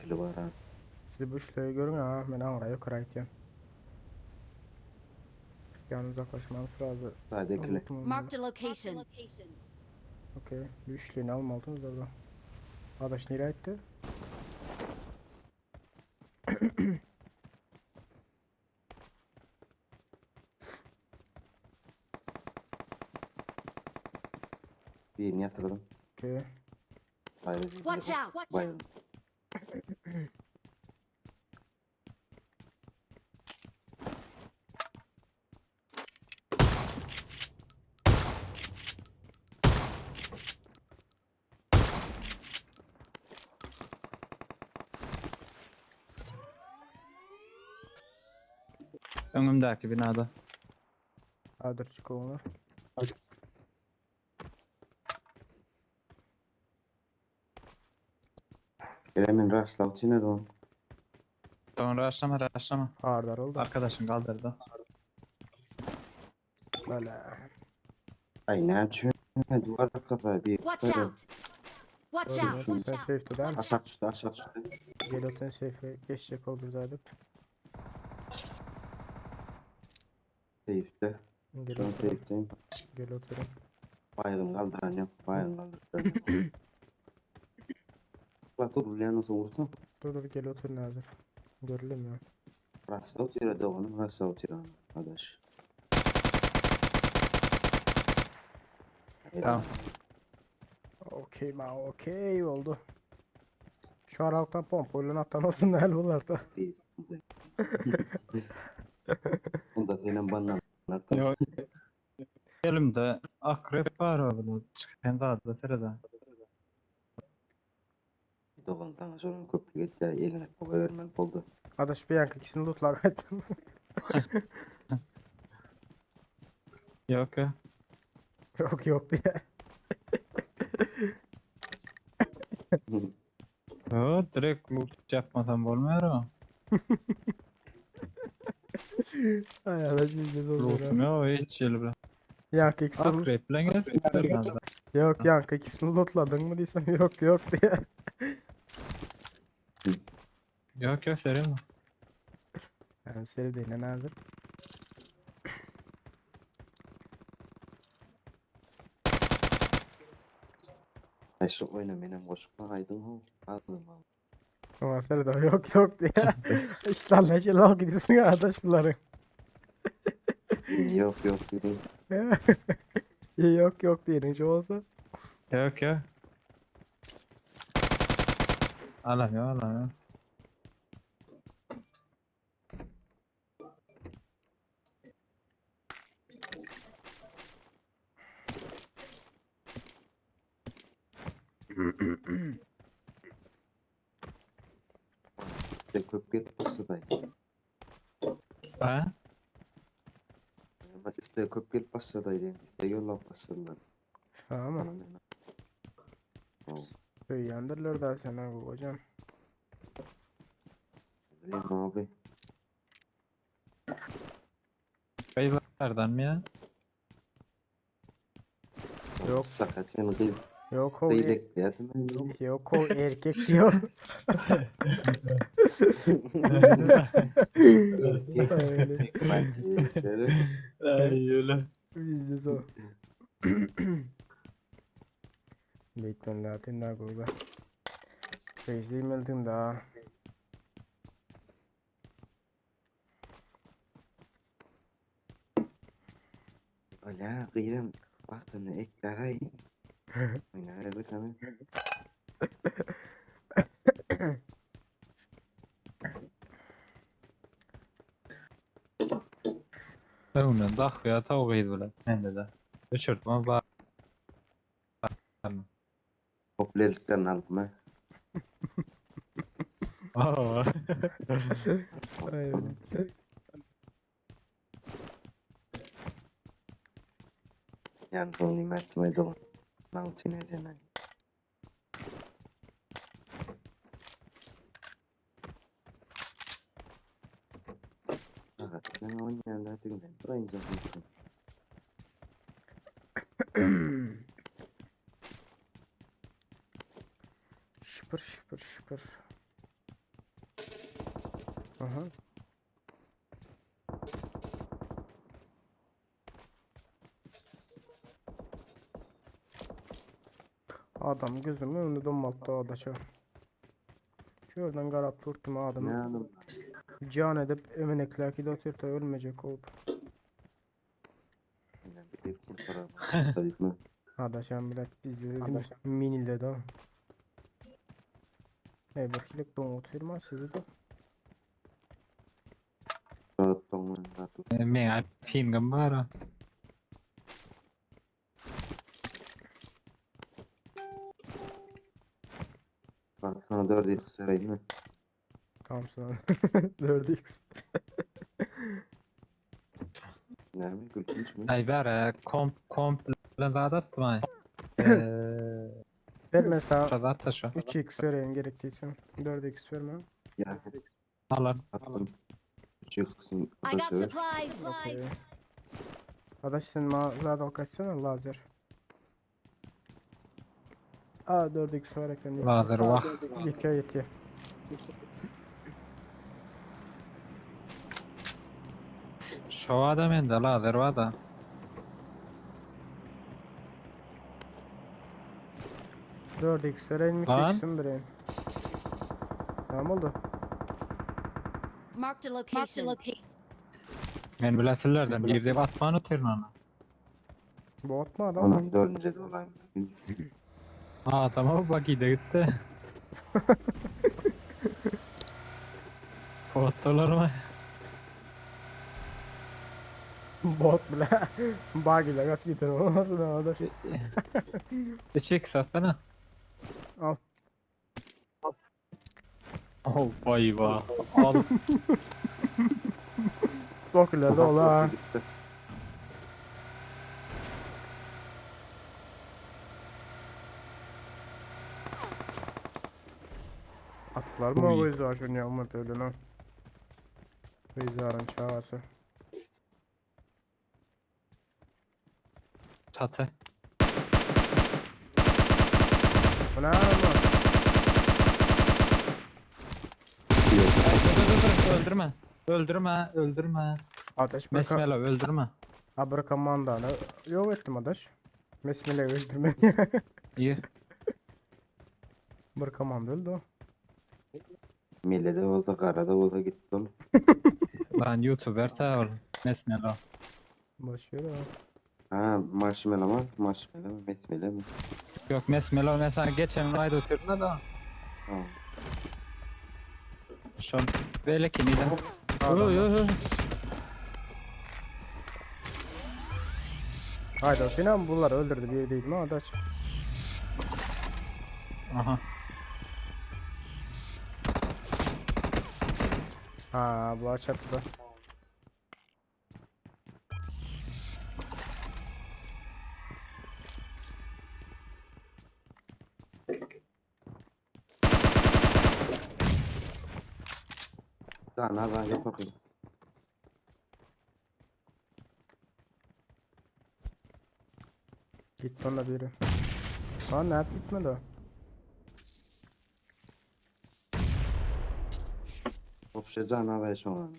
kilo var ha. Siz bu işleri görün ha, ben oraya kırayken. Yani uzaklaşmanız lazım. Sadece kilo. Marked a location. Okey, bir işliğini almalısınız orada. Adaş nereye gitti? Birini yatırdım. Okey. Bayıldım. Watch out! Bayıldım. Önümdeki binada. Hadi çık onu. Gelemin rastlav içine de on. Tamam raşlama. Hardar oldu. Arkadaşın kaldırdı. Böyle. Ay ne açıyor? Duvar arkası bir. Watch out! Watch out! Sen safe'den Aşağı düştü aşağı düştü. Gelot'un safe'e geçecek olur zaten. Seyifte. Şu an Gelot'un. seyifteyim. Gelot'un. Bayıldım kaldıran yok. Bayıldım kaldıran. Nasıl buraya nasıl vursam? Dur Gelot'un hazır. Görülüm ya. Rastlav içine de onu. Rastlav içine onu. Adaş. Tamam. Okey ma okey oldu. Şu aralıktan pompayla attan olsun ne hal bunlar da. İyi. Bunda senin bana. Yok. Elimde akrep var orada. Çıkan da adlı sırada. Doğan sana sonra köprü geçti. Eline koga vermek oldu. Adaş bir yankı ikisini lootlar kaçtım. Yok ya. Yok diye. Yo, direkt loot yapmasam olmuyor ama. Ay adaş bizde de olur Lootum ha. yok hiç şey bile. Yankı ikisini Akreple gelsin. yok yankı ikisini lootladın mı diysem yok diye. Yok serim mi? Yani sevdiğine nazır. Aşağı oynamayın koşma aydın ho. Aldım al. Ama sen de yok diye. İşlerle şeyler gidiyorsun ya adaş bunların. Yok değil. Yok diyenin şu olsa. Yok. Alamıyor. İşte köprü başladaydı. Ha? Bak işte köprü başladaydı. İşte yolla başladılar. Tamam. Oh. Yandırlar da sana hocam. Bileyim abi. Beylerden mi ya? Yok. Sakat seni kıyım. Yok o Kıydek diyesin. yok o erkek diyor. Öyle. Bence. Ay öyle. Bizde o. Beklen zaten daha burada. Beşliğim öldüm daha. Ola kıyım. Baktığını ekler Oynarız bakalım. Ömrümden dak ya tavuk yedi bile. Mende de. Uçurtma var. Popülerliklerini aldım ha. Aa. Aynen. Yani son nimet dolan. Lan içine denen. Evet, ben oynayanlar dinlen. Burayı yapmışsın. Şıpır şıpır şıpır. Aha. Adam gözümün önünde donmaktı adaşa. Şuradan qarab turttum Ne adam. anım? Can edip emeneklerki de oturta ölmeyecek olup. Yani bir tepkin para. Tabii mi? Adaşam bilet bizi dedim minilde de. Bir kilik don oturma sizi de. Saat donman ratu. Men pingim var. Bak sana 4 yıl vereyim mi? Tamam sana. 4x. Nerede? Gülkünç mü? Ay ver komple zadat mı? Ver mesela Zadat şu. 3x vereyim gerektiyse. 4x verme. Ya Alın. attım. Çıksın. I got supplies. Okey. Adaş sen zaten kaçsana lazer. 4x var ekran. Lazer vah. Yetiyor. Şu adam ende lazer var da. Dört x vereyim Lan. 2x'im vereyim. Tamam oldu. Marked a location. Men bilesillerden bir de batmanı tırnağına. Bu atma adam. Onun 4. de olayım. Adama bak iyi de gitti. Fotolar mı? Bot bile. Bug ile kaç gitar olmasın adaş. Çek satsana. Al. Oh vay vah. Al. Bok ile de ola. Atlar mı o Uy. yüzden şunu yapmadı öyle lan. Vizarın çağası. Çatı. Bu ne lan? Dur. Öldürme. Ateş Mesmelo öldürme. bırakan mandana. Yok ettim adaş. Mesmele öldürme. İyi. Bırakan manda öldü o. Millede olsa karada olsa gitti oğlum. Lan YouTuber ta oğlum. Mesmelo. Boş ver o. Ha marshmallow mu? Marshmallow mu? Besmele mi? Yok Mesmelo mesela geçen ayda oturdu da. Tamam. Şu an böyle ki neden? Oy. Haydi Sinan bunları öldürdü bir değil mi adaş? Aha. Ha bu çatıda. Daha nereden yapayım? Gitti onunla biri. Lan ne bitmedi o. Ofşe canavar şu an.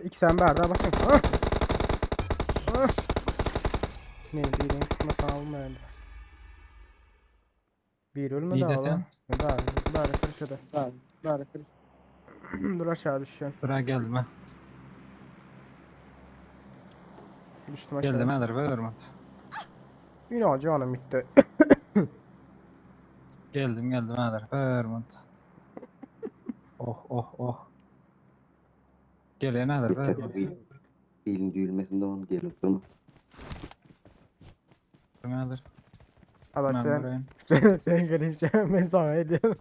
İki sen bir daha basın. Ah! Ah! Ne bileyim nasıl almayalım. Bir ölme İyi daha desem. ola. Daha kırışa da. Daha kırış. Dur aşağı düşüyorsun. Buraya geldim ha. Düştüm aşağı. Geldim nedir vermez. Yine canım bitti. Geldim nedir vermez. Oh. Gele nedir Dikkat vermez. et. Bilin düğülmesinde onu gelip durma. Nedir? Adaş Ben sen burayım. Sen gelince ben sana ediyorum.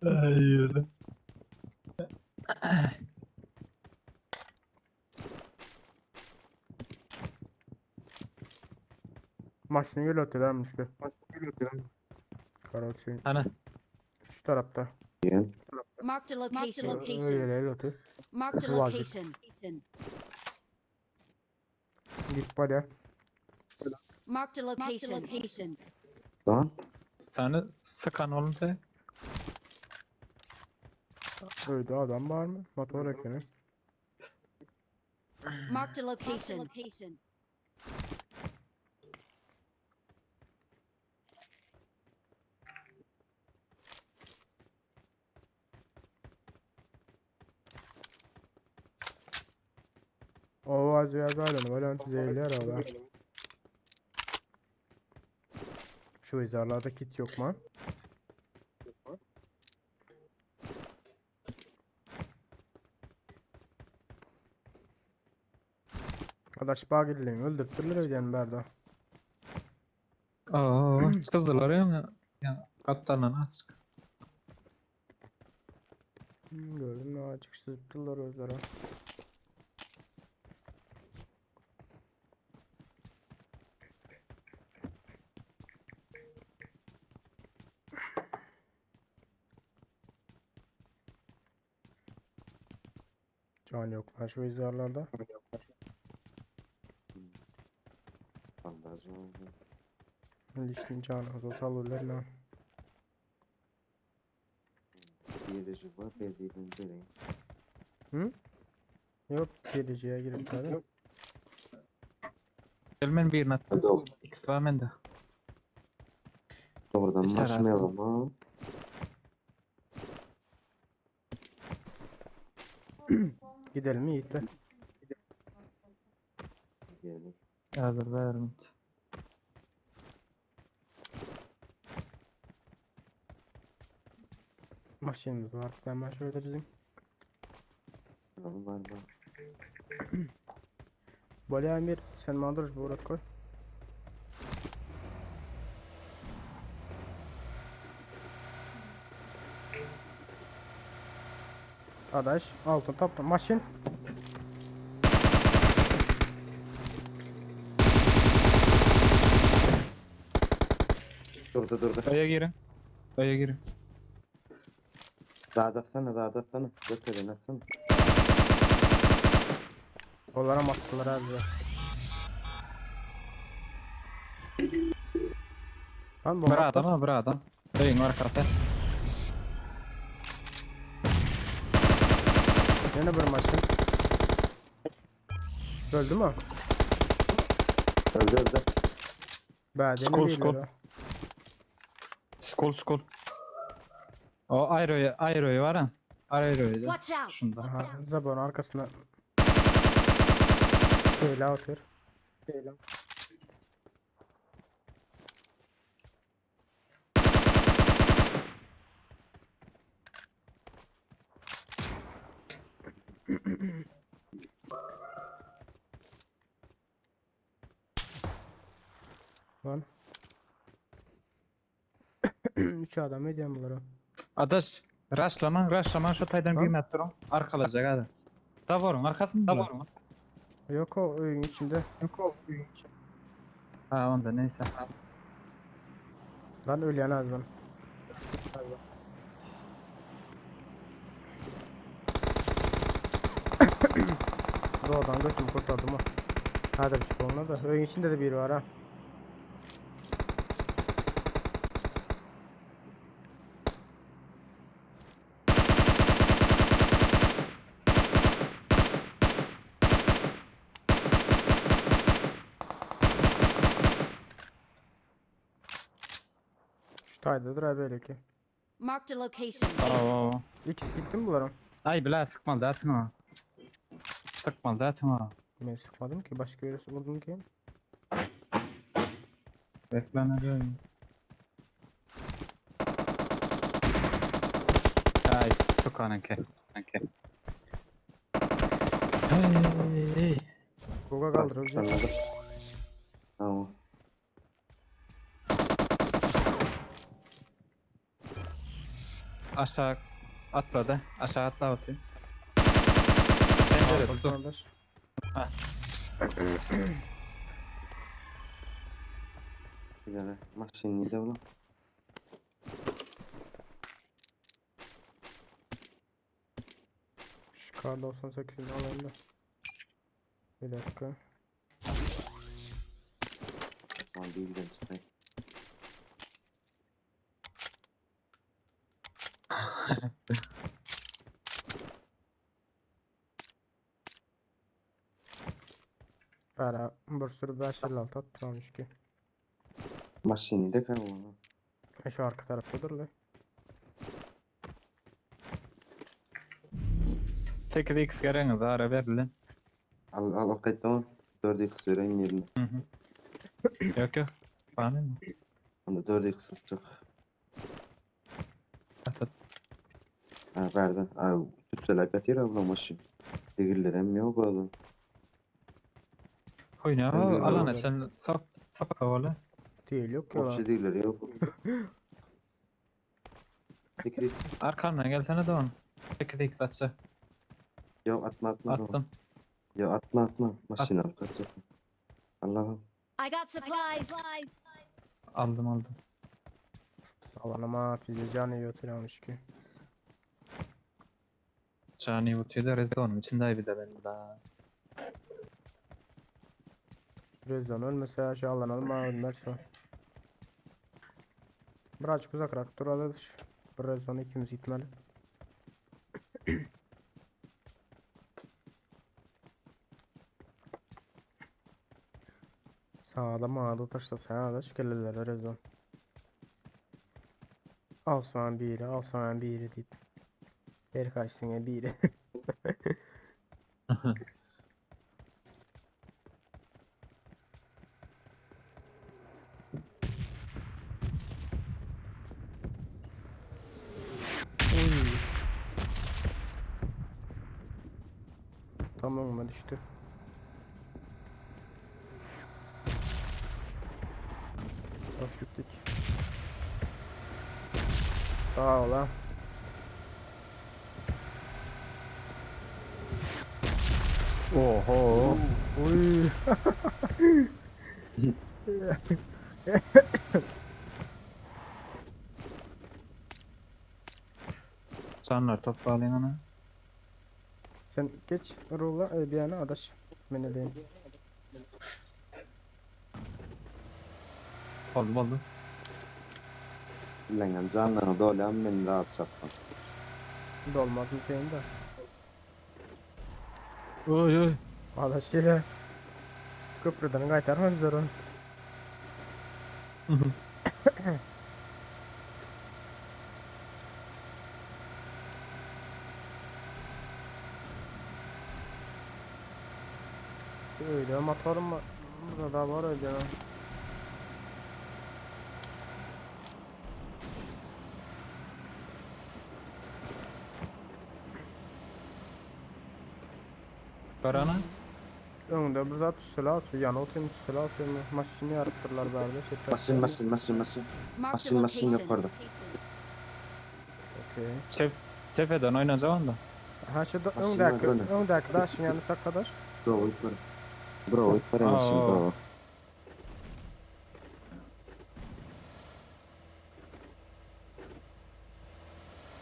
Hayır. Maşını gel ötelenmiş be. Kardeşim Ana. şu tarafta. Diyen. Marked a location. Öyle el öte. Marked a Who was it? location. Git bana. Marked a location. Lan. Seni sıkan olunca Öyle adam var mı? Motor ekranı. Marked a location. O az ya zaten Valorant zehirler ara. Şu izarlarda kit yok mu? Arkadaş bağ gidelim öldürttürler ödeyen berda. kızdılar ya kaptanla Açyk. Gördün mü açık sızdılar özlere. Can yok lan şu izarlarda. Bandaj oldu. Lişnin canı az olsa alırlar lan. Yedeci var. Verdiğini vereyim. Hı? Yok geleceğe girip tabi. Gelmen bir nat. Hadi ol. X var mende. Doğrudan Dışarı başlayalım ha. Gidelim mi Yiğit'le? Diyelim. Hazır verdim. Maşinimiz var. Hemen şöyle bizim. Tamam var var. Böyle Emir sen mandırış bu uğrat koy. Adaş altın topla maşin. Durdu. Aya girin. Aya girin. Daha da atsana. Götürün atsana. Onlara maktılar abi. Lan bu Bir adam. Öyün arkada. yine bir maşin. Öldü mü? Öldü. Badeni Skol, değil skol. ya. Skol. O aeroyu var ha. Aeroyu da. Watch out. Şunda. Aha, Zabon arkasına. Şöyle atıyor. Lan. 3 adam ediyorum bunları. Adaş. Rushlaman şu taydan Ha? bir metre. Arkalayacak hadi. Da vurun arkasında. Yok o oyun içinde. Ha onda neyse. Lan öleyen az lan. Doğadan götümü kurtardım ha. Hadi bir şey olmadı da. Oyun içinde de biri var ha. Şu taydadır ha böyle ki. Marked a location. Oo. İkisi gitti mi bunların? Ay bile sıkmalı zaten o. Sıkmalı zaten o. Ben sıkmadım ki. Başka birisi vurdum ki. Bekleneceğim. Ay sukanınki. Hey. Goga kaldır hocam. Anladım. Tamam. Aşağı atladı. Aşağı atla bakayım. Aldım Dur. kardeş. Ha. Bir tane maşin neydi ulan? Şu K98'ini alayım da. Bir dakika. Tamam bilgiden çıkayım. Bana bir sürü 556 atmış ki. Maşin neydi kayboldu? Şu arka taraftadır lan. 8x gereniz ara verilin. Al kayıt tamam. 4x vereyim yerine. Yok yok. Bana mı? Onda 4x atacak. Atat. Ha verdi. Abi tütsel katır abla maşin. Değiller hem yok oğlum. Oyna Sen de alana öyle. sen sok savalı. Değil yok O ya. şey değiller yok. 8x. Arkandan gelsene de onu. 8x atça. Yok atma. Attım. Yok atma. Maşin al kaçacak. Allah'ım. I got supplies. Aldım. Alanıma bizi canı götürüyormuş ki. Cani utuyor rezonun içinde bir de benim daha. Rezon ölmese aşağı alanalım ama ölmezse. Birazcık uzak duralım. Bir rezonu ikimiz gitmeli. Sağda mağda taşla sağda şükürlülere rezon. Al soğan biri deyip. Her kaçsın biri. Uy. Tamam mı düştü. Hoş gittik. Sağ ol ha. Oho. Uy. Sanlar toplayalım onu. Sen geç rulla bir yana adaş. Beni değil. Oldu. Lan canlarını dolan beni rahat çattan. Dolmaz mı şeyin de. Oy. Adaş ile. Köprüden kaytarma bizi onu. Öyle motorum var. Burada da var öyle. Karana. Önünde bir zat silah atıyor. Yana oturmuş silah atıyor. Maşini yarıttırlar böyle. Maşin. Marked a Maşin location. yukarıda. Okey. Tepeden oynayacağım da. Ha şurada Maşin var, öyle. öndeki daşın yanı arkadaş. Bravo yukarı. Bravo yukarı maşin Aa. bravo.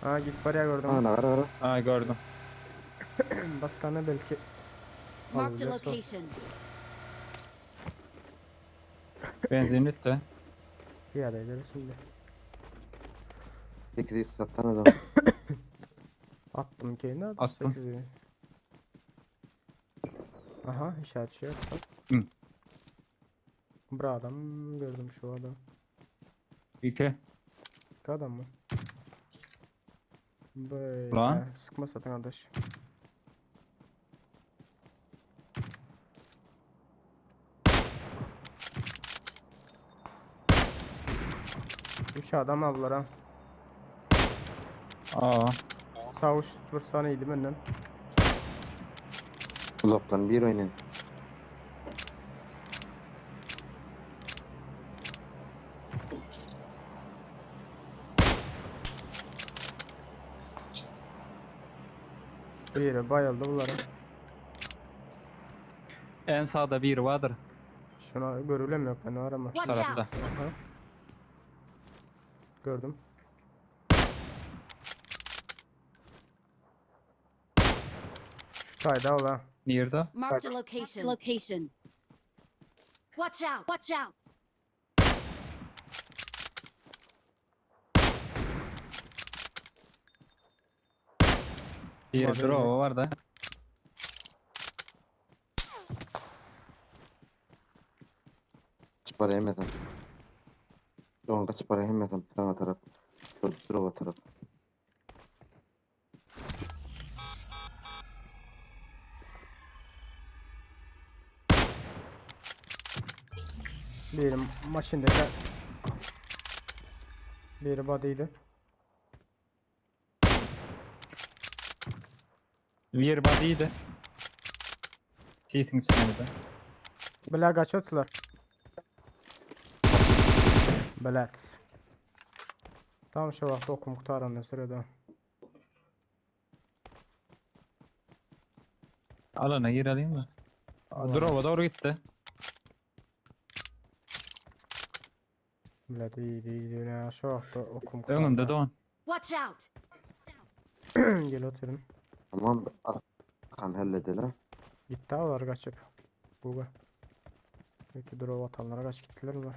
Ha git oraya gördüm. Ara. Ay gördüm. Başkanı belki. Marked a alacağız o. location. Benzinlik de. Piyade ederiz şimdi. 8x satan adam. Attım kendine. Attım. 8'i. Aha işaret şey yaptım. Hı. Bir adam gördüm şu adam. 2. İki adam mı? Böyle. Lan. Sıkma satın kardeş. Üç adam aldılar ha. Aa. Savuş vursan iyiydi benden. Bloktan bir oynayın. Biri bayıldı bunların. En sağda biri vardır. Şuna görülemiyor ben arama. Watch tarafta. out! Aha. Gördüm. Şu tayda ola. Nerede? Marked a location. Watch out! Watch out! Biri Var, drova var da. Kaç para yemeden. Doğan kaç para yemeden. Sana taraf. Drova taraf. Biri maşindeki. Biri body'ydi. Bir body'ydi. Seating içinde. Bela kaçıyorlar. Belat. Tam şu vakti okum kurtaran sırada. Alana girelim mi? Drova doğru gitti. Belat iyi ne şu vakti okum Önümde kurtaran. Doğan. Watch out! Gel oturun. Tamam. Arkan halledi la. Gitti ağlar kaçıp. Buga. Peki dur o vatanlara kaç gittiler bunlar.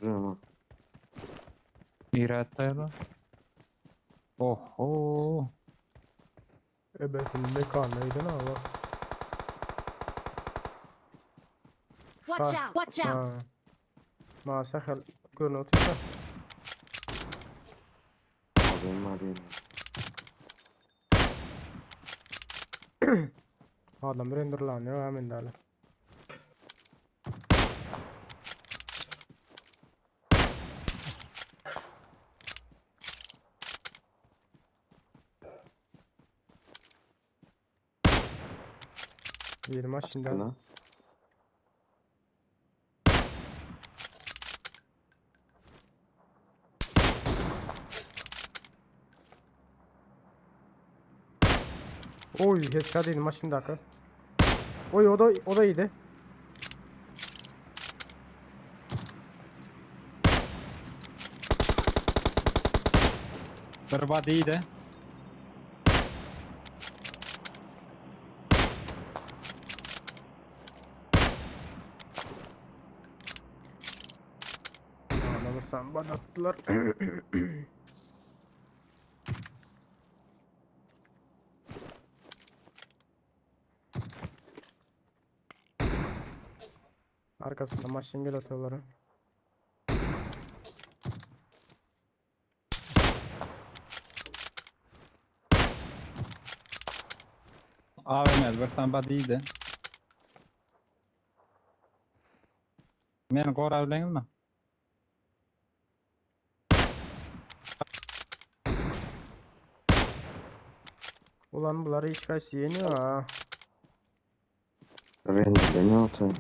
Rıma. Biri hatta. Oho. Ebesinin mekanıydı ne ağlar. Watch out! Watch out! Ha. Masa hel görünüyor otursa. Abim var benim. Adam renderlanıyor hemen dali. Bir maşinden. Bana. Oy headshot değil maşindaki. Oy o da iyiydi. Bir body'ydi. Adamı sen bana attılar. Arkasında maşin gel atıyorlar. Ha. AVM bir tane body'ydi. Meni ko'rabildingizmi mi? Ulan bunları hiç kaç yeniyor ha. Render ne atayım?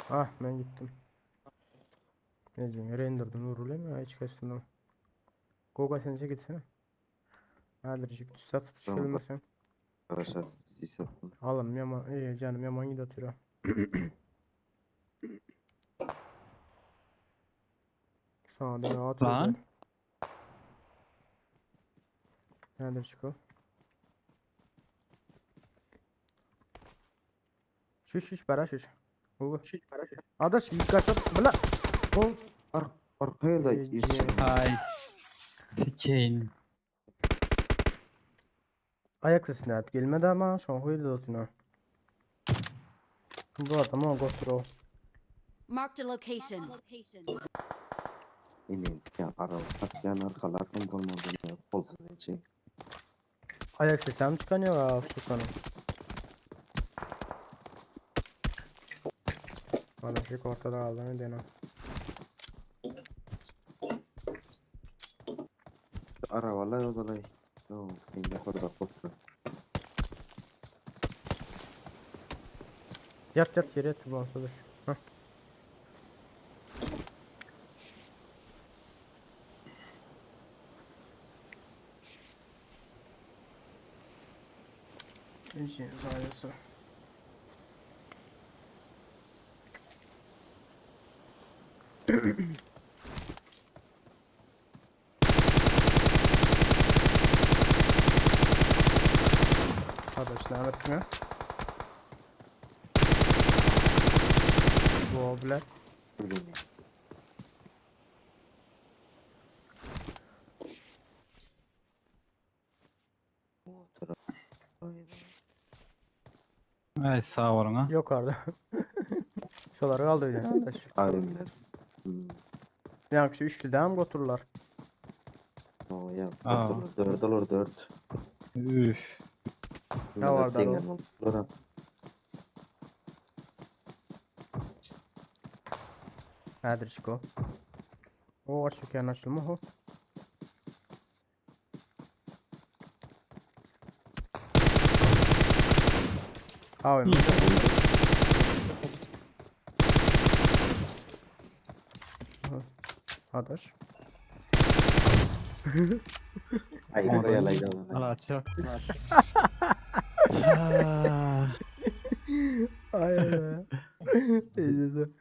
Ah ben gittim. Ne diyeyim render'dan vurulur mu ya hiç kaçtım. Goga sen çek gitsene. Ayrıcalıklardan satıp Tamam. çıkılmasın. Arkadaşlar siz yapın. Alın yaman iyi canım yaman gidiyor atıyor. Sana da rahat Lan. eder. Nerede çıkıyor? Şuş para şuş. Goga. Adaş bir kaçıp bla. O Arkaya da Ece. geçin. Ay. Dikeyin. ayak sesine at gelmedi ama şu an huylu atıyor. Bu adam o götürüyor. Marked a location. İnin ya aralı patlayan arkalardan bulmadan koltuğuna çek. Ayak sesi hem çıkanıyor ha Sultanım. Bana şey ortada kaldı ne diyeyim. Arabalar odalay. No, inda korda koptu. Yat yere yat bu asılır. Hah. İşin sayısı. Arkadaşlar anlatmıyor. Bu obler. Ay sağ olun ha. Yok orada. Şoları kaldı öyle arkadaş. Alimler. Yani şu üçlüden götürürler. O ya. Aa. Dört olur dört. Üf. Ne var da o? Dört. Nedir çıko? O Açyk açılma o. Abi. Arkadaş. Ay yalaydı. Allah çok. Ay Allah. İzledim.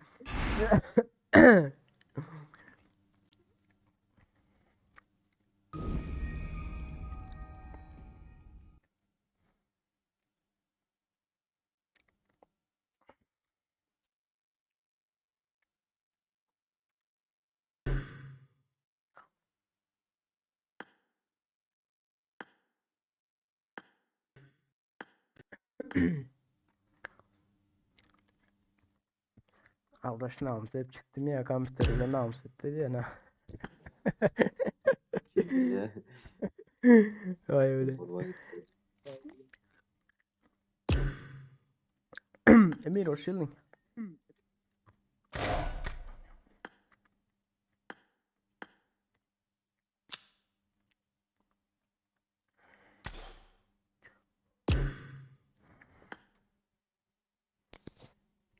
Arkadaş namus hep çıktım ya kamsterine namus etti diye ne. Ya. Ay öyle. Emir hoş geldin.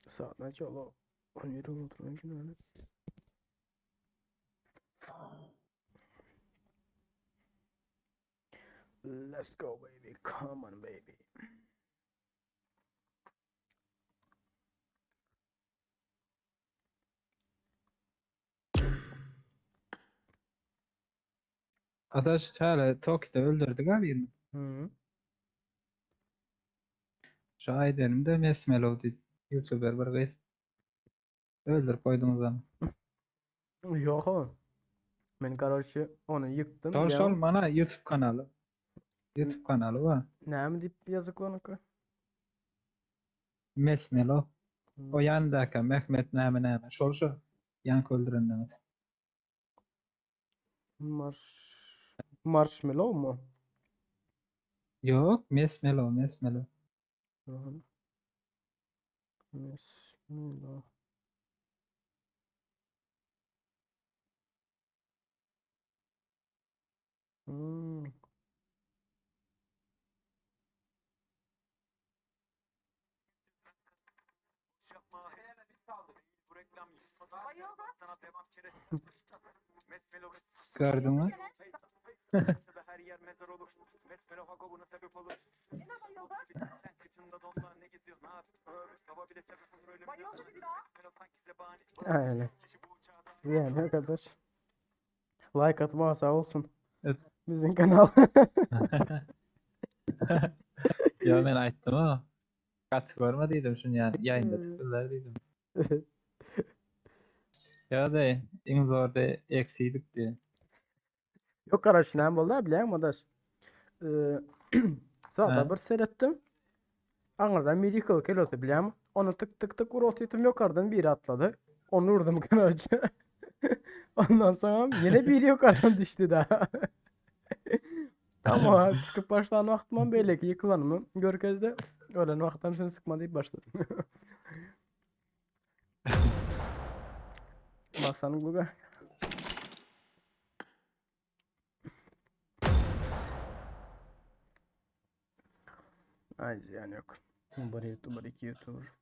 Saat ne ola? 17 oldu önce öyle. Let's go baby, come on baby. Adaş hala Tokyo'da öldürdük abi birini. Hı. Şahit elimde Mesmelov YouTuber bir kız. Öldür koydunuz onu. Yok oğlum. Ben kardeşi onu yıktım. Sol Ya sol bana YouTube kanalı. YouTube kanalı var. ne mi dip yazık onu ki? Mesmelov. O yanındaki Mehmet Name. Sol. Yank öldüren demek. Marshmallow mu? Yok Mesmelov. Hı hı. Marshmallow. Hmm. Gördün mü? Aynen. Yani arkadaş. Like atma sağ olsun. Evet. Bizim kanal. Ya ben ayttım ama. Kaç görmediydim şunu yani. Yayında tıkırlar dedim. Ya da en zor da eksiydik diye. Yok kardeş ne oldu biliyor musun arkadaş? Zaten Ha. bir seyrettim. Anladım miracle kelotu biliyor musun? Onu tık tık tık vurultuytum yukarıdan biri atladı. Onu vurdum kanalcı. Ondan sonra yine biri yukarıdan düştü daha. Ama sıkıp başlayan vaktiman böyle ki yıkılanımı görkezde öyle vakitten seni sıkma deyip başladım. Basanın bu. Ay yani yok. Bir YouTuber, iki YouTuber.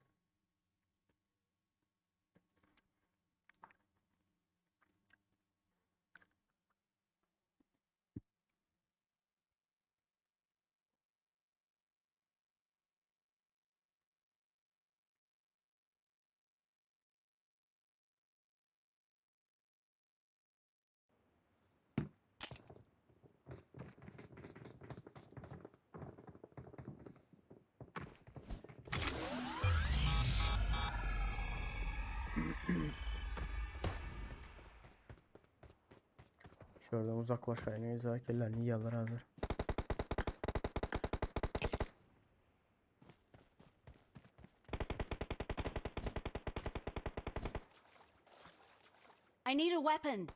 Şuradan uzaklaşayım. Nezakeler niye alır hazır. I need a weapon.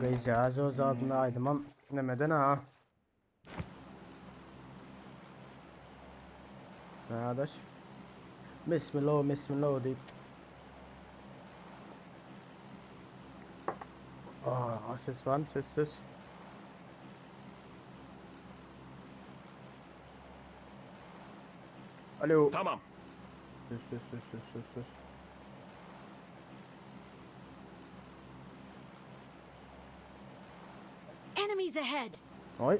Gayza o zadına aydımam demeden ha. Arkadaş. Bismillah bismillah deyip. Ses var mı? Ses. Alo. Tamam. Sus. Enemies ahead. Ay.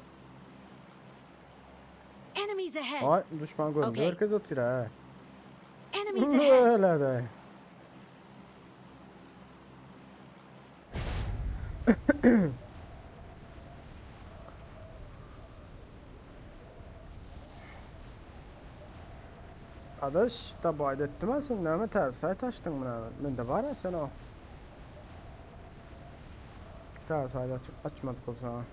Enemies ahead. Ay düşman gördüm. Okay. Herkes oturuyor ha. Enemies ahead. Öyle de. Adaş da bayda ettimezsin ne mi tersay taştın buna. Ben de var ya sen o. Tersay açmadık o zaman.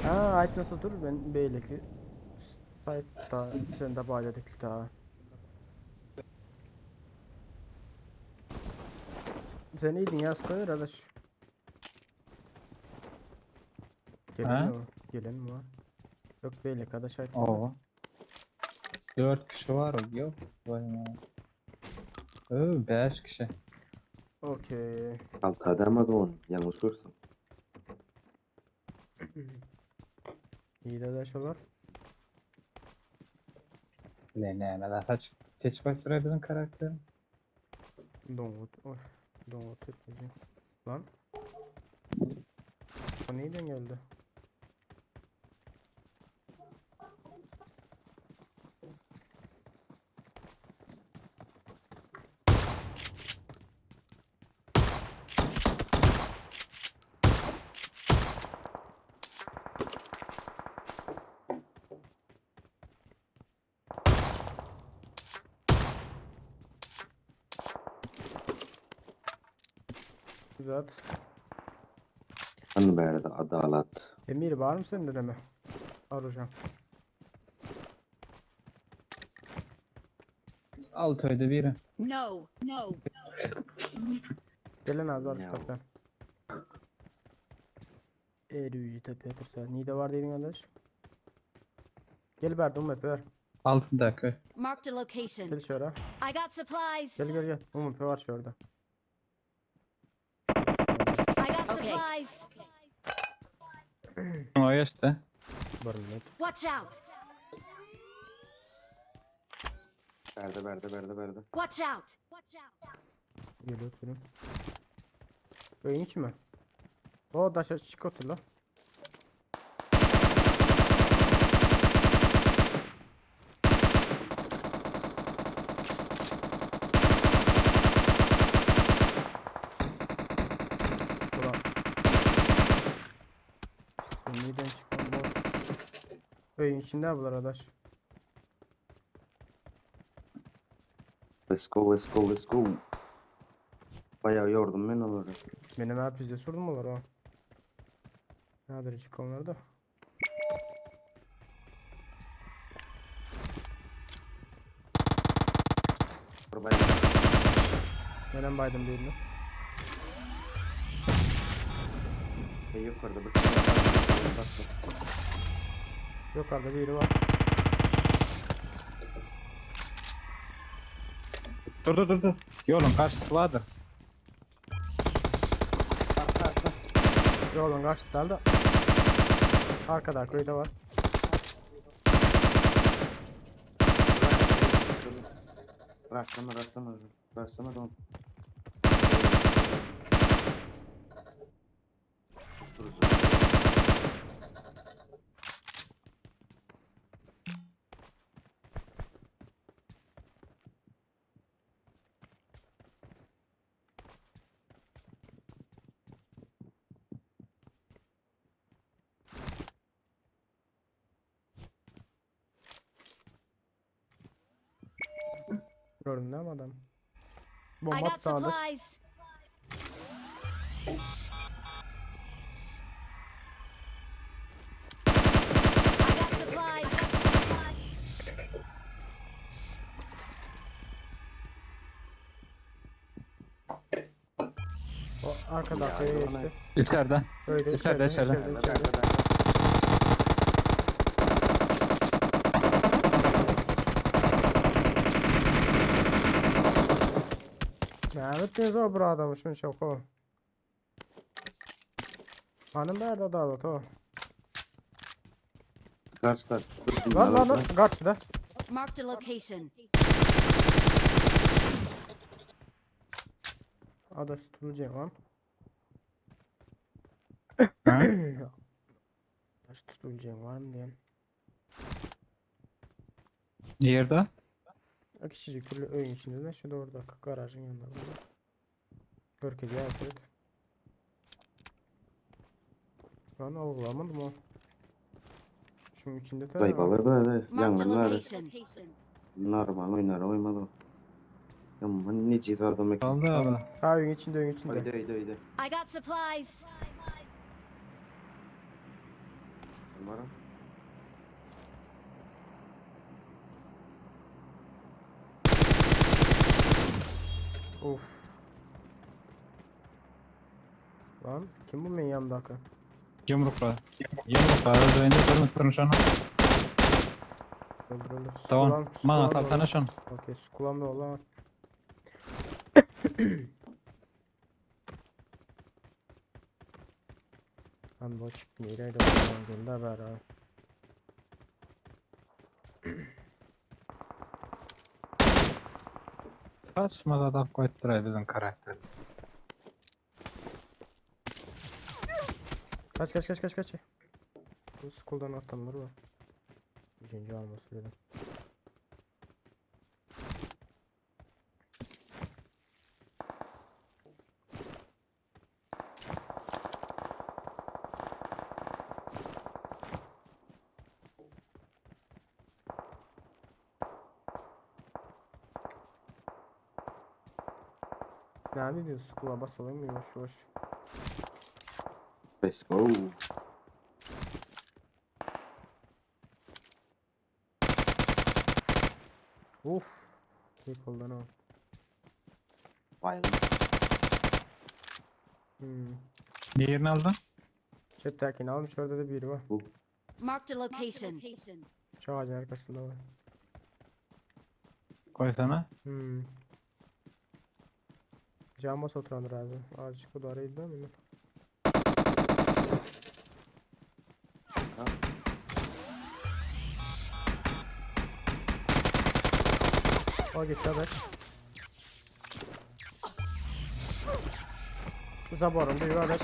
Ait nasıl dur ben beylikli. Sayıda sen de baydadık daha. Sen iyiydin yaz koyur adaş. Gelen mi var? Gelen mi var? Yok beylik adaş ait. Oo. 4 kişi var o. Yok. Vay ya. 5 kişi. Okey. Altı adam adı onu. Yanlış görsün. İyi de adaş olur. Ne daha geç başlıyor bizim karakter. Donut. Oy. Donut etmeyeceğim. Lan. O neyden geldi? Güzel. Hani berdi adalet. Emir var mı sende de mi? Arayacağım. 6 ayda biri. No. Gelin abi var Ya. şu tepeden. Eğri tepeye tırsa. Nide var dedin arkadaş. Gel verdim hep ver. 6 dakika. Marked a location. Gel şöyle. I got supplies. Gel. Hep var şurada. I got supplies. O işte. Barın net. Watch out. Berdi. Watch out. Geliyor benim. Oyun içi mi? O daşa çık otur la. Ulan. Sen neden çıktın bu? Oyun içinde bu arkadaş. Let's go. Bayağı yordum ben onları. Benim hep bizde sordum olur o. Nadir çık onları da. Bayağı. Benim baydım birini. Yukarıda bir Yukarıda biri var. Dur. Yolun karşısı vardır. Yolun karşısında da. Arkada köyde var. Rastlama da onu. Gördün değil mi adam? I Bomba got attı adaş. supplies. I got supplies. O arka dakikaya geçti. İçeride. Öyle İçeride, içeride. içeride. Ne yaptınız o bura adamı şunu çok o. Hanım nerede dağıt o? Karşıda. Lan karşıda. Marked a location. Adaş tutulacak lan. Ha? Adaş tutulacak var mı diyen. Yerde. O küçücük türlü öğün içinde de şu da orada garajın yanında. Görke geldi. Lan oğlamadım o. Şunun içinde de Daybalar böyle Marked a yangınlar. location. Normal oynar oymadı. Yaman ne cihaz adam ekmek. Kaldı abi. ha öğün içinde öğün içinde. Öyle. I got supplies. Umarım. Of. Lan kim bu benim yanımdaki? Yumrukla. Yumrukla. Öldüğünde durmuş durmuşan. Öldürülür. Tamam. Mana taptana şan. Okey su kulağımda ol ama. Lan boş nereydi o geldi haber ha. Kaçmadı da koytturay bizim karakter. Kaç. Bu school'dan atanlar var. Üçüncü alması dedim. Ne diyorsun? School'a basalım mı yavaş. Let's go. Uf. Bir koldan al. Bayıldım. Yerini aldın. Ceptekini almış orada da biri var. Marked a location. Şu ağacın arkasında var. Koy sana. Cama oturandır abi. Azıcık bu da araydı değil mi? O gitti adaş. Zaborun diyor adaş.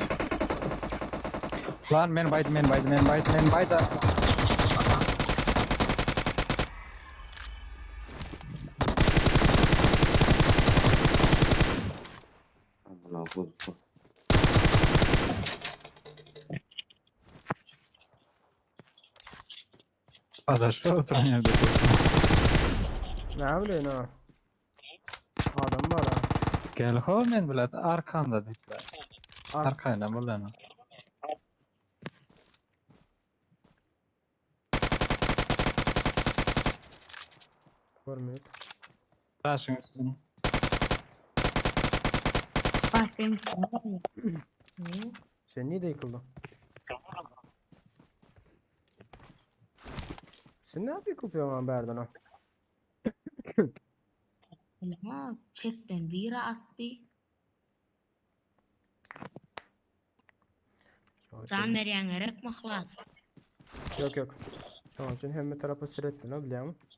Lan men baydı. Amına koydum. Adaş oturan yerde koysun. Ne bileyim ha. Adam var ha. Gel ho men bilet arkanda dikler. Ar- Arkayla bulan. Görmüyor. Taşın üstüne. Sen niye de yıkıldın? Sen ne yapıyorsun ama Berdan ha? Ha, chatten biri attı. Can veren gerek mahlat. Yok. Şu an için hem tarafa sürettin ha biliyor musun?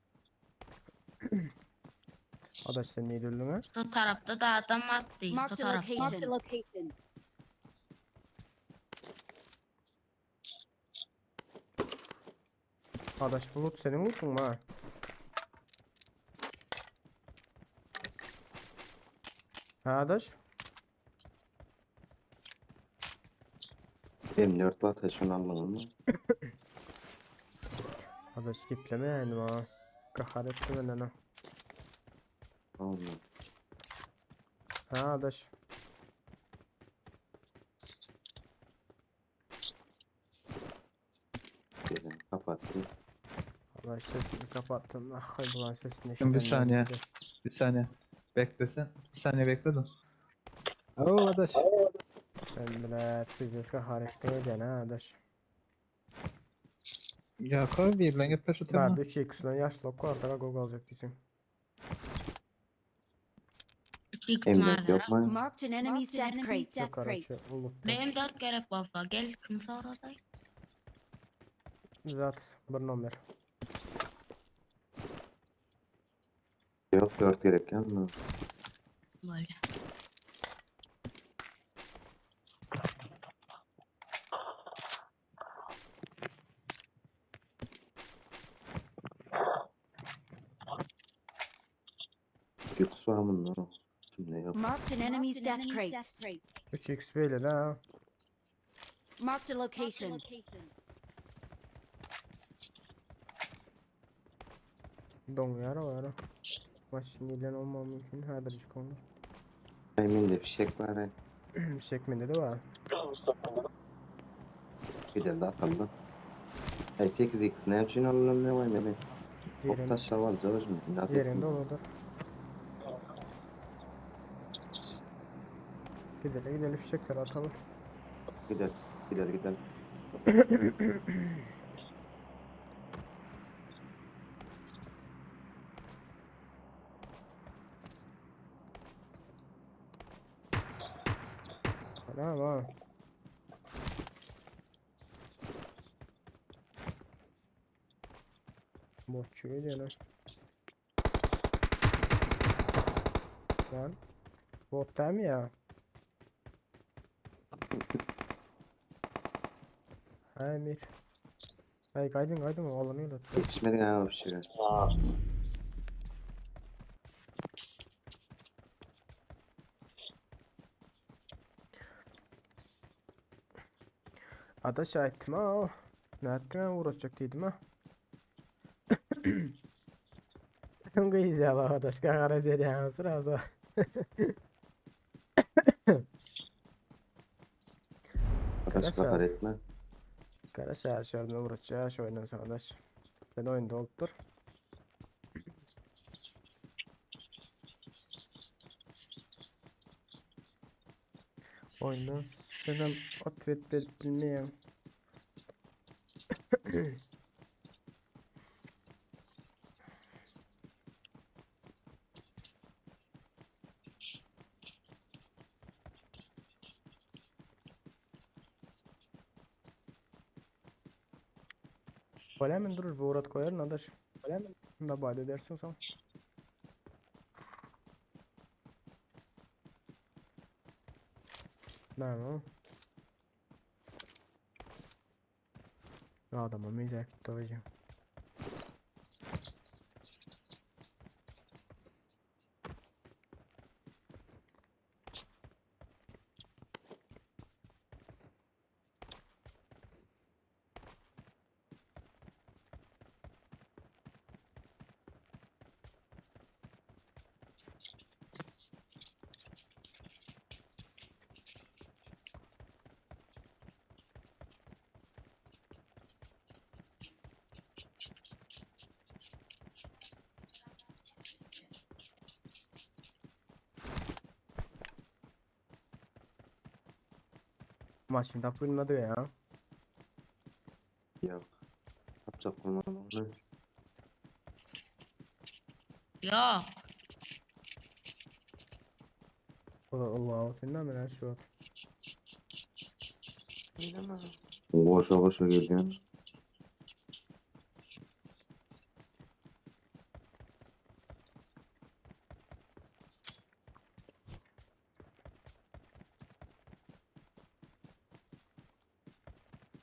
Adaş sen niye döndün ha? Şu tarafta da adam attı. Şu Marked a tarafta. location. Adaş bu loot senin lootun mu ha? Ha adaş? Benim 4 var taşın anlamam mı? Adaş kipleme yani ha. Kahar etti benden ha. Tamam mı? Ha adaş. Dedim kapattım. Allah sesini kapattım. Ah hay bulan sesini Şimdi bir işten saniye. geldi. Bir saniye. Beklesen. Bir saniye bekledim. Oo adaş. Ben bile fiziksel hareket edeceğim ha adaş. Ya koy bir lan git şu Ben tema. de 3x'den yaşlı ortaga gol alacak diyeceğim. 3x Emniyet yok var. mu? Marked an enemy's death crate. Yok kardeşi unuttum. Benim 4 gerek bolsa gel kim soraday? Zat bir numara. Yok 4 gerek ya mı? Böyle. Yoksa mı lan? Şimdi yok. Marked an enemy's death crate. 3x böyle de ha. Marked a location. Dong yara var ha. Maşiniyle olmam mümkün. Ha bir konu. Emin fişek var he. Şekminde de var. Bir de daha kaldı. 8x ne için oğlum ne var benim? Çok Yerinde, taşla var cavaz mı? yerinde olurdur. Gidelim fişekler atalım. Gider. Tamam ha. Botçu öyle lan. Lan. Bot değil mi ya? Emir. Hey kaydın oğlanıyorlar. Yetişmedi ha o fişek. Ada şahitim ha. Nereden uğraşacak dedim ha. Gıydı ya bak adaş kakara der ya sırada. Arkadaş bakar etme. Kara şarjörüne uğraşacak şu oyundan sonra adaş. Ben oyunda oldur. Oyundan sonra atvet bilmeyeyim. Böyle mi durur bu uğrat koyarın adaş? Böyle mi? Da bade edersin sen. Tamam. Adama mizah gitti hocam. Maçın da bulmadı ya. Yok. Yapacak olmadı onu. Yok. Allah Allah mi lan şu an? Koşa geliyor.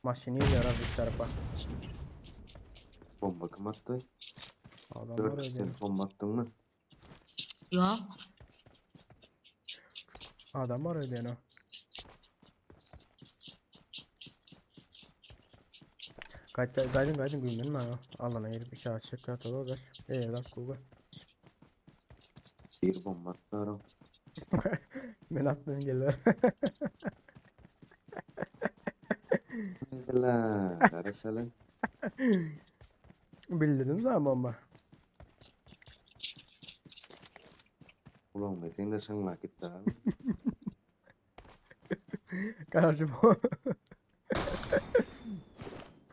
Maçını yarar bir tarafa. Bomba kim attı? Adam 4 var öyle. kişiden bomba attın mı? Yok. Adam var öyle ne? Gaydın bilmem mi? Allah'ına herif bir şey açacak da olur. Las Google. Bir bomba atarım. Men atmayan gelir. Haydi lan. Karasa lan. Bildirim zaman bomba. Ulan be sen de şanla gitti abi. Karşı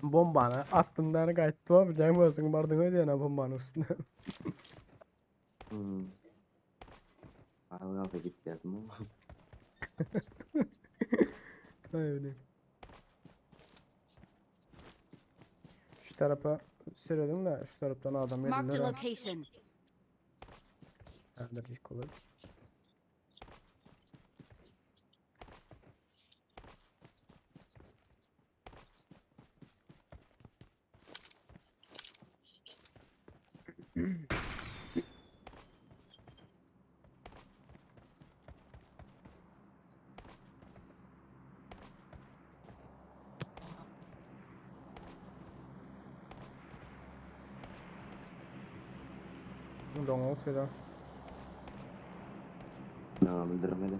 bombanı attığımdan kayıttı abi. Can olsun bardın öyle yana bombanın üstüne. Ağla da gideceğiz mi? Öyle. Şu tarafa sürelim de şu taraftan adam Marked a gelirler. location. Nerede bir kolay. Donald söyle. Ne bildirmedi.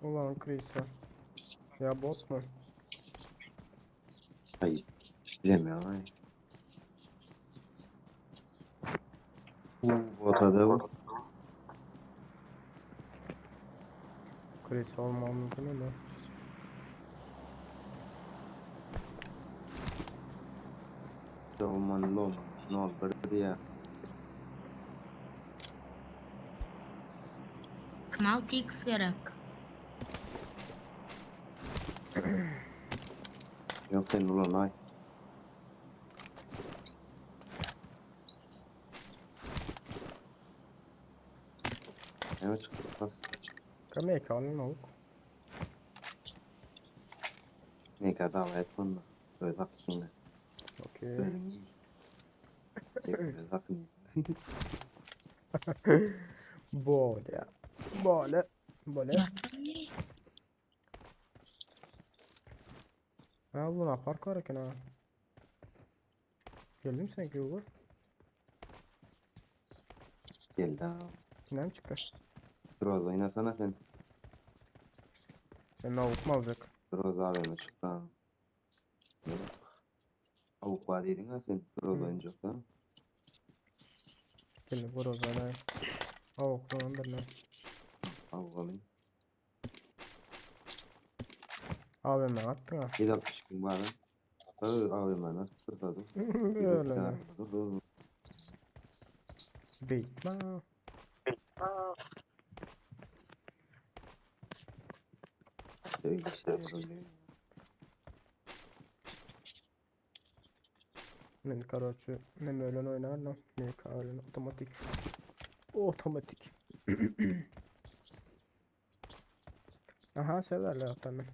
Ulan Chris'a. Ya bot mu? Hayır. Bilemiyorum ay. Bu otada bu. Chris olmam mümkün ama. Olman olmamış. Ne oldu ya? Kemal Tix gerek. Yok sen ulan ay. Evet çıkmaz. Kamek alın oğlum. Ne kadar var etmem. Böyle bak şimdi. Okey. Böyle iyi. Böyle bakın. Böyle. Böyle. Böyle. Yatın. Ha ulan park var ya. Geldin mi sen ki Uğur? Geldi abi. Yine mi çıktı? Droz oynasana sen. Senin avuk mu alacak? Droz AVM çıktı abi. Yok. Avuk var dedin ha sen. Droz oynayacak da. Geldi vur o zaman. Avuklu bir ne? Avuk alayım. Abime attın ha. 762 var. Sarı AVM nasıl sırtadı? Böyle ne? Bitme. Öyle şeyler oluyor. Ne короче, ne böyle oynar lan. Ne kalın otomatik. Otomatik. Aha severler zaten.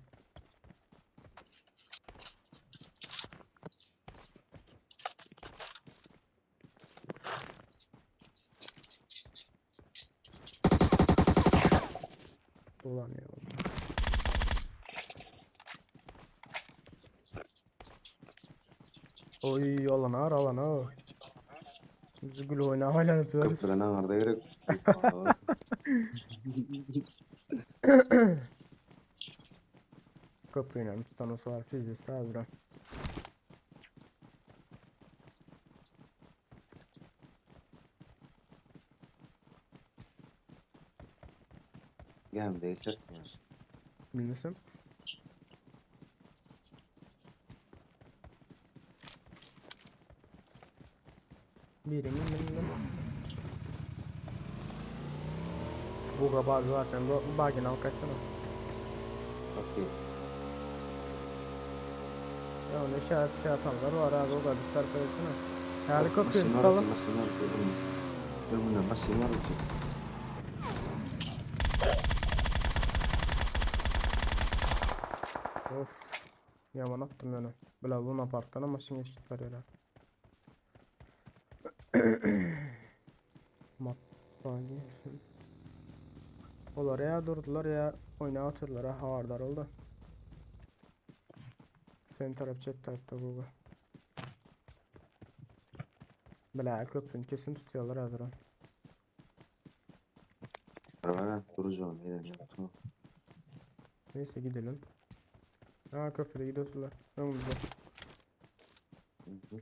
Dolanıyor. Oy alana. Zıgül oyna hala yapıyoruz. Köprüden ağırda gerek. Kapıyla tutanısı var fizisi abi bura. Gel değişik ya. Bilmiyorsun. Birinin bu kabağız var sen bu bagin al kaçsana. Okey. Ya onu işaret atanlar var abi o da bir sarp etsene. Helikopter Maşın var salın. ki, maşın var ki. Ben bunda maşın var ki. Of. Yaman attım yani. Bila Luna Park'tan ama şimdi eşit var ya. Mat. Bagi. Olar ya durdular ya oyuna atırlar ha havardar oldu. Senin taraf cep tarafta Google. Bela köprünü kesin tutuyorlar hazır. Var duracağım gideceğim. Tamam. Neyse gidelim. Ha köprüde gidiyorlar. Önümüzde. Hı hı.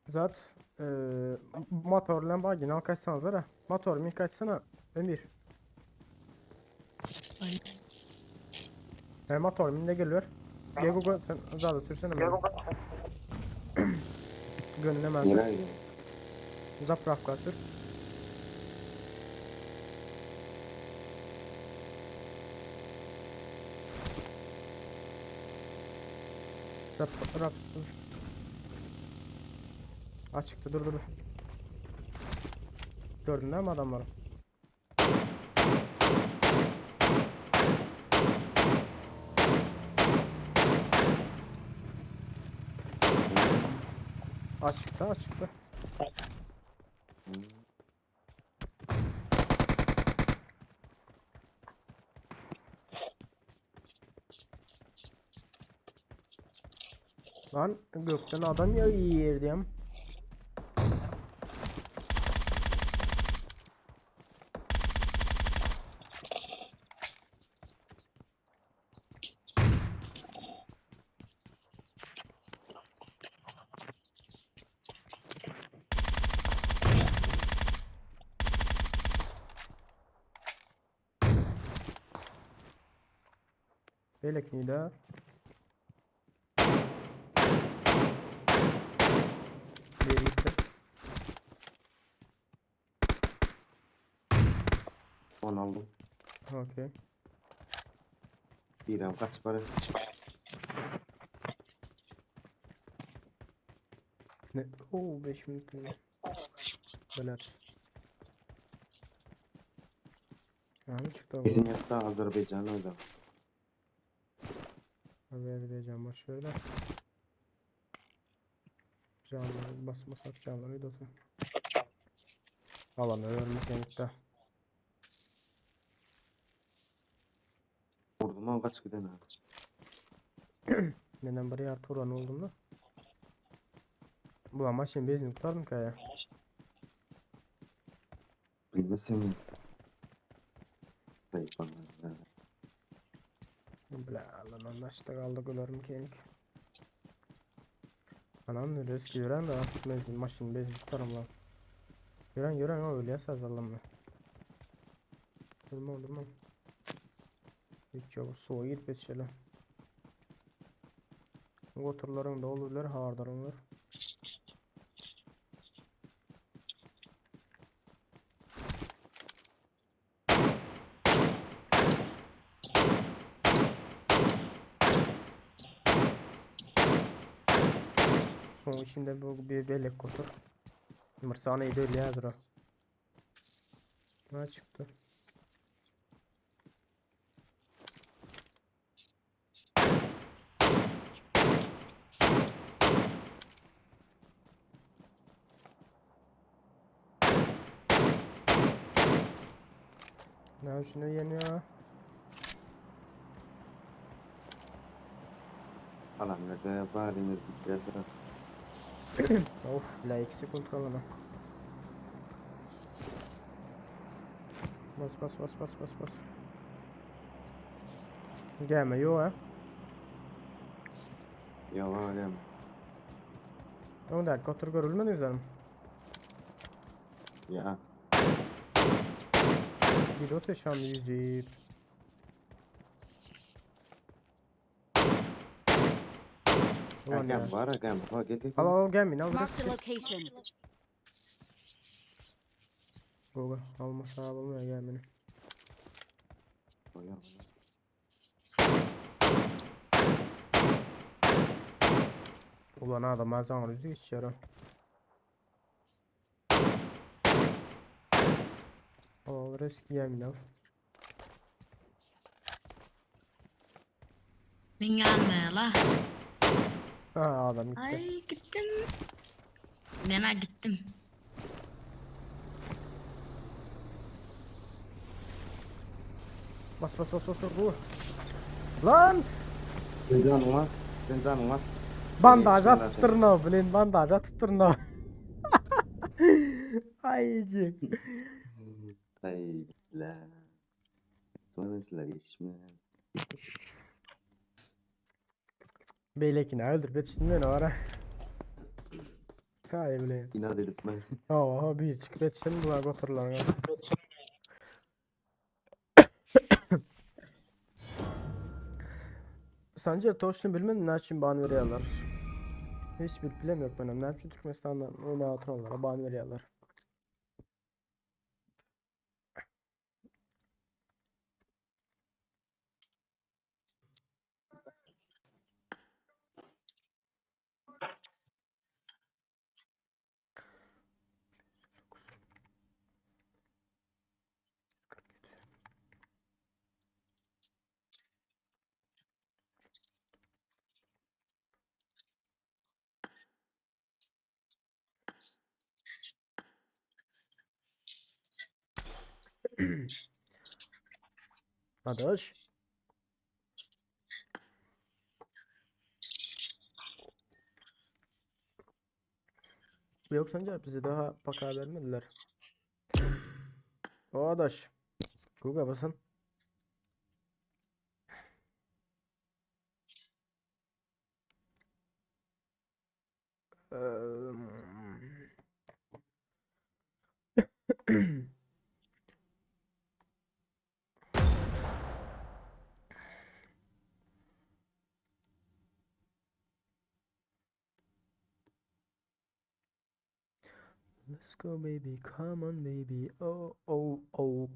Zat motorla bagina kaçsanız ara. Motor mi kaçsana Ömür. Motor mi ne geliyor? Gel Google sen zaten sürsene beni. Gönlüne Nereye ben gidiyorsun? zapravka sür. Zaprap sür. Açıkta dur. Gördün değil mi adamları? Açıkta. Hı. Lan gökten adam yağıyor diyem. Belek neydi? Bir gitti. Onu aldım. Okey. Bir an kaç para? Ne? Oo 5 minut. Belat. Yani çıktı Bizim bu. yatta Azerbaycan'ı öyle. Haber vereceğim boş şöyle. Canları basmasak canları da alanı vermek yemekte. Vurdum ama kaç giden abi. Neden bari artı oranı olduğunda. Bu ama şimdi bezini tutardım kaya. Bilmesem zayıf bana. Bla lan anlaştık aldık ölürüm kenik. Anam ne riski gören de benzin maşın benzin tutarım lan. Gören o öyle yasaz Allah'ım. Durmam. Hiç yok soğuğa gitmez şöyle. Oturların da olurlar hardarınlar. Son içinde bu bir belek otur. Mırsana öyle yazır o. Ha çıktı. Ne şunu yeniyor. Alan nerede bari nerede gideceğiz. Of la eksik kontrol ana. Bas. Gelme yok ha. Ya var ya. 10 dakika otur görülmedi üzerine. Ya. Bir de otur şu anda yüzeyip. Ulan ya. Agam var agam. Ha gel. Al gelmeyin al Marked a biraz. location. Google almasa almaya gelmeyin. Ya. Ulan adam her zaman rüzgâr içeri. Al risk yemin al. Ben gelmeye la. Ha adam gitti. Ay gittim. Ben gittim. Bas vur. Lan! Sen canın var. Sen canın var. Bandaj Bismillah atıp durna bilen bandaj atıp durna. Ayıcık. Ay la. Sonrasılar geçme. Beylekini öldürüp yetiştin beni ara. Hay bilen. İnat edip ben. Aa bir çıkıp yetiştin buna götürürler. Sence Toş'unu bilmedin ne için ban veriyorlar? Hiçbir plan yok benim. Ne için Türkmenistan'dan o neutronlara ban veriyorlar. Adaş. Yok sence bize daha paka vermediler. O adaş. Google basın. Let's go baby, come on baby. Oh oh oh.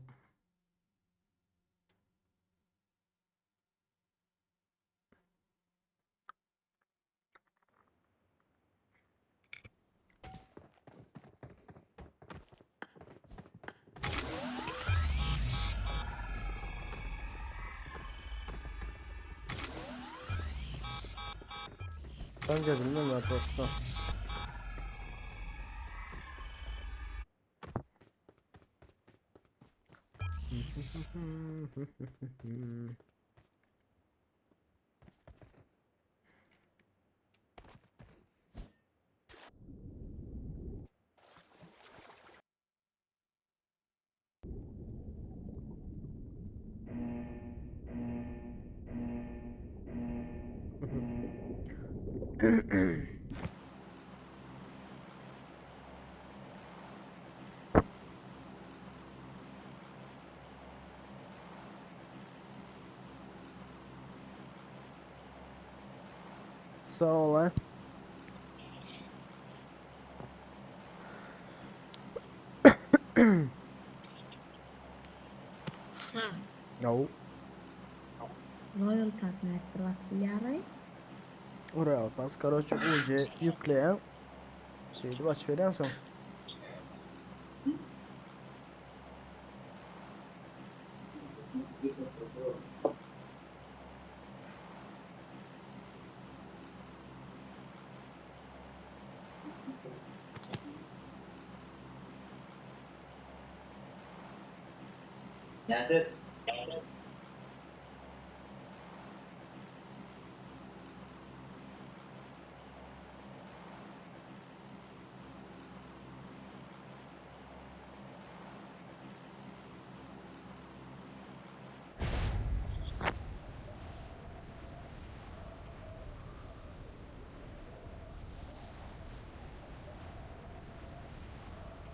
Bence bilmem ne Toş'tan. Sağ ol lan. Ha, Yo. Royal Pass network yaray. Oraya bas. Короче уже yükleyen şeydi baş veren son.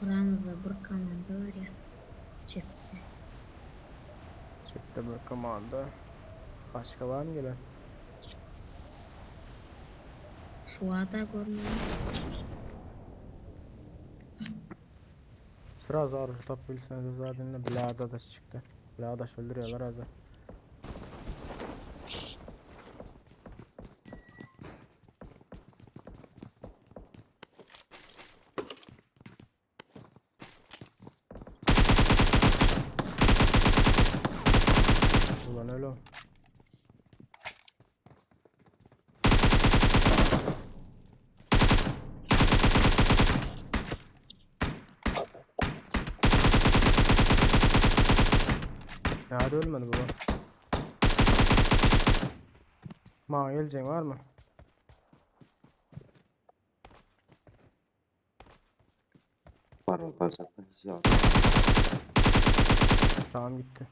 Buramızda bir komanda var ya. Çıktı. Çıktı bir komanda. Başka var mı gelen? Şu anda görmüyor. Sırası arı top bilseniz zaten de Blada da çıktı. Blada öldürüyorlar azı. Ulan öyle. Hadi ölmedi bu. Ma geleceksin var mı? Var zaten hiç yok. Tamam gitti.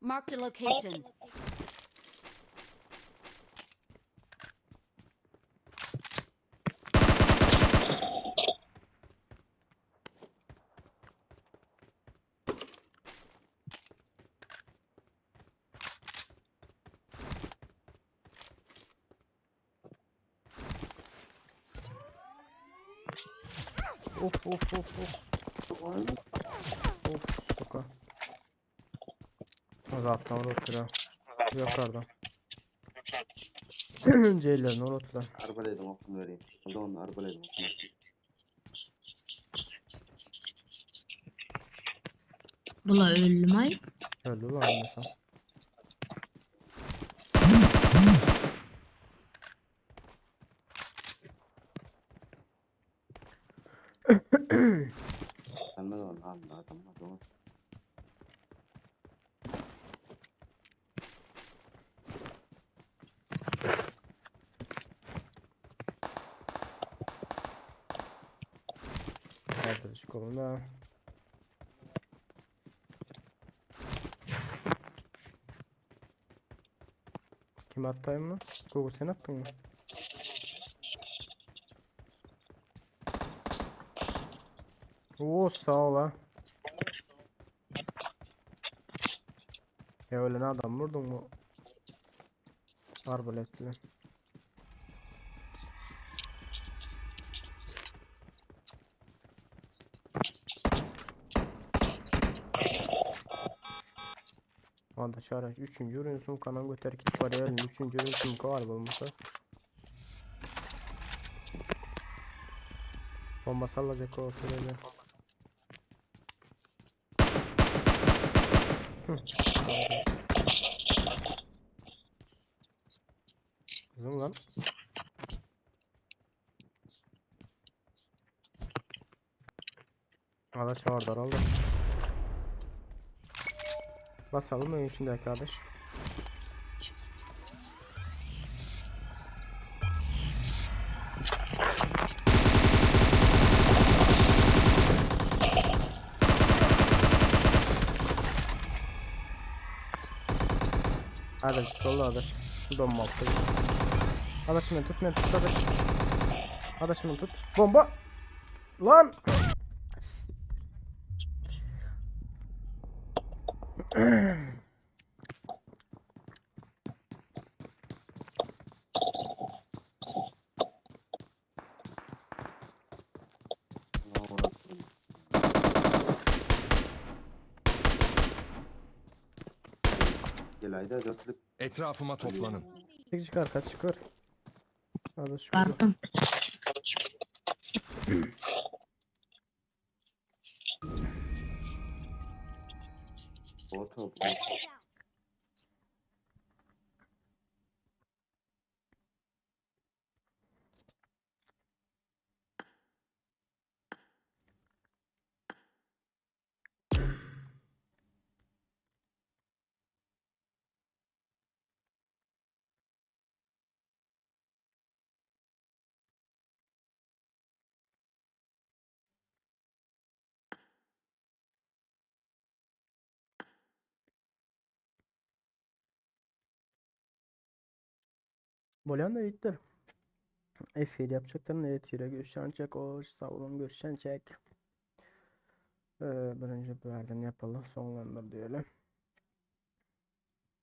Marked a location. Of. Of soka. Zaten unuttular. Yukarıdan. Ceylan'ı unuttular. Arbalaydım okunu vereyim. O da onun arbalaydım okunu. Bula öldüm ay. Öldü lan mesela. Sen de onu alma adam var onu. Arkadaş kolunda. Kim attayım mı? Google sen attın mı? Oo sağ ol ha. Ya öyle ne adam vurdun mu? Arbaletle. Anda araç 3. ürünsün kanan göter git bariyelin 3. ürünsün kar bulmuşsa. Bomba sallayacak o sürece. Kızım lan. Araç var daraldı. Basalım oyun içinde kardeş. Hadi çık yolla adaş. Bomba attı. Adaşımı tut beni tut adaş. Adaşımı tut. Bomba. Lan. Ne uğraştım. Gel ayda dörtlük. Etrafıma toplanın. Çıkar kaç çıkar. Adaş. Kardım. Bot ol. Bolan da iyidir. F7 yapacaklarını evet yine görüşecek o sağ olun görüşecek. Birinci bölümden yapalım sonlarında diyelim.